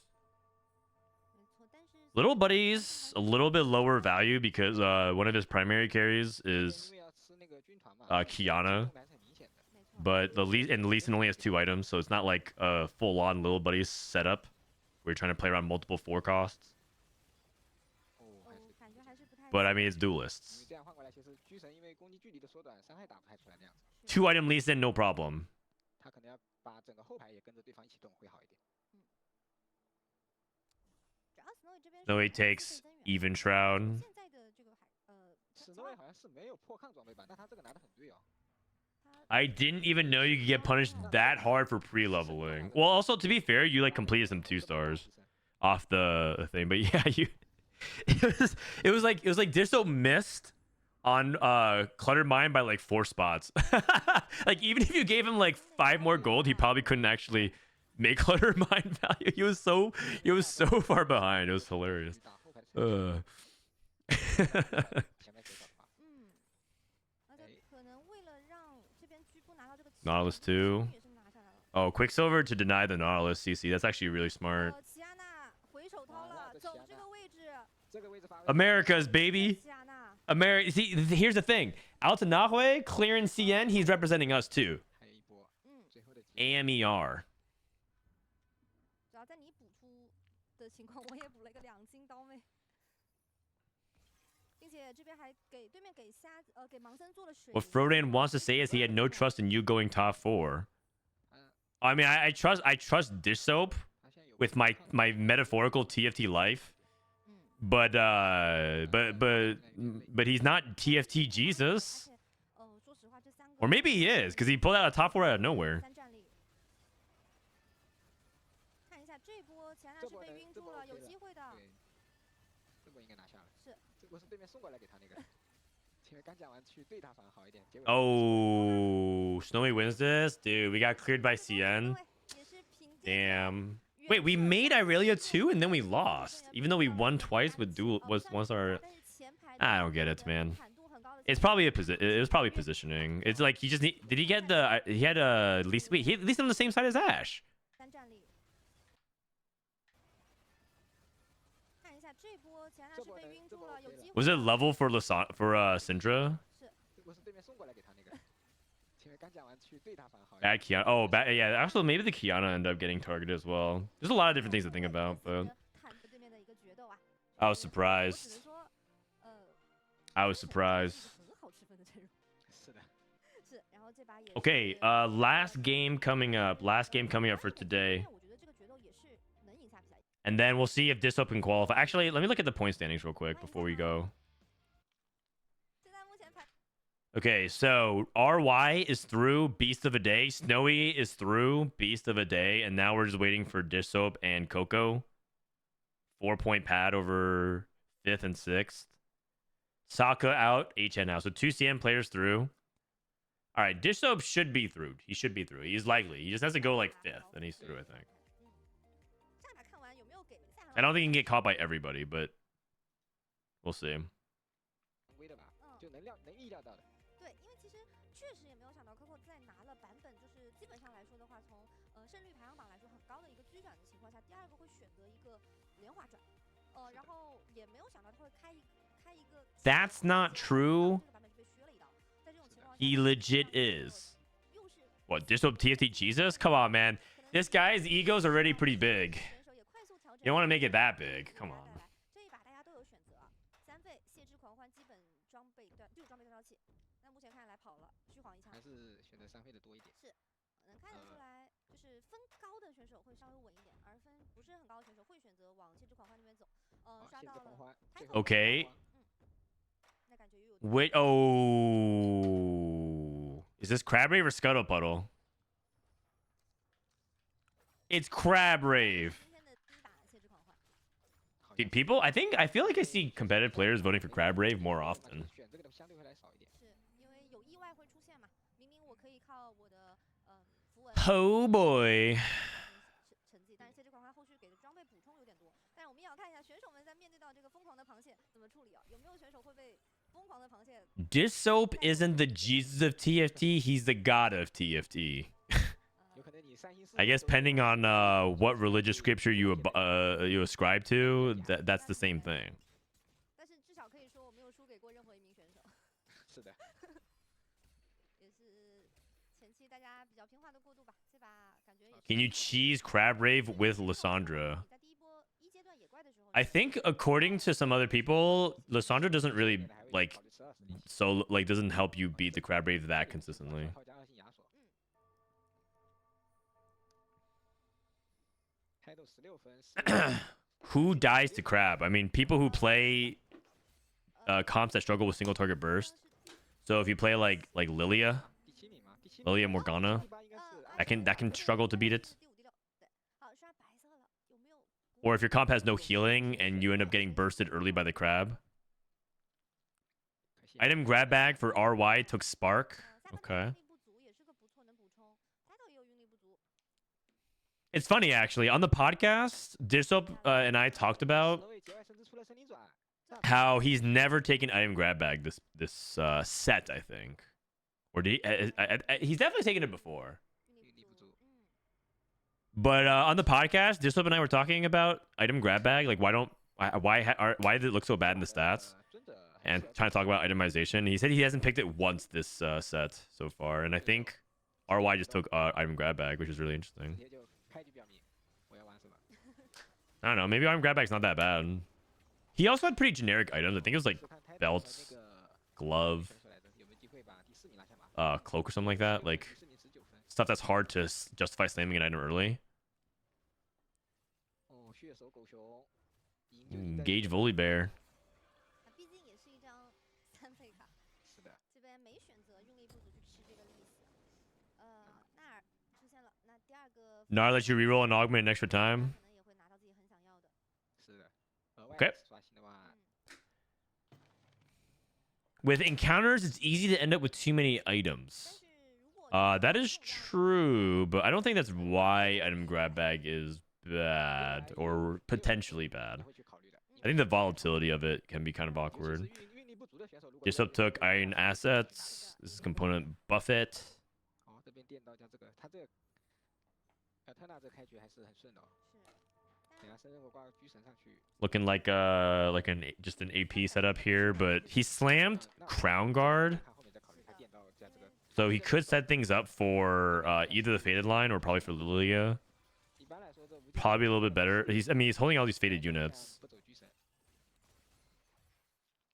Little Buddies, a little bit lower value because one of his primary carries is Kiana. But the Lee Sin only has 2 items, so it's not like a full-on Little Buddies setup where you're trying to play around multiple 4 costs. But I mean, it's Duelists. 2 item Lee Sin, no problem. Snowy takes Even Shroud. I didn't even know you could get punished that hard for pre-leveling. Well, also, to be fair, you like completed some 2 stars off the thing. But yeah, it was like Dishsoap missed on Cluttered Mind by like 4 spots. Like even if you gave him like 5 more gold, he probably couldn't actually make Cluttered Mind value. He was so far behind. It was hilarious. 打后排的选手前面选手的话，而且可能为了让这边局部拿到这个 Nautilus 2. 也是拿下来了。 Oh, Quicksilver to deny the Nautilus CC. That's actually really smart. 齐亚娜回手掏了，走这个位置。这个位置发挥 America's baby. 齐亚娜 America. See, here's the thing. Altanahue, clearing CN, he's representing us too. 还有一波，最后的 AMER. 只要在你补出的情况，我也补了一个2星刀妹。并且这边还给对面给给盲僧做了水。 What Frodan wants to say is he had no trust in you going top 4. I mean, I trust Dishsoap 他现在有 with my metaphorical TFT life, but he's not TFT Jesus, 而且说实话，这3个 or maybe he is because he pulled out a top 4 out of nowhere. 3战力。看一下这波齐亚娜是这波能被晕住了，有机会的。对，这波应该拿下了。是，这波是对面送过来给他那个，前面刚讲完去对他反而好一点，结果 Oh, Snowy wins this, dude. We got cleared by CN. 也是凭借 Damn. Wait, we made Irelia 2 and then we lost, even though we won twice with dual once our. I don't get it, man. It's probably it was probably positioning. It's like he just did he get the he had at least wait he at least on the same side as Ash. 3战力。看一下这波齐亚娜是被晕住了，有机会。 Was it level for Syndra? 这波是对面送过来给他那个，前面刚讲完去对他反而好一点。 Bad Kiana. Oh, bad. Yeah. Also, maybe the Kiana ended up getting targeted as well. There's a lot of different things to think about, but 看对面的一个决斗啊， I was 我只 surprised. 能说， I was surprised. 很好吃分的阵容。是的，是，然后这把也是 Okay. Last game coming up. Last game coming up for today. 我觉得这个决斗也是能赢下比赛。 And then we'll see if Dishsoap can qualify. Actually, let me look at the point standings real quick before we go. 现在目前排 Okay, so RY is through Beast of a Day. Snowy is through Beast of a Day. And now we're just waiting for Dishsoap and Coco. 4-point pad over 5th and 6th. Saka out, HN out. So 2 CM players through. All right, Dishsoap should be through. He should be through. He's likely. He just has to go like 5th, and he's through, I think. 上一把看完有没有给赛场 I don't think he can get caught by everybody, but we'll see. 微的吧，就能意料到的。对，因为其实确实也没有想到 Coco 在拿了版本，就是基本上来说的话，从胜率排行榜来说很高的一个追转的情况下，第2个会选择一个连环转，然后也没有想到他会开一个。 That's not true. 这个版本就被削了一刀，在这种情况下 He legit is. 又是 What, Dishsoap TFT Jesus? Come on, man. This guy's ego's already pretty big. 选手也快速调整 You don't want to make it that big. Come on. 这一把大家都有选择，3费谢之狂欢基本装备断招器，那目前看来跑了，虚晃一枪还。是选择3费的多一点。能看得出来，就是分高的选手会稍微稳一点，而分不是很高的选手会选择往谢之狂欢那边走。刷谢之到了狂欢，最后 Okay. 那感觉又有 Wait. Oh. Is this Crab Rave or Scuttle Puddle? It's Crab Rave. 今天的第一把谢之狂欢。好像 Dude, people, I feel like I see competitive players voting for Crab Rave more often. 选这个的相对会来少一点。是因为有意外会出现嘛？明明我可以靠我的符文 Oh boy. 成绩，但是谢之狂欢后续给的装备补充有点多。但是我们也要看一下选手们在面对到这个疯狂的螃蟹怎么处理啊？有没有选手会被疯狂的螃蟹？ Dishsoap isn't the Jesus of TFT, he's the God of TFT. 有可能你3星4 I guess pending on what religious scripture you ascribe to, that's the same thing. 但是至少可以说我没有输给过任何一名选手，是的，也是前期大家比较平滑的过渡吧。这把感觉也是 Can you cheese Crab Rave with Lysandra? 你在第一波一阶段野怪的时候， I think according to some other people, Lysandra doesn't really like 考虑12 so like doesn't help you beat the Crab Rave that consistently. 靠加2星亚索，开斗16分Who dies to Crab? I mean, people who play comps that struggle with single target burst. So if you play like Lilia, 第7名嘛，第7 Lilia Morgana, 第8应该是 that can struggle to beat it. 第5、第6，对，好刷白色了，有没有 Or if your comp has no healing and you end up getting bursted early by the crab. 可惜 Item grab bag for RY took Spark. 萨克 Okay. 运力不足也是个不错能补充，萨克也有运力不足。 It's funny actually. On the podcast, Dishsoap and I talked about 10位节外甚至出了森林转，这样 how he's never taken item grab bag this set, I think. Or did he, he's definitely taken it before. 运力不足。嗯， But on the podcast, Dishsoap and I were talking about item grab bag. Like, why did it look so bad in the stats? 尊者还 And 是要 trying to talk about itemization. He said he hasn't picked it once this set so far. And I think RY just took item grab bag, which is really 直 interesting. 接就开局表明我要玩什么。 I don't know. Maybe item grab bag's not that bad. He also had pretty generic items. I think it was like 就看 Titan 和 belts, 那个 glove, 选出来的有没有机会把第4名拿下嘛？ cloak or something like that. Like 54名19分。 stuff that's hard to justify slamming an item early. 哦，血手狗熊，赢就 Ooh, 赢在 Gauge 这个 Volley Bear. 那毕竟也是一张3费卡，是的，这边没选择运力不足去吃这个利息。纳尔出现了，那第二个 Nar lets you reroll and augment in extra time. 可能也会拿到自己很想要的。是的。额外 Okay. 刷新的话， With encounters, it's easy to end up with too many 但 items. 是如果 That is true, but I don't think that's why item grab bag is bad or potentially 也 bad. 会去考虑的。 I think the volatility of it can be kind of 尤 awkward. 其是运力不足的选手，如果 Dishsoap took iron assets. This is component buffet. 哦，这边电到加这个，他这个特纳这开局还是很顺的哦。是，等下生日火挂狙神上去， Looking like just an AP setup here, but he slammed Crown Guard, 看后面再考虑他电到加这个。 so he could set things up for either the Faded line or probably for Lilia. 一般来说，这无 Probably a little bit better. He's holding all these Faded units. 不走狙神，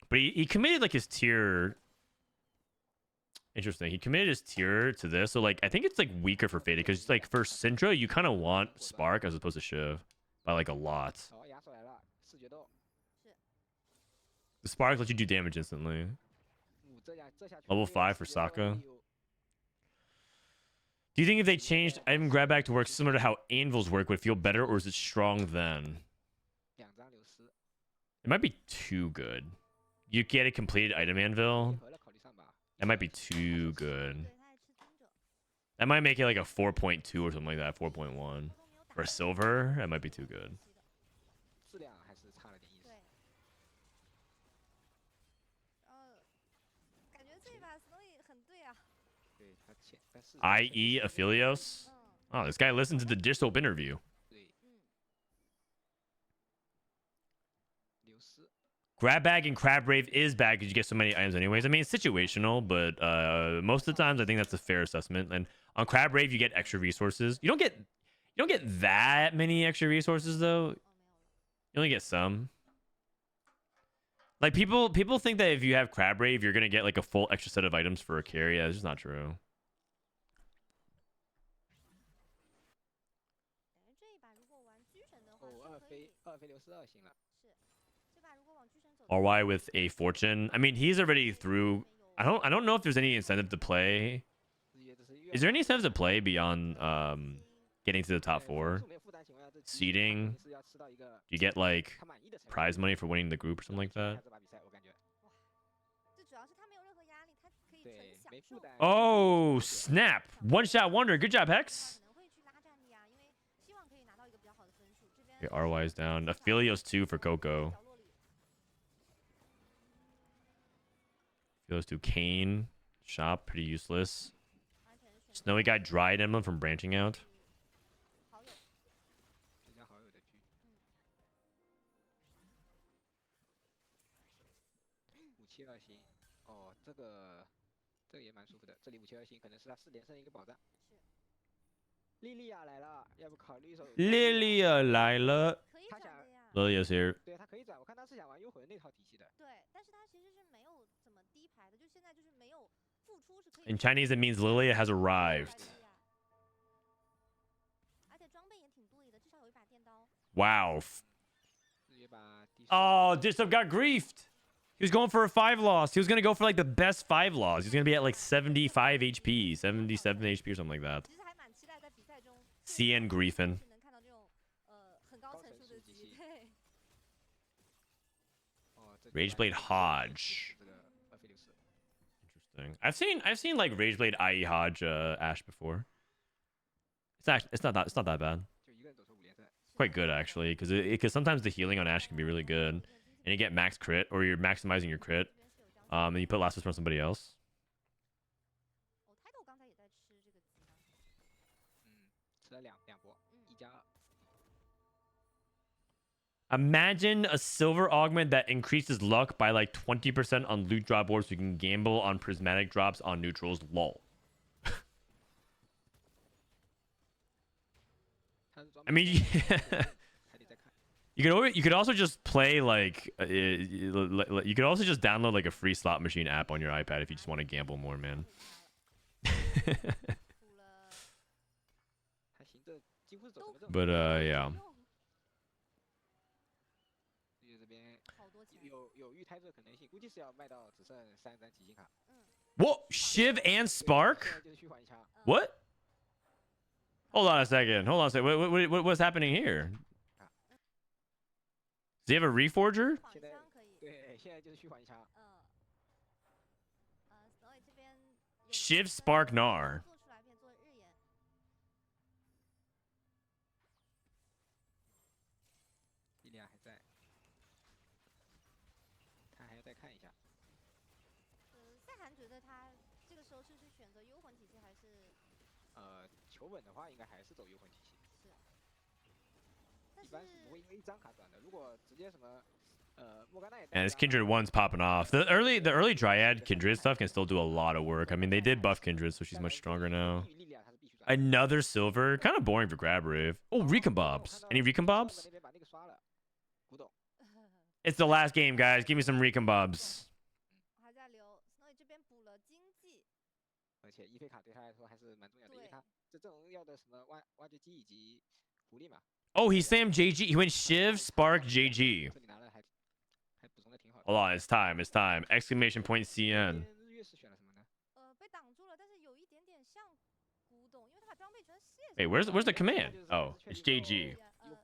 But he committed like his tier. Interesting. He committed his tier to this, so like I think it's like weaker for Faded because like for Syndra you kind of want Spark as opposed to Shiv by like a lot. 哦，亚索来了，视觉斗， The Spark lets you do damage instantly. 这下去 Level 5 for Sokka. Do you think if they changed item grab bag to work similar to how anvils work, would it feel better, or is it strong then? 2张流失， It might be too good. You get a completed item anvil. 合了考虑上吧。 That might be too good. 对，他爱吃尊者， That might make it like a 4.2 or something like that. 4.1 沟通没有打 for silver. That might be too good. 质量还是差了点意思对。感觉这一把 Snowy 很对啊。对他浅，但是 I.e. Aphelios. 嗯， Oh, this guy listened to the Dishsoap interview. 对嗯，流失， Grab bag and crab rave is bad because you get so many items anyways. I mean, it's situational, but most of the times I think that's a fair assessment. And on crab rave, you get extra resources. You don't get that many extra resources though. 哦，没有了。 You only get some. Like people think that if you have crab rave, you're gonna get like a full extra set of items for a carry. Yeah, it's just not true. 感觉这一把如果玩狙神的话哦，是可以，二飞流失2行了，是这把如果往狙神走。 RY with a fortune. I mean, he's already through. I don't know if there's any incentive to play. 日月这是月 Is there any incentive to play beyond getting to the top 对 4? 没有负担情况下，这 Seeding 是要吃到一个 Do you get like 他满意的成绩 prize money for winning the group or something like that? 这把比赛我感觉最主要是他没有任何压力，他可以纯对享受。没负担。 Oh snap! One shot wonder. Good job, Hex. 可能会去拉战力啊，因为希望可以拿到一个比较好的分数。这边 Okay, RY is down. Aphelios 2 for Coco. 角落里 Aphelios 2 Kane. Shop pretty useless. 完全选 Snowy got dried emblem from branching out. 好友，增加好友的狙。57星，哦，这个也蛮舒服的。这里57星可能是他4连胜一个保障。莉莉娅来了，要不考虑一手 Lilia 来了。可以他想转的呀。 Lilia's here. 对他可以转，我看他是想玩幽魂那套体系的。对，但是他其实是没有怎么低排的，就现在就是没有付出是可以。 In Chinese, it means Lilia has arrived. 而且装备也挺对的，至少有一把电刀。 Wow. 日月把第 Oh, Dishsoap got griefed. He was going for a 5 loss. He was going to go for like the best 5 loss. He's going to be at like 75 HP, 77 HP or something like that. 其实还蛮期待在比赛中 CN Griefin. 是能看到这种很高层数的机 Rageblade Hodge. 这个费六斯。 Interesting. I've seen like Rageblade IE Hodge Ash before. It's not that bad. 就一个人走出5连胜。 Quite good actually, because sometimes the healing on Ash can be really good, and you get max crit or you're maximizing your crit, and you put last whisper on somebody else. 哦，Title 刚才也在吃这个鸡呢。吃了两波，1加2。 Imagine a silver augment that increases luck by like 20% on loot drop boards so you can gamble on prismatic drops on neutrals. Lol. I mean, you could also just play like you could also just download like a free slot machine app on your iPad if you just want to gamble more, man. 还行，这几乎是走什么正。 But yeah. 这边好多钱。有御胎这可能性，估计是要卖到只剩3张极星卡。 Whoa, Shiv and 现 Spark? 在就是虚幻一枪。 What? Hold on a second. What's happening here? Does he have a reforger? 仿箱可以。对，现在就是虚幻一枪。所以这边有 Shiv Spark Nar. 做出来变做日炎。莉莉娅还在，他还要再看一下。赛涵觉得他这个时候是去选择幽魂体系还是？求稳的话，应该还是走幽魂体系。是。但一般是不会因为一张卡转的，如果直接什么。 And his Kindred one's popping off. The early Dryad Kindred stuff can still do a lot of work. I mean, they did buff Kindred, so she's much stronger now. Another silver, kind of boring for grab Rave. Oh, Recon Bobs. Any Recon Bobs? It's the last game, guys. Give me some Recon Bobs. 还在留 ，Snowy 这边补了经济。而且一飞卡对他来说还是蛮重要的，因为他这阵容要的什么挖掘机以及狐狸嘛。Oh, he slammed JG. He went Shiv, Spark, JG. 这里拿了还补充的挺好的。 Hold on, it's time. It's time. Exclamation point CN. 日月是选了什么呢？被挡住了，但是有一点点像古董，因为他把装备全卸。 Hey, where's the command? Oh, it's JG.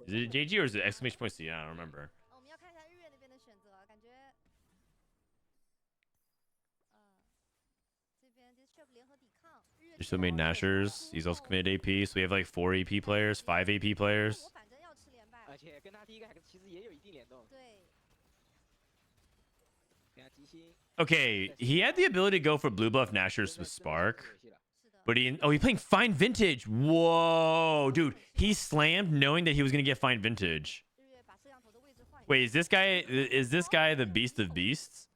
Is it JG or is it exclamation point CN? I don't remember. 我们要看一下日月那边的选择，感觉这边 Dishsoap 联合抵抗。 Just so made Nashers. He's also committed AP, so we have like 4 AP players, 5 AP players. 我反正要吃连败。而且跟他第一个其实也有一定联动。对。 Okay, he had the ability to go for blue buff Nashers with Spark, but he's playing Fine Vintage. Whoa, dude, he slammed knowing that he was gonna get Fine Vintage. Wait, is this guy the Beast of Beasts?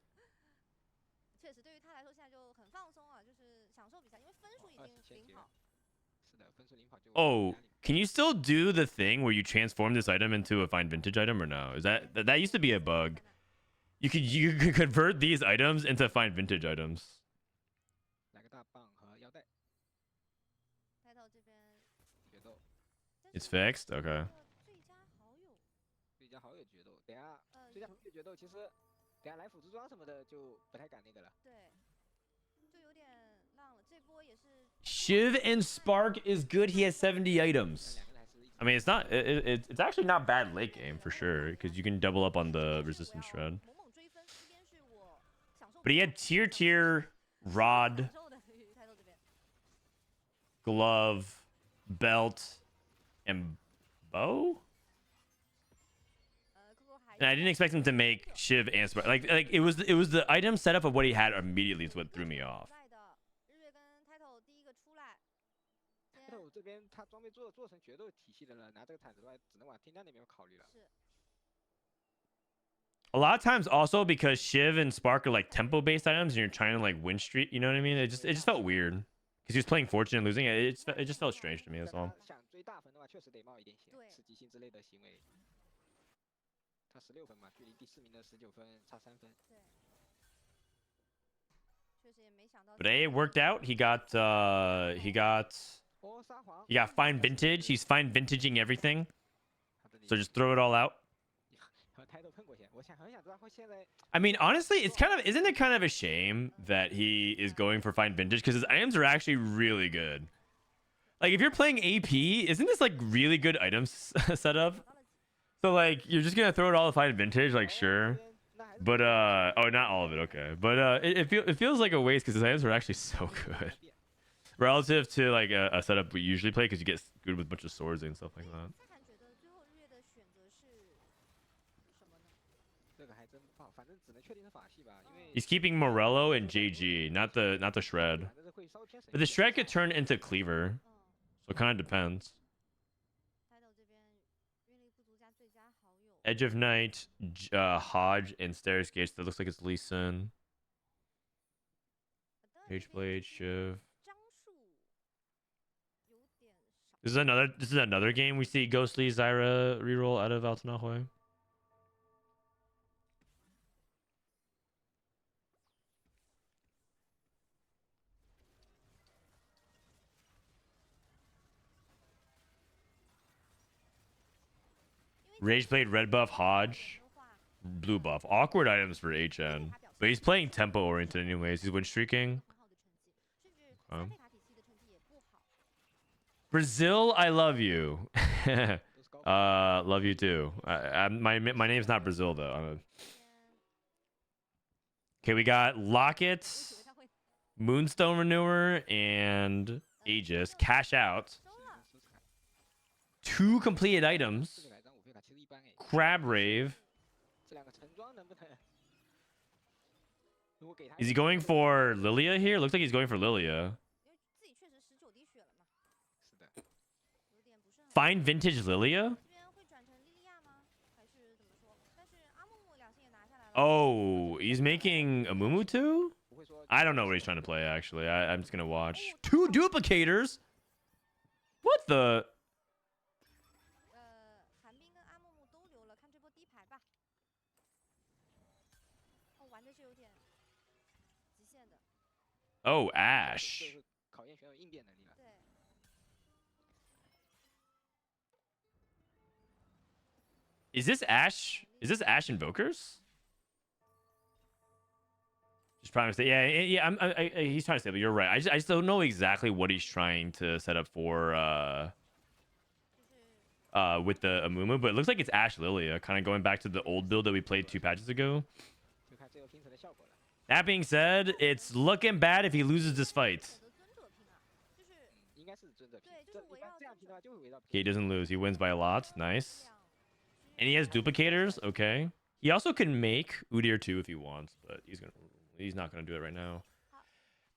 确实，对于他来说现在就很放松啊，就是享受比赛，因为分数已经领跑。是的，分数领跑就。 Oh, can you still do the thing where you transform this item into a Fine Vintage item or no? Is that used to be a bug? You could convert these items into Fine Vintage items. 来个大棒和腰带。这边决斗。It's fixed. Okay. 最佳好友决斗，等下最佳好友决斗，其实等下来辅助装什么的就不太敢那个了。对，就有点浪了。这波也是。Shiv and Spark is good. He has 70 items. I mean, it's actually not bad late game for sure because you can double up on the resistance shred. But he had tier, rod, glove, belt, and bow. And I didn't expect him to make Shiv and Spark. Like it was the item setup of what he had immediately is what threw me off. 这边他装备做成决斗体系的了，拿这个铲子的话，只能往天降那边考虑了。 A lot of times also because Shiv and Spark are like tempo based items and you're trying to like win streak, you know what I mean? It just felt weird. Because he was playing Fortune and losing it. It just felt strange to me, that's all. 想追大分的话，确实得冒一点险，吃鸡星之类的行为。他16分嘛，距离第4名的19分差3分。 But hey, it worked out. He got Fine Vintage. He's Fine Vintaging everything. So just throw it all out. I mean, honestly, isn't it kind of a shame that he is going for Fine Vintage? Because his items are actually really good. Like, if you're playing AP, isn't this like really good items setup? So like, you're just gonna throw it all to Fine Vintage? Like, sure. But oh, not all of it. Okay, but it feels like a waste because his items are actually so good relative to like a setup we usually play because you get good with a bunch of swords and stuff like that. 赛坎觉得最后日月的选择是什么呢？ 这个还真不好，反正只能确定是法系吧，因为 He's keeping Morello and JG, not the shred. 反正是会稍微偏神 But the shred could turn into cleaver, so it kind of depends. title 这边运力不足加最佳好友。 Edge of Night, Hodge, and Stairs Gates. That looks like it's Lee Sin. H-Blade, Shiv. 张数有点少。 This is another game we see Ghostly Zyra reroll out of Altanahui. Rageblade, red buff, Hodge, blue buff. Awkward items for HN. But he's playing tempo oriented anyways. He's win streaking. 很好的成绩，甚至三费卡体系的成绩也不好。 Brazil, I love you. Love you too. My name's not Brazil though. Okay, we got Locket, Moonstone Renewer, and Aegis. Cash out. 2 completed 这 items. 个来张五费卡其实一般哎， Crab Rave. 这两个橙装能不能？如果给他 Is he going for Lilia here? Looks like he's going for Lilia. 因为自己确实19滴血了嘛，是的，有点不是很。 Find vintage Lilia? 这边会转成莉莉娅吗？还是怎么说？但是阿木木两星也拿下来了。 Oh, he's making a Mumu too? 不会说 I don't know what he's trying to play actually. I'm just gonna watch. 2 duplicators? What the? 寒冰跟阿木木都留了，看这波低排吧。哦，玩的是有点极限的。 Oh, 就 Ash. 是考验选手应变能力了。对， Is this Ash? Is this Ash Invokers? Just trying to say, yeah. He's trying to say, but you're right. I just don't know exactly what he's trying to set up for with the Amumu, but it looks like it's Ash Lilia, kind of going back to the old build that we played 2 patches ago. 就看最后拼成的效果了。 That being said, it's looking bad if he loses this fight. 选择尊者拼啊，就是应该是尊者拼对，就这是围绕一般这样拼的话就会围绕 Okay, he doesn't lose. He wins by a lot. Nice. 这样。 And he has duplicators. Okay. He also can make Udyr 2 if he wants, but he's not gonna do it right now.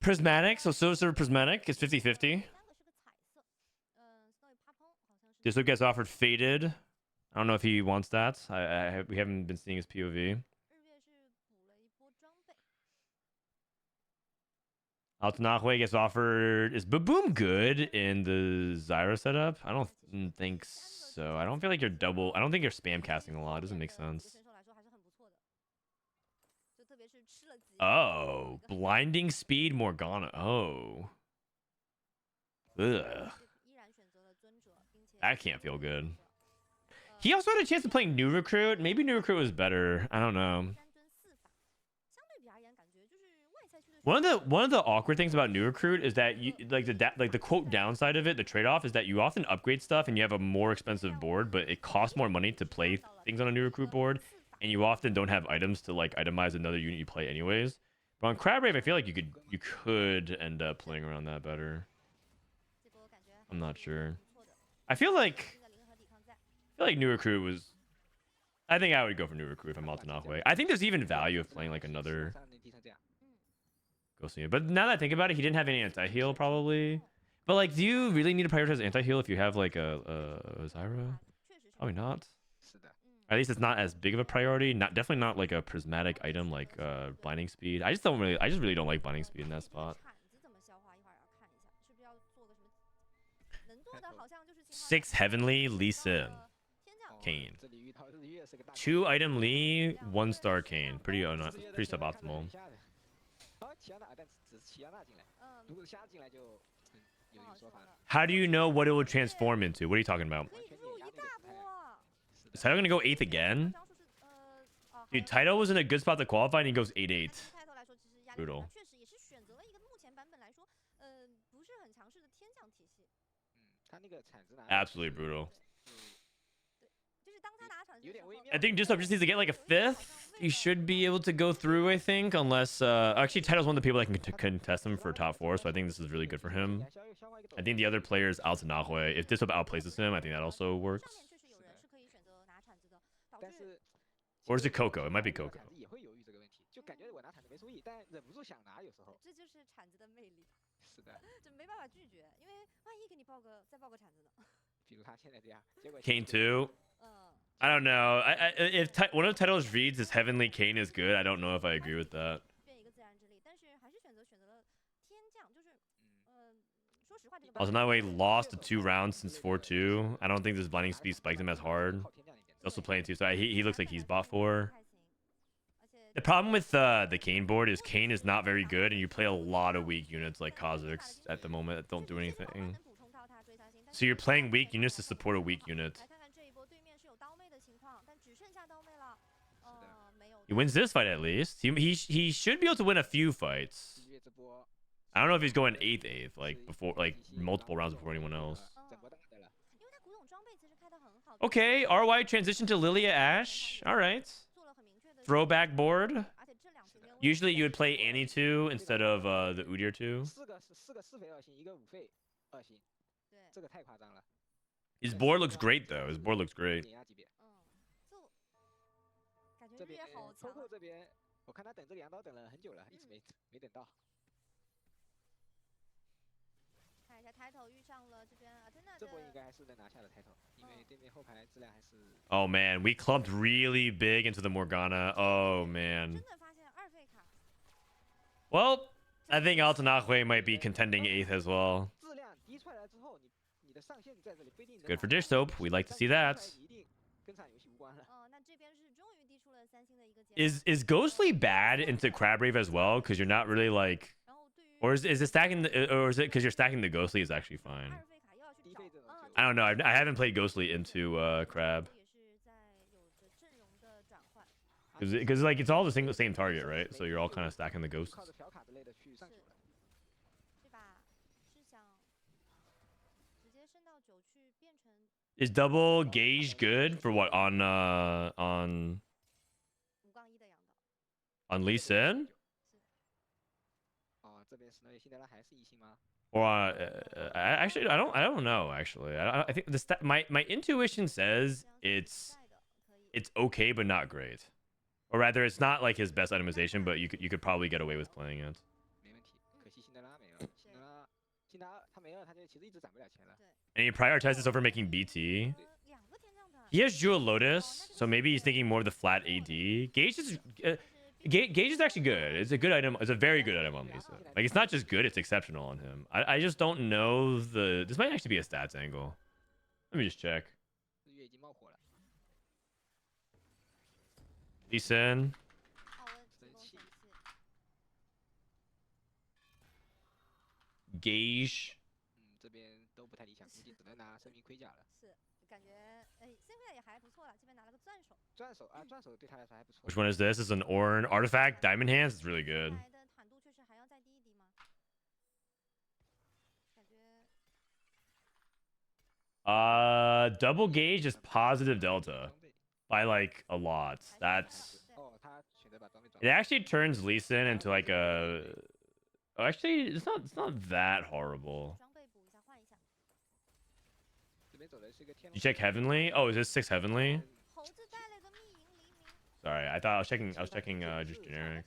Prismatic. So Sorcerer Prismatic is 50-50. 三个是个彩色，Snowy 趴蓬好像是。 Dishsoap gets offered Faded. I don't know if he wants that. We haven't been seeing his POV. 日月是补了一波装备， Altanahue gets offered. Is Baboom good in the Zyra setup? I don't think so. I don't feel like you're double. I don't think you're spam casting a lot. It doesn't make 对一个 sense. 选手来说还是很不错的，就特别是吃了几 Oh, blinding speed Morgana. Oh. Ugh. 依然选择了尊者，并且 That can't feel good. He also had a chance to play New Recruit. Maybe New Recruit was better. I don't know. 三尊四法，相对比而言，感觉就是外赛区的 One of the awkward things about New Recruit is that you like the quote downside of it, the trade-off is that you often upgrade stuff and you have a more expensive board, but it costs more money to play things on a New Recruit board, and you often don't have items to like itemize another unit you play anyways. But on Crab Rave, I feel like you could end up playing around that better. 这波感觉还 I'm not 是 sure. 不错的， I feel like 这个零和抵抗在。 New Recruit was. I think I would go for New Recruit if I'm Altanahue. I think there's even value of playing like another 上能踢成这样， Ghost unit. But now that I think about it, he didn't have any anti-heal probably. But like, do you really need to prioritize anti-heal if you have like a Zyra? 确实是 Probably not. 是的， At least it's not as big of a priority. Definitely not like a prismatic item like blinding speed. I just really don't like blinding speed in that spot. 铲子怎么消化？一会儿要看一下，是不是要做个什么？能做的好像就是进化 6 Heavenly Lee Sin. 天降 Kane. 这里遇到日月是个大 2 item Lee, 1 star Kane. Pretty suboptimal. 好，齐亚娜，但只是齐亚娜进来，如果是虾进来就有一个说法了。 How do you know what it will transform into? What are you talking about? 可以入一大波。 Is Taito gonna go 8th again? 张数是Dude, Taito was in a good spot to qualify and he goes 8-8. 开头来说，其实压力 Brutal. 确实也是选择了一个目前版本来说，不是很强势的天降体系。他那个铲子拿 Absolutely brutal. 就是 I think Dishsoap just needs to get like a 5th. He should be able to go through, I think, unless actually Title's one of the people that can contest him for top 4, so I think this is really good for him. I think the other player is Out Nahue. If Dishsoap outplaces him, I think that also works. Or is it Coco? It might be Coco. Kane 2. I don't know. If one of Title's reads is Heavenly Kane is good, I don't know if I agree with that. Also, that way lost the 2 rounds since 4-2. I don't think this blinding speed spiked him as hard. He's also playing 2, so he looks like he's bot 4. The problem with the Kane board is Kane is not very good, and you play a lot of weak units like Kazakhs at the moment that don't do anything. So you're playing weak units to support a weak unit. He wins this fight at least. He should be able to win a few fights. I don't know if he's going 8th, like before, like multiple rounds before anyone else. Okay, RY transition to Lilia Ashe. All right. Throwback board. Usually you would play Annie 2 instead of the Udyr 2. His board looks great though. His board looks great. Oh man, we clumped really big into the Morgana. Oh man. Well, I think Altanahue might be contending 8th as well. Good for Dishsoap. We'd like to see that. Is Ghostly bad into Crab Rave as well? Because you're not really like, or is it stacking the, or is it because you're stacking the Ghostly is actually fine? I don't know. I haven't played Ghostly into Crab. Because like it's all the same target, right? So you're all kind of stacking the ghosts. Is double gauge good for what on Lee Sin? Or actually, I don't know. Actually, I think my intuition says it's okay, but not great. Or rather, it's not like his best itemization, but you could probably get away with playing it. And he prioritizes over making BT. He has Jewel Lotus, so maybe he's thinking more of the flat AD. Gauge is actually good. It's a good item. It's a very good item on Lisa. Like, it's not just good, it's exceptional on him. I just don't know the... This might actually be a stats angle. Let me just check. Lee Sin. Gauge. Which one is this? This is an Ornn artifact. Diamond Hands. It's really good. Double gauge is positive delta by like a lot. That's it. Actually turns Lee Sin into like a... Oh, actually, it's not that horrible. You check Heavenly? Oh, is this 6 Heavenly? Sorry, I thought I was checking just generic.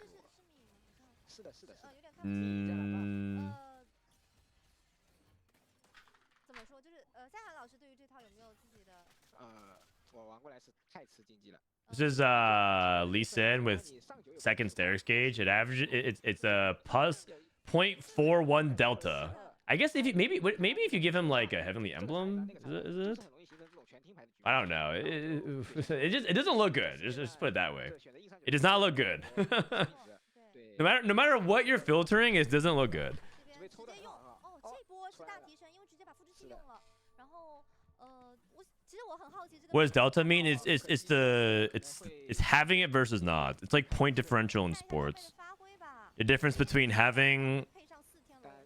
This is Lee Sin with second stairs gauge. It averages it's a plus 0.41 delta. I guess if you maybe if you give him like a Heavenly Emblem, is it? I don't know. It doesn't look good. Just put it that way. It does not look good. No matter what you're filtering, it doesn't look good. What does delta mean? It's having it versus not. It's like point differential in sports. The difference between having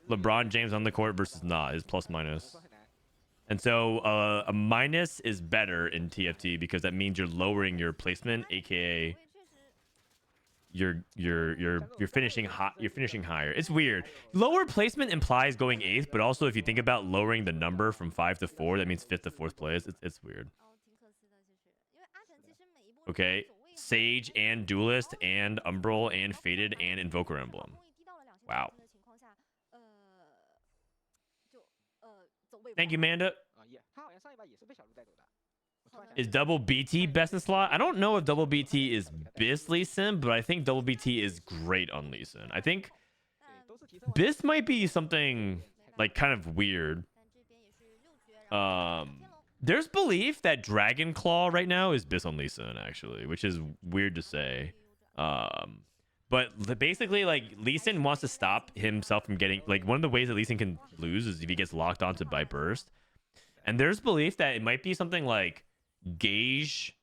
LeBron James on the court versus not is plus minus. And so a minus is better in TFT because that means you're lowering your placement, aka you're finishing hot, you're finishing higher. It's weird. Lower placement implies going 8th, but also if you think about lowering the number from 5 to 4, that means 5th to 4th place. It's weird. Okay, Sage and Duelist and Umbral and Fated and Invoker Emblem. Wow. Thank you, Manda. Is double BT best in slot? I don't know if double BT is best Lee Sin, but I think double BT is great on Lee Sin. I think this might be something like kind of weird. There's belief that Dragon Claw right now is bis on Lee Sin, actually, which is weird to say. But basically, like, Lee Sin wants to stop himself from getting, like, one of the ways that Lee Sin can lose is if he gets locked onto by burst. And there's belief that it might be something like Gauge,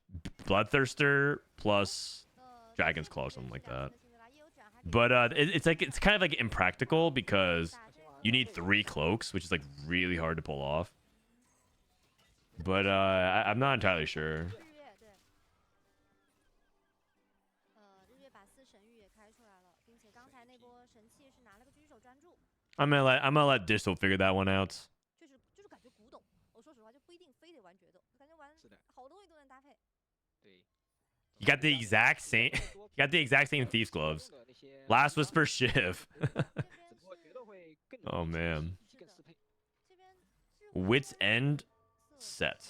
Bloodthirster plus Dragon's Claw or something like that. But it's kind of like impractical because you need 3 cloaks, which is like really hard to pull off. But I'm not entirely sure. I'm gonna let Dishsoap figure that one out. You got the exact same. You got the exact same Thief's gloves. Last Whisper Shiv. Oh man. Wits End set.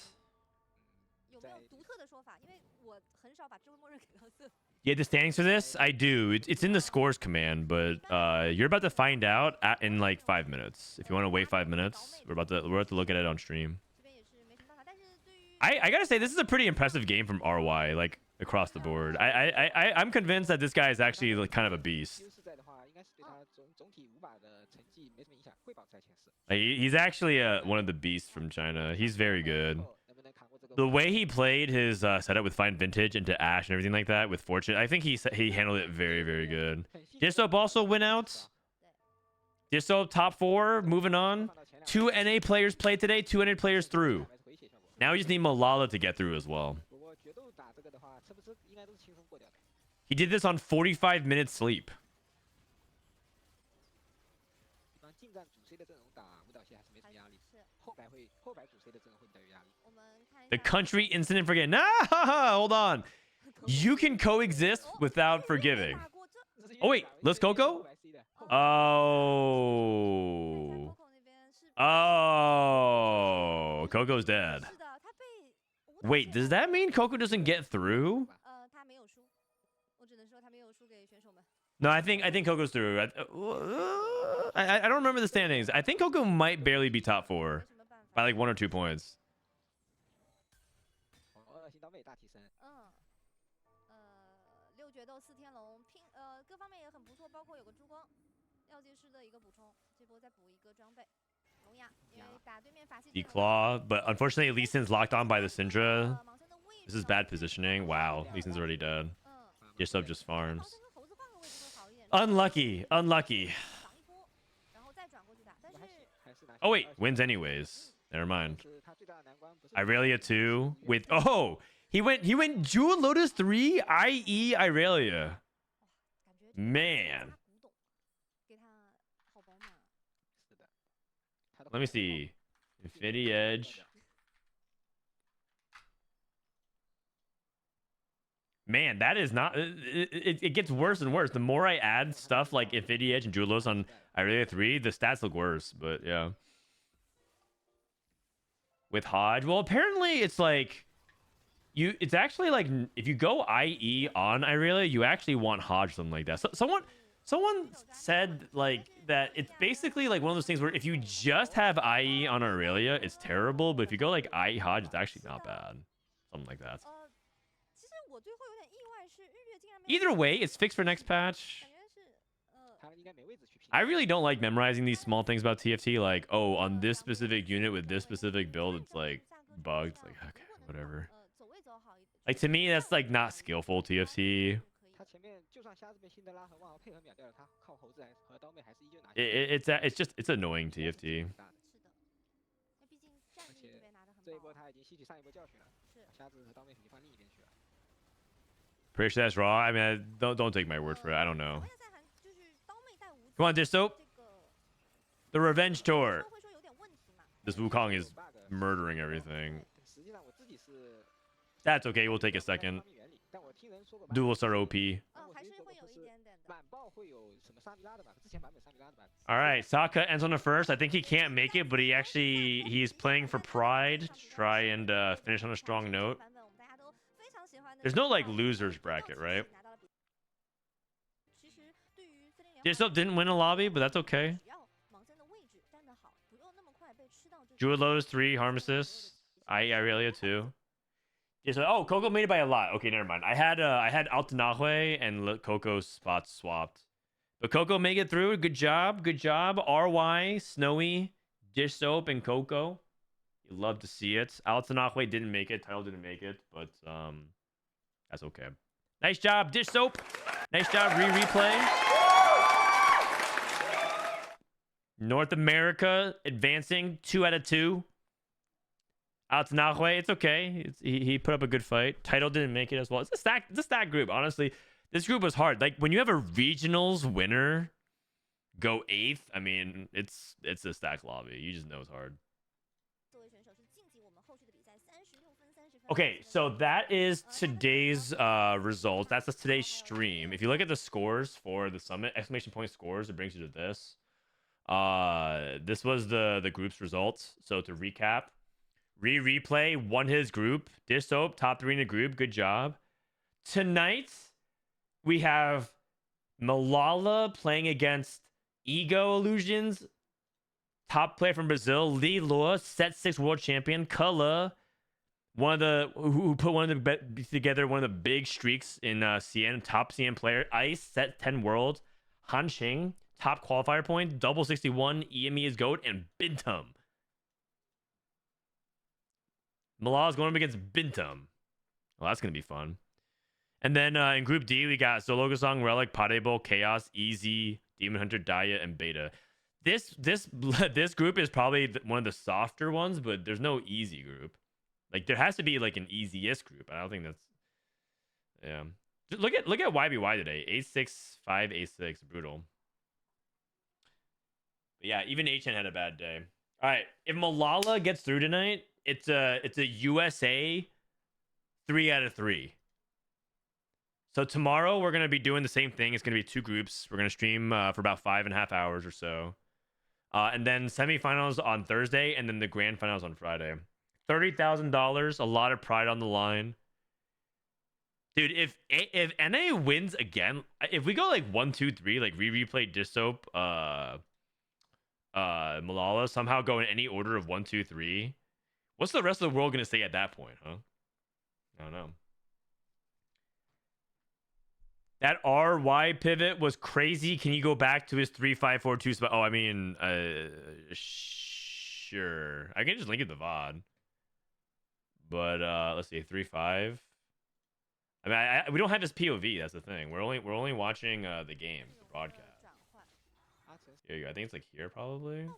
You have the standings for this? I do. It's in the scores command, but you're about to find out in like 5 minutes. If you want to wait 5 minutes, we're about to look at it on stream. I gotta say, this is a pretty impressive game from RiYue, like across the board. I'm convinced that this guy is actually like kind of a beast. Like, he's actually one of the beasts from China. He's very good. The way he played his setup with Fine Vintage into Ash and everything like that with Fortune, I think he handled it very, very good. Dishsoap also went out. Dishsoap top 4, moving on. 2 NA players played today, 2 NA players through. Now we just need Malala to get through as well. He did this on 45 minutes sleep. The country incident forget. Nah, hold on. You can coexist without forgiving. Oh wait, let's Coco? Oh. Oh. Coco's dead. Wait, does that mean Coco doesn't get through? No, I think Coco's through. I don't remember the standings. I think Coco might barely be top 4 by like 1 or 2 points. Declaw, but unfortunately Lee Sin's locked on by the Syndra. This is bad positioning. Wow, Lee Sin's already dead. Dishsoap just farms. Unlucky. Unlucky. Oh wait, wins anyways. Never mind. Irelia 2 with he went Jewel Lotus 3 IE Irelia. Man. Let me see. Infinity Edge. Man, that is not... It gets worse and worse. The more I add stuff like Infinity Edge and Jewel Lotus on Irelia 3, the stats look worse. But yeah. With Hodge. Well, apparently it's like... It's actually like... If you go IE on Irelia, you actually want Hodge or something like that. So, Someone said like that it's basically like one of those things where if you just have IE on Aurelia, it's terrible. But if you go like IE Hodge, it's actually not bad. Something like that. Either way, it's fixed for next patch. I really don't like memorizing these small things about TFT. Like, oh, on this specific unit with this specific build, it's like bugged. It's like, okay, whatever. Like to me, that's like not skillful TFT. It's annoying TFT. 他已经吸取上一波教训了，瞎子和刀妹肯定放另一边去了。 Pretty sure that's raw. I mean, don't take my word for it. I don't know. Come on, Dishsoap. The Revenge Tour. This Wukong is murdering everything. 实际上我自己是 That's okay. We'll take a second. 但我听人说过 Duels are OP. 满爆会有什么3比拉的吧？之前版本3比拉的吧。 All right, Sokka ends on the first. I think he can't make it, but he's playing for pride to try and finish on a strong note. There's no like losers bracket, right? Dishsoap didn't win a lobby, but that's okay. Druid Lotus 3, Harm Assist. I Aurelia 2. Yeah, so, oh, Coco made it by a lot. Okay, never mind. I had Altanahue and Coco spots swapped. But Coco make it through. Good job. Good job. RY, Snowy, Dishsoap, and Coco. You love to see it. Altanahue didn't make it. Title didn't make it, but that's okay. Nice job, Dishsoap. Nice job, replay. North America advancing 2 out of 2. Altanahue, it's okay. He put up a good fight. Title didn't make it as well. It's a stack group. Honestly, this group was hard. Like when you have a regionals winner go 8th, I mean, it's a stack lobby. You just know it's hard. Okay, so that is today's result. That's today's stream. If you look at the scores for the summit, exclamation point scores, it brings you to this. This was the group's results. So to recap, replay won his group. Dishsoap top 3 in the group. Good job. Tonight we have Malala playing against Ego Illusions, top player from Brazil. Lee Lua, set 6 world champion. Kala, one of the who put one of the together one of the big streaks in CN, top CN player. Ice, set 10 world. Han Xing, top qualifier point. Double 61. EME is GOAT, and Bintum. Malala's going up against Bintum. Well, that's gonna be fun. And then in Group D, we got Zologosong, Relic, Padebo, Chaos, Easy, Demon Hunter, Daya, and Beta. This group is probably one of the softer ones, but there's no easy group. Like there has to be like an easiest group. I don't think that's. Yeah. Just look at YBY today. 8-6, 5-8-6, brutal. But yeah, even HN had a bad day. All right, if Malala gets through tonight, it's a USA 3 out of 3. So tomorrow we're gonna be doing the same thing. It's gonna be 2 groups. We're gonna stream for about 5.5 hours or so, and then semifinals on Thursday, and then the grand finals on Friday. $30,000, a lot of pride on the line, dude. If NA wins again, if we go like 1, 2, 3, like replay Dishsoap, Malala somehow go in any order of 1, 2, 3. What's the rest of the world gonna say at that point, huh? I don't know. That RY pivot was crazy. Can you go back to his 3-5-4-2 spot? Oh, I mean, sure. I can just link it to VOD. But let's see, 3-5. I mean, we don't have his POV. That's the thing. We're only watching the game, the broadcast. Here you go. I think it's like here probably.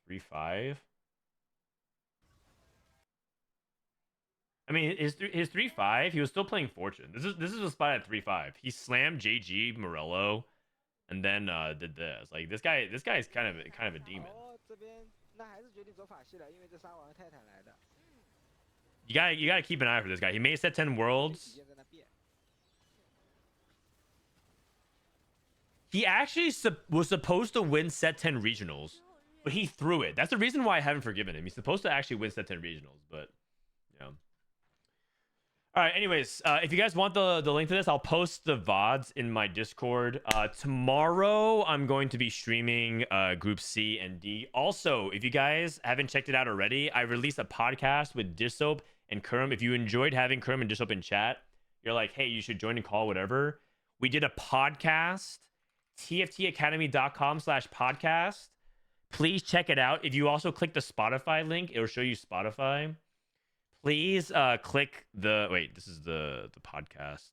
3-5. I mean, his 3-5. He was still playing Fortune. This is a spot at 3-5. He slammed JG Morello, and then did this. Like this guy is kind of a demon. You gotta keep an eye for this guy. He made set 10 worlds. He actually was supposed to win set 10 regionals, but he threw it. That's the reason why I haven't forgiven him. He's supposed to actually win set 10 regionals, but yeah. All right, anyways, if you guys want the link to this, I'll post the VODs in my Discord. Tomorrow, I'm going to be streaming Group C and D. Also, if you guys haven't checked it out already, I released a podcast with Dishsoap and Kerm. If you enjoyed having Kerm and Dishsoap in chat, you're like, hey, you should join and call, whatever. We did a podcast, tftacademy.com/podcast. Please check it out. If you also click the Spotify link, it'll show you Spotify. Please click the this is the podcast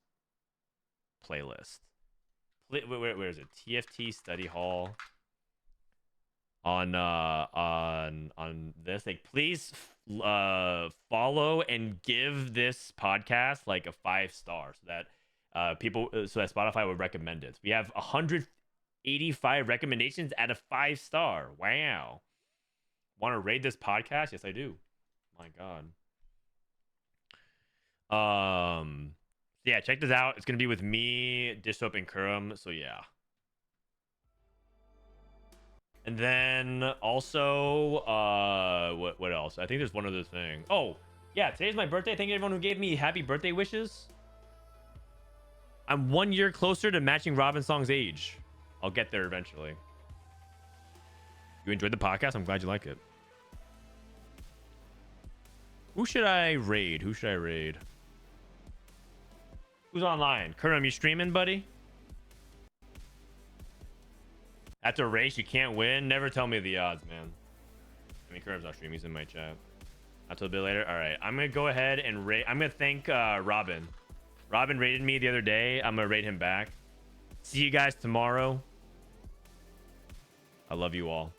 playlist. Where is it? TFT Study Hall. on this. Like, please follow and give this podcast like a 5-star so that so that Spotify would recommend it. We have 185 recommendations at a 5-star. Wow. Want to raid this podcast? Yes, I do. My God. Yeah, check this out. It's gonna be with me, Dishsoap, and Kurum. So yeah. And then also, what else? I think there's one other thing. Oh, yeah, today's my birthday. Thank you everyone who gave me happy birthday wishes. I'm 1 year closer to matching Robin Song's age. I'll get there eventually. You enjoyed the podcast? I'm glad you like it. Who should I raid? Who should I raid? Who's online? Kurum, you streaming, buddy? After a race, you can't win. Never tell me the odds, man. I mean, Kurum's not streaming. He's in my chat. Not till a bit later. All right, I'm gonna go ahead and rate. I'm gonna thank Robin. Robin rated me the other day. I'm gonna rate him back. See you guys tomorrow. I love you all.